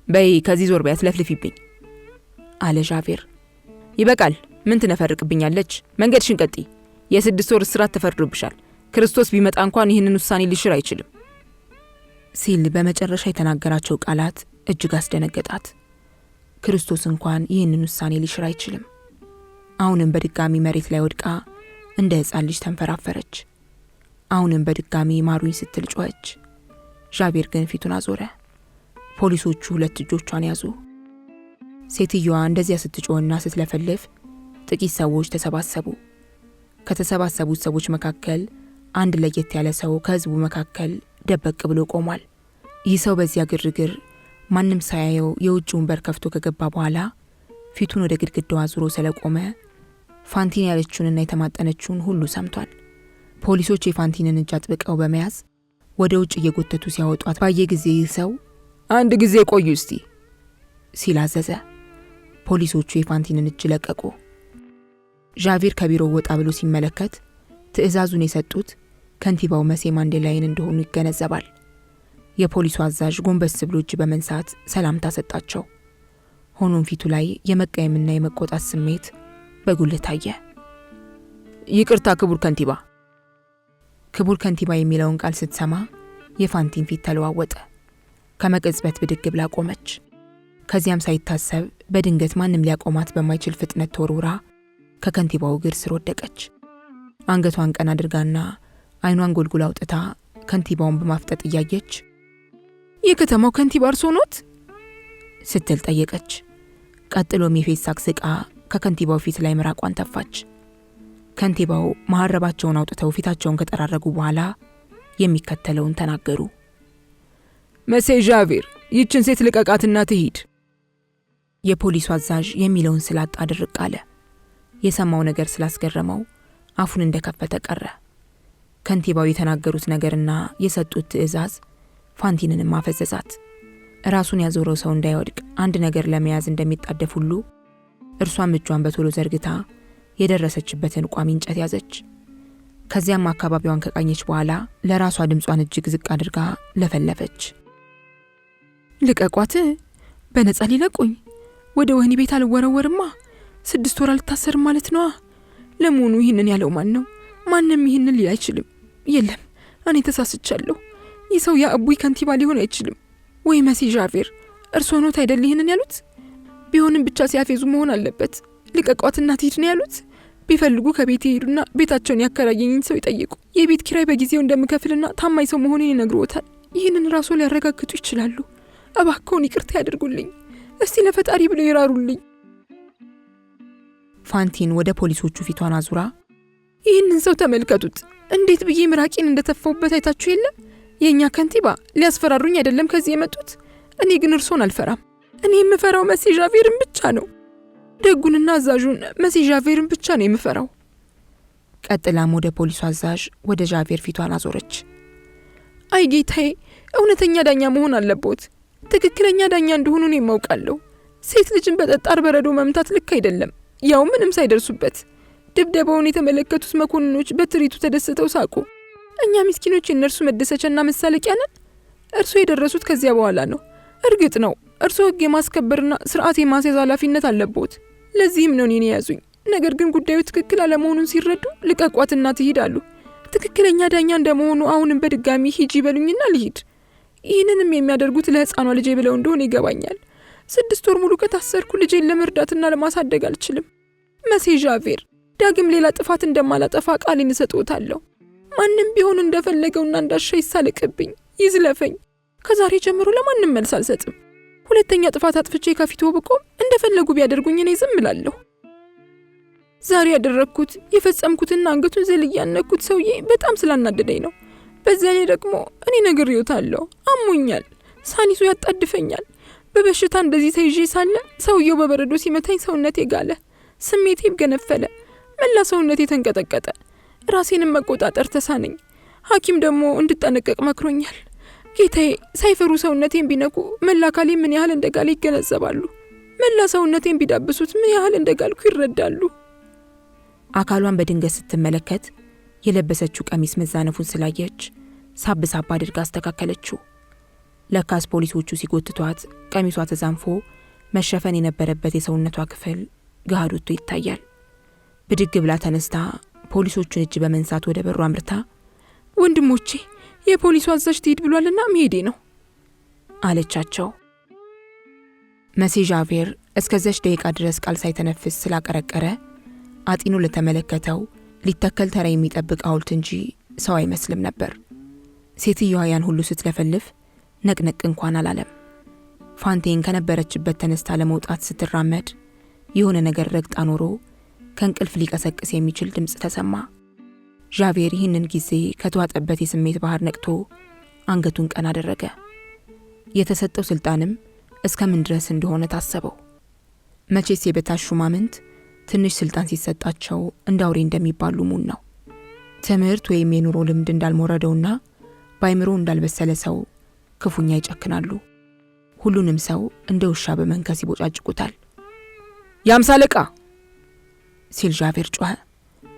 በይ ከዚህ ዞር በይ፣ አትለፍልፊብኝ አለ ዣቬር። ይበቃል፣ ምን ትነፈርቅብኛለች? መንገድሽን ቀጥይ። የ6 ወር እስራት ተፈርዶብሻል። ክርስቶስ ቢመጣ እንኳን ይህንን ውሳኔ ሊሽር አይችልም ሲል በመጨረሻ የተናገራቸው ቃላት እጅግ አስደነገጣት። ክርስቶስ እንኳን ይህንን ውሳኔ ሊሽር አይችልም። አሁንም በድጋሚ መሬት ላይ ወድቃ እንደ ሕፃን ልጅ ተንፈራፈረች። አሁንም በድጋሚ ማሩኝ ስትል ጮኸች። ዣቬር ግን ፊቱን አዞረ። ፖሊሶቹ 2 እጆቿን ያዙ። ሴትዮዋ እንደዚያ ስትጮህና ስትለፈልፍ ጥቂት ሰዎች ተሰባሰቡ። ከተሰባሰቡት ሰዎች መካከል አንድ ለየት ያለ ሰው ከህዝቡ መካከል ደበቅ ብሎ ቆሟል። ይህ ሰው በዚያ ግርግር ማንም ሳያየው የውጭውን በር ከፍቶ ከገባ በኋላ ፊቱን ወደ ግድግዳው አዙሮ ስለቆመ ፋንቲን ያለችውንና የተማጠነችውን ሁሉ ሰምቷል። ፖሊሶች የፋንቲንን እጅ አጥብቀው በመያዝ ወደ ውጭ እየጎተቱ ሲያወጧት ባየ ጊዜ ይህ ሰው አንድ ጊዜ ቆዩ እስቲ ሲል አዘዘ። ፖሊሶቹ የፋንቲንን እጅ ለቀቁ። ዣቬር ከቢሮው ወጣ ብሎ ሲመለከት ትዕዛዙን የሰጡት ከንቲባው መሴ ማንዴላይን እንደሆኑ ይገነዘባል። የፖሊሱ አዛዥ ጎንበስ ብሎ እጅ በመንሳት ሰላምታ ሰጣቸው። ሆኖም ፊቱ ላይ የመቀየምና የመቆጣት ስሜት በጉልህ ታየ። ይቅርታ ክቡር ከንቲባ። ክቡር ከንቲባ የሚለውን ቃል ስትሰማ የፋንቲን ፊት ተለዋወጠ። ከመቅጽበት ብድግ ብላ ቆመች። ከዚያም ሳይታሰብ በድንገት ማንም ሊያቆማት በማይችል ፍጥነት ተወርውራ ከከንቲባው እግር ስር ወደቀች። አንገቷን ቀና አድርጋና አይኗን ጎልጉላ አውጥታ ከንቲባውን በማፍጠጥ እያየች የከተማው ከንቲባ እርስዎ ኖት ስትል ጠየቀች። ቀጥሎም የፌስ ሳቅ ስቃ ከከንቲባው ፊት ላይ ምራቋን ተፋች። ከንቲባው መሐረባቸውን አውጥተው ፊታቸውን ከጠራረጉ በኋላ የሚከተለውን ተናገሩ። መሴ ዣቬር፣ ይችን ሴት ልቀቃትና ትሂድ። የፖሊሱ አዛዥ የሚለውን ስላጣ ድርቅ አለ። የሰማው ነገር ስላስገረመው አፉን እንደከፈተ ቀረ። ከንቲባው የተናገሩት ነገርና የሰጡት ትዕዛዝ ፋንቲንንም አፈዘዛት። ራሱን ያዞረው ሰው እንዳይወድቅ አንድ ነገር ለመያዝ እንደሚጣደፍ ሁሉ እርሷም እጇን በቶሎ ዘርግታ የደረሰችበትን ቋሚ እንጨት ያዘች። ከዚያም አካባቢዋን ከቃኘች በኋላ ለራሷ ድምጿን እጅግ ዝቅ አድርጋ ለፈለፈች። ልቀቋት! በነጻ ሊለቁኝ! ወደ ወህኒ ቤት አልወረወርማ! 6 ወር አልታሰርም ማለት ነዋ! ለመሆኑ ይህንን ያለው ማን ነው? ማንም ይህንን ሊል አይችልም። የለም፣ እኔ ተሳስቻለሁ። ይህ ሰው የአቡይ ከንቲባ ሊሆን አይችልም። ወይ መሲ ዣቬር፣ እርስዎ ኖት አይደል ይህንን ያሉት? ቢሆንም ብቻ ሲያፌዙ መሆን አለበት። ልቀቋትና ትሂድ ነው ያሉት። ቢፈልጉ ከቤት ይሄዱና ቤታቸውን ያከራየኝን ሰው ይጠይቁ። የቤት ኪራይ በጊዜው እንደምከፍልና ታማኝ ሰው መሆኔን ይነግሮታል። ይህንን ራሱ ሊያረጋግጡ ይችላሉ። እባክዎን ይቅርታ ያድርጉልኝ። እስቲ ለፈጣሪ ብለው ይራሩልኝ ፋንቲን ወደ ፖሊሶቹ ፊቷን አዙራ ይህንን ሰው ተመልከቱት፣ እንዴት ብዬ ምራቄን እንደተፋውበት አይታችሁ የለም? የኛ ከንቲባ ሊያስፈራሩኝ አይደለም ከዚህ የመጡት። እኔ ግን እርሶን አልፈራም። እኔ የምፈራው መሲ ዣቬርን ብቻ ነው። ደጉንና አዛዡን መሲ ዣቬርን ብቻ ነው የምፈራው። ቀጥላም ወደ ፖሊሱ አዛዥ ወደ ዣቬር ፊቷን አዞረች። አይ ጌታዬ፣ እውነተኛ ዳኛ መሆን አለቦት። ትክክለኛ ዳኛ እንደሆኑ ነው የማውቃለሁ። ሴት ልጅን በጠጣር በረዶ መምታት ልክ አይደለም፣ ያው ምንም ሳይደርሱበት። ድብደባውን የተመለከቱት መኮንኖች በትርኢቱ ተደስተው ሳቁ። እኛ ምስኪኖች የእነርሱ መደሰቻና መሳለቂያ ነን። እርሶ የደረሱት ከዚያ በኋላ ነው። እርግጥ ነው እርሶ ሕግ የማስከበርና ስርዓት የማስያዝ ኃላፊነት አለቦት። ለዚህም ነው እኔን የያዙኝ። ነገር ግን ጉዳዩ ትክክል አለመሆኑን ሲረዱ ልቀቋትና ትሂድ አሉ። ትክክለኛ ዳኛ እንደመሆኑ አሁንም በድጋሚ ሂጂ ይበሉኝና ልሂድ። ይህንንም የሚያደርጉት ለሕፃኗ ልጄ ብለው እንደሆነ ይገባኛል። 6 ወር ሙሉ ከታሰርኩ ልጄን ለመርዳትና ለማሳደግ አልችልም። መሲ ዣቬር፣ ዳግም ሌላ ጥፋት እንደማላጠፋ ቃሌን እሰጥዎታለሁ። ማንም ቢሆን እንደፈለገውና እንዳሻ ይሳለቅብኝ፣ ይዝለፈኝ። ከዛሬ ጀምሮ ለማንም መልስ አልሰጥም። ሁለተኛ ጥፋት አጥፍቼ ከፊቱ ብቆም እንደፈለጉ ቢያደርጉኝ እኔ ዝም እላለሁ። ዛሬ ያደረግኩት የፈጸምኩትና አንገቱን ዘልዬ ያነኩት ሰውዬ በጣም ስላናደደኝ ነው። በዚያ ላይ ደግሞ እኔ ነግሬዎታለሁ፣ አሞኛል፣ ሳኒሱ ያጣድፈኛል። በበሽታ እንደዚህ ተይዤ ሳለ ሰውየው በበረዶ ሲመታኝ ሰውነቴ ጋለ፣ ስሜቴም ገነፈለ፣ መላ ሰውነቴ ተንቀጠቀጠ። ራሴንም መቆጣጠር ተሳነኝ። ሐኪም ደግሞ እንድጠነቀቅ መክሮኛል። ጌታዬ፣ ሳይፈሩ ሰውነቴን ቢነኩ መላ አካሌ ምን ያህል እንደጋለ ይገነዘባሉ። መላ ሰውነቴን ቢዳብሱት ምን ያህል እንደጋልኩ ይረዳሉ። አካሏን በድንገት ስትመለከት የለበሰችው ቀሚስ መዛነፉን ስላየች ሳብ ሳብ አድርጋ አስተካከለችው። ለካስ ፖሊሶቹ ሲጎትቷት ቀሚሷ ተዛንፎ መሸፈን የነበረበት የሰውነቷ ክፍል ገሃድ ወጥቶ ይታያል። ብድግ ብላ ተነስታ ፖሊሶቹን እጅ በመንሳት ወደ በሩ አምርታ ወንድሞቼ፣ የፖሊሱ አዛዥ ትሄድ ብሏልና መሄዴ ነው አለቻቸው። መሲ ዣቬር እስከዛች ደቂቃ ድረስ ቃል ሳይተነፍስ ስላቀረቀረ አጢኑ ለተመለከተው ሊተከል ተራ የሚጠብቅ ሐውልት እንጂ ሰው አይመስልም ነበር። ሴትዮዋ ያን ሁሉ ስትለፈልፍ ነቅነቅ እንኳን አላለም። ፋንቴን ከነበረችበት ተነስታ ለመውጣት ስትራመድ የሆነ ነገር ረግጣ ኖሮ ከእንቅልፍ ሊቀሰቅስ የሚችል ድምፅ ተሰማ። ዣቬር ይህንን ጊዜ ከተዋጠበት የስሜት ባህር ነቅቶ አንገቱን ቀና አደረገ። የተሰጠው ስልጣንም እስከምን ድረስ እንደሆነ ታሰበው። መቼስ የበታች ሹማምንት ትንሽ ስልጣን ሲሰጣቸው እንዳውሬ እንደሚባሉ ሙን ነው። ትምህርት ወይም የኑሮ ልምድ እንዳልሞረደውና ባይምሮ እንዳልበሰለ ሰው ክፉኛ ይጨክናሉ። ሁሉንም ሰው እንደ ውሻ በመንከስ ይቦጫጭቁታል። የአምሳ አለቃ ሲል ዣቬር ጮኸ።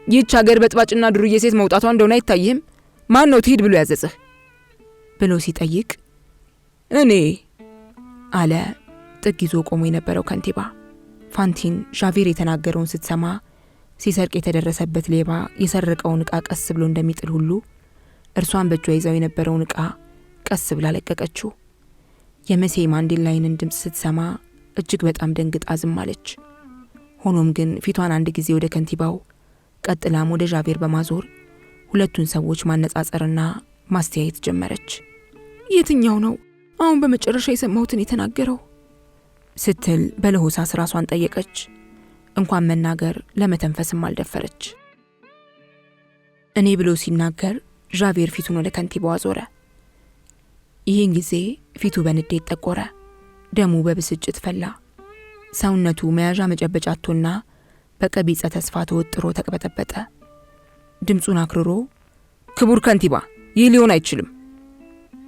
ይህች ሀገር በጥባጭና ዱርዬ ሴት መውጣቷ እንደሆነ አይታይህም? ማን ነው ትሂድ ብሎ ያዘዘህ? ብሎ ሲጠይቅ እኔ አለ ጥግ ይዞ ቆሞ የነበረው ከንቲባ። ፋንቲን ዣቬር የተናገረውን ስትሰማ ሲሰርቅ የተደረሰበት ሌባ የሰረቀውን ዕቃ ቀስ ብሎ እንደሚጥል ሁሉ እርሷን በእጇ ይዛው የነበረውን ዕቃ ቀስ ብላ ለቀቀችው። የመሲ ማንዴላይንን ድምፅ ስትሰማ እጅግ በጣም ደንግጣ ዝም አለች። ሆኖም ግን ፊቷን አንድ ጊዜ ወደ ከንቲባው ቀጥላም ወደ ዣቬር በማዞር ሁለቱን ሰዎች ማነጻጸርና ማስተያየት ጀመረች። የትኛው ነው አሁን በመጨረሻ የሰማሁትን የተናገረው ስትል በለሆሳስ ራሷን ጠየቀች። እንኳን መናገር ለመተንፈስም አልደፈረች። እኔ ብሎ ሲናገር ዣቬር ፊቱን ወደ ከንቲባው አዞረ። ይህን ጊዜ ፊቱ በንዴት ጠቆረ፣ ደሙ በብስጭት ፈላ። ሰውነቱ መያዣ መጨበጫቶና በቀቢጸ ተስፋ ተወጥሮ ተቅበጠበጠ። ድምፁን አክርሮ ክቡር ከንቲባ፣ ይህ ሊሆን አይችልም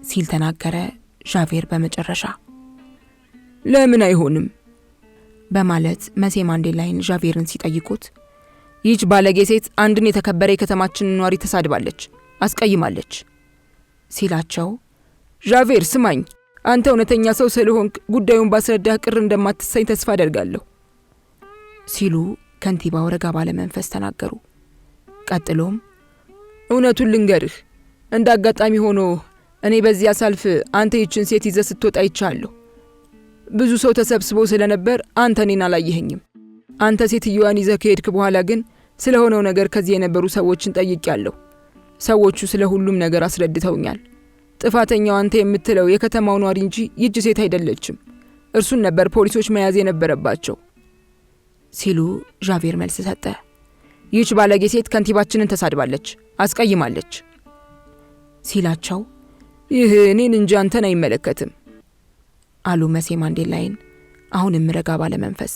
ሲል ተናገረ። ዣቬር በመጨረሻ ለምን አይሆንም በማለት መሲ ማንዴላይን ዣቬርን ሲጠይቁት ይህች ባለጌ ሴት አንድን የተከበረ የከተማችንን ኗሪ ተሳድባለች፣ አስቀይማለች ሲላቸው ዣቬር ስማኝ፣ አንተ እውነተኛ ሰው ስለሆንክ ጉዳዩን ባስረዳህ ቅር እንደማትሰኝ ተስፋ አደርጋለሁ ሲሉ ከንቲባው ረጋ ባለ መንፈስ ተናገሩ። ቀጥሎም እውነቱን ልንገርህ፣ እንደ አጋጣሚ ሆኖ እኔ በዚያ ሳልፍ አንተ ይችን ሴት ይዘህ ስትወጣ አይቻለሁ። ብዙ ሰው ተሰብስቦ ስለነበር አንተ እኔን አላየኸኝም። አንተ ሴትዮዋን ይዘህ ከሄድክ በኋላ ግን ስለሆነው ነገር ከዚህ የነበሩ ሰዎችን ጠይቄያለሁ። ሰዎቹ ስለ ሁሉም ነገር አስረድተውኛል። ጥፋተኛው አንተ የምትለው የከተማው ኗሪ እንጂ ይህች ሴት አይደለችም። እርሱን ነበር ፖሊሶች መያዝ የነበረባቸው ሲሉ ዣቬር መልስ ሰጠ። ይህች ባለጌ ሴት ከንቲባችንን ተሳድባለች፣ አስቀይማለች ሲላቸው ይህ እኔን እንጂ አንተን አይመለከትም አሉ መሴ ማንዴላይን አሁንም ረጋ ባለ መንፈስ።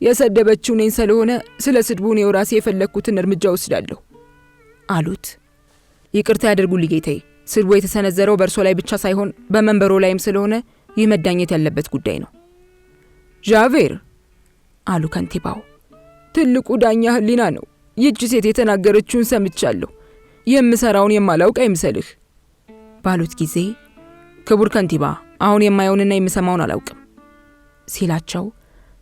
የሰደበችው እኔን ስለሆነ ስለ ስድቡ እኔው ራሴ የፈለግኩትን እርምጃ ወስዳለሁ አሉት። ይቅርታ ያደርጉልኝ ጌታዬ፣ ስድቡ የተሰነዘረው በእርሶ ላይ ብቻ ሳይሆን በመንበሮ ላይም ስለሆነ ይህ መዳኘት ያለበት ጉዳይ ነው። ዣቬር አሉ ከንቲባው፣ ትልቁ ዳኛ ህሊና ነው። ይህች ሴት የተናገረችውን ሰምቻለሁ። የምሰራውን የማላውቅ አይምሰልህ ባሉት ጊዜ ክቡር ከንቲባ፣ አሁን የማየውንና የምሰማውን አላውቅም ሲላቸው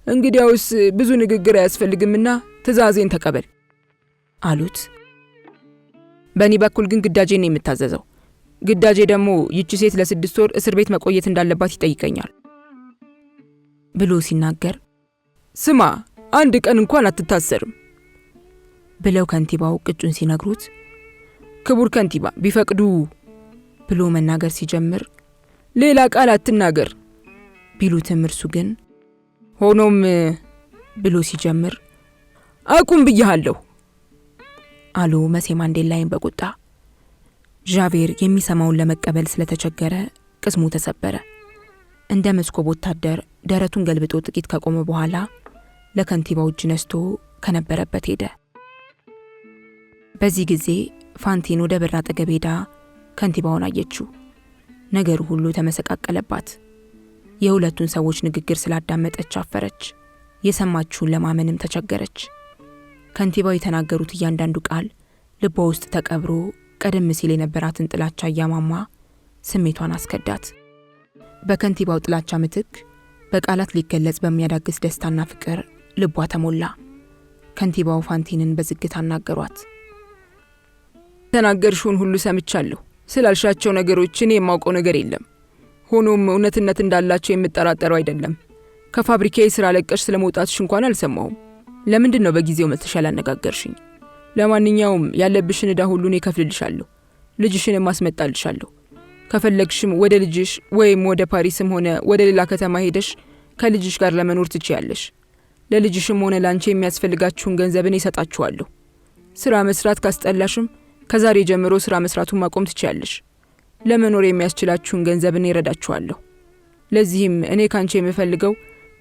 እንግዲያውስ ብዙ ንግግር አያስፈልግምና ትእዛዜን ተቀበል አሉት። በእኔ በኩል ግን ግዳጄን ነው የምታዘዘው። ግዳጄ ደግሞ ይህች ሴት ለ6 ወር እስር ቤት መቆየት እንዳለባት ይጠይቀኛል ብሎ ሲናገር ስማ፣ አንድ ቀን እንኳን አትታሰርም ብለው ከንቲባው ቅጩን ሲነግሩት ክቡር ከንቲባ ቢፈቅዱ ብሎ መናገር ሲጀምር ሌላ ቃል አትናገር ቢሉትም እርሱ ግን ሆኖም ብሎ ሲጀምር አቁም ብያለሁ አሉ መሴ ማንዴላይን በቁጣ። ዣቬር የሚሰማውን ለመቀበል ስለተቸገረ ቅስሙ ተሰበረ። እንደ መስኮብ ወታደር ደረቱን ገልብጦ ጥቂት ከቆመ በኋላ ለከንቲባው እጅ ነስቶ ከነበረበት ሄደ። በዚህ ጊዜ ፋንቲን ወደ በር አጠገብ ሄዳ ከንቲባውን አየችው። ነገሩ ሁሉ ተመሰቃቀለባት። የሁለቱን ሰዎች ንግግር ስላዳመጠች አፈረች። የሰማችውን ለማመንም ተቸገረች። ከንቲባው የተናገሩት እያንዳንዱ ቃል ልቧ ውስጥ ተቀብሮ ቀደም ሲል የነበራትን ጥላቻ እያማማ ስሜቷን አስከዳት። በከንቲባው ጥላቻ ምትክ በቃላት ሊገለጽ በሚያዳግስ ደስታና ፍቅር ልቧ ተሞላ። ከንቲባው ፋንቲንን በዝግታ አናገሯት። ተናገርሽውን ሁሉ ሰምቻለሁ። ስላልሻቸው ነገሮች እኔ የማውቀው ነገር የለም። ሆኖም እውነትነት እንዳላቸው የምጠራጠረው አይደለም። ከፋብሪካዬ ስራ ለቀሽ ስለመውጣትሽ እንኳን አልሰማሁም። ለምንድን ነው በጊዜው መጥተሽ ያላነጋገርሽኝ? ለማንኛውም ያለብሽን ዕዳ ሁሉ እኔ እከፍልልሻለሁ። ልጅሽን ማስመጣልሻለሁ። ከፈለግሽም ወደ ልጅሽ ወይም ወደ ፓሪስም ሆነ ወደ ሌላ ከተማ ሄደሽ ከልጅሽ ጋር ለመኖር ትችያለሽ። ለልጅሽም ሆነ ላንቺ የሚያስፈልጋችሁን ገንዘብ እኔ እሰጣችኋለሁ። ስራ መስራት ካስጠላሽም ከዛሬ ጀምሮ ስራ መስራቱን ማቆም ትችያለሽ። ለመኖር የሚያስችላችሁን ገንዘብ እኔ እረዳችኋለሁ። ለዚህም እኔ ካንቺ የምፈልገው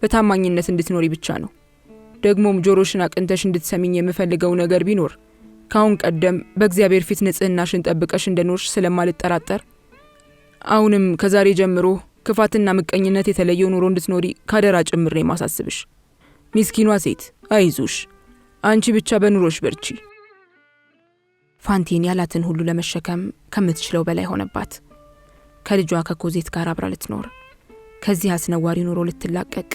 በታማኝነት እንድትኖሪ ብቻ ነው። ደግሞም ጆሮሽን አቅንተሽ እንድትሰሚኝ የምፈልገው ነገር ቢኖር ካሁን ቀደም በእግዚአብሔር ፊት ንጽህናሽን ጠብቀሽ እንደኖርሽ ስለማልጠራጠር አሁንም ከዛሬ ጀምሮ ክፋትና ምቀኝነት የተለየው ኑሮ እንድትኖሪ ካደራ ጭምር ነው ማሳስብሽ። ሚስኪኗ ሴት አይዞሽ፣ አንቺ ብቻ በኑሮሽ በርቺ። ፋንቲን ያላትን ሁሉ ለመሸከም ከምትችለው በላይ ሆነባት። ከልጇ ከኮዜት ጋር አብራ ልትኖር፣ ከዚህ አስነዋሪ ኑሮ ልትላቀቅ፣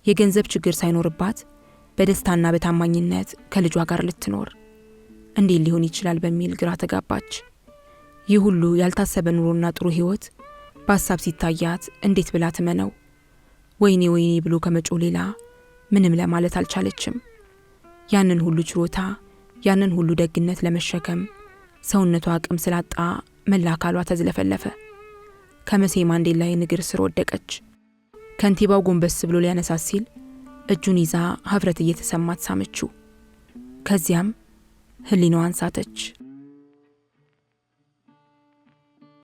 የገንዘብ ችግር ሳይኖርባት በደስታና በታማኝነት ከልጇ ጋር ልትኖር እንዴት ሊሆን ይችላል በሚል ግራ ተጋባች። ይህ ሁሉ ያልታሰበ ኑሮና ጥሩ ህይወት በሐሳብ ሲታያት እንዴት ብላ ትመነው? ወይኔ ወይኔ ብሎ ከመጮ ሌላ ምንም ለማለት አልቻለችም። ያንን ሁሉ ችሮታ፣ ያንን ሁሉ ደግነት ለመሸከም ሰውነቷ አቅም ስላጣ መላ አካሏ ተዝለፈለፈ። ከመሴ ማንዴላይ እግር ስር ወደቀች። ከንቲባው ጎንበስ ብሎ ሊያነሳት ሲል እጁን ይዛ ሀፍረት እየተሰማት ሳመችው። ከዚያም ህሊናዋን ሳተች።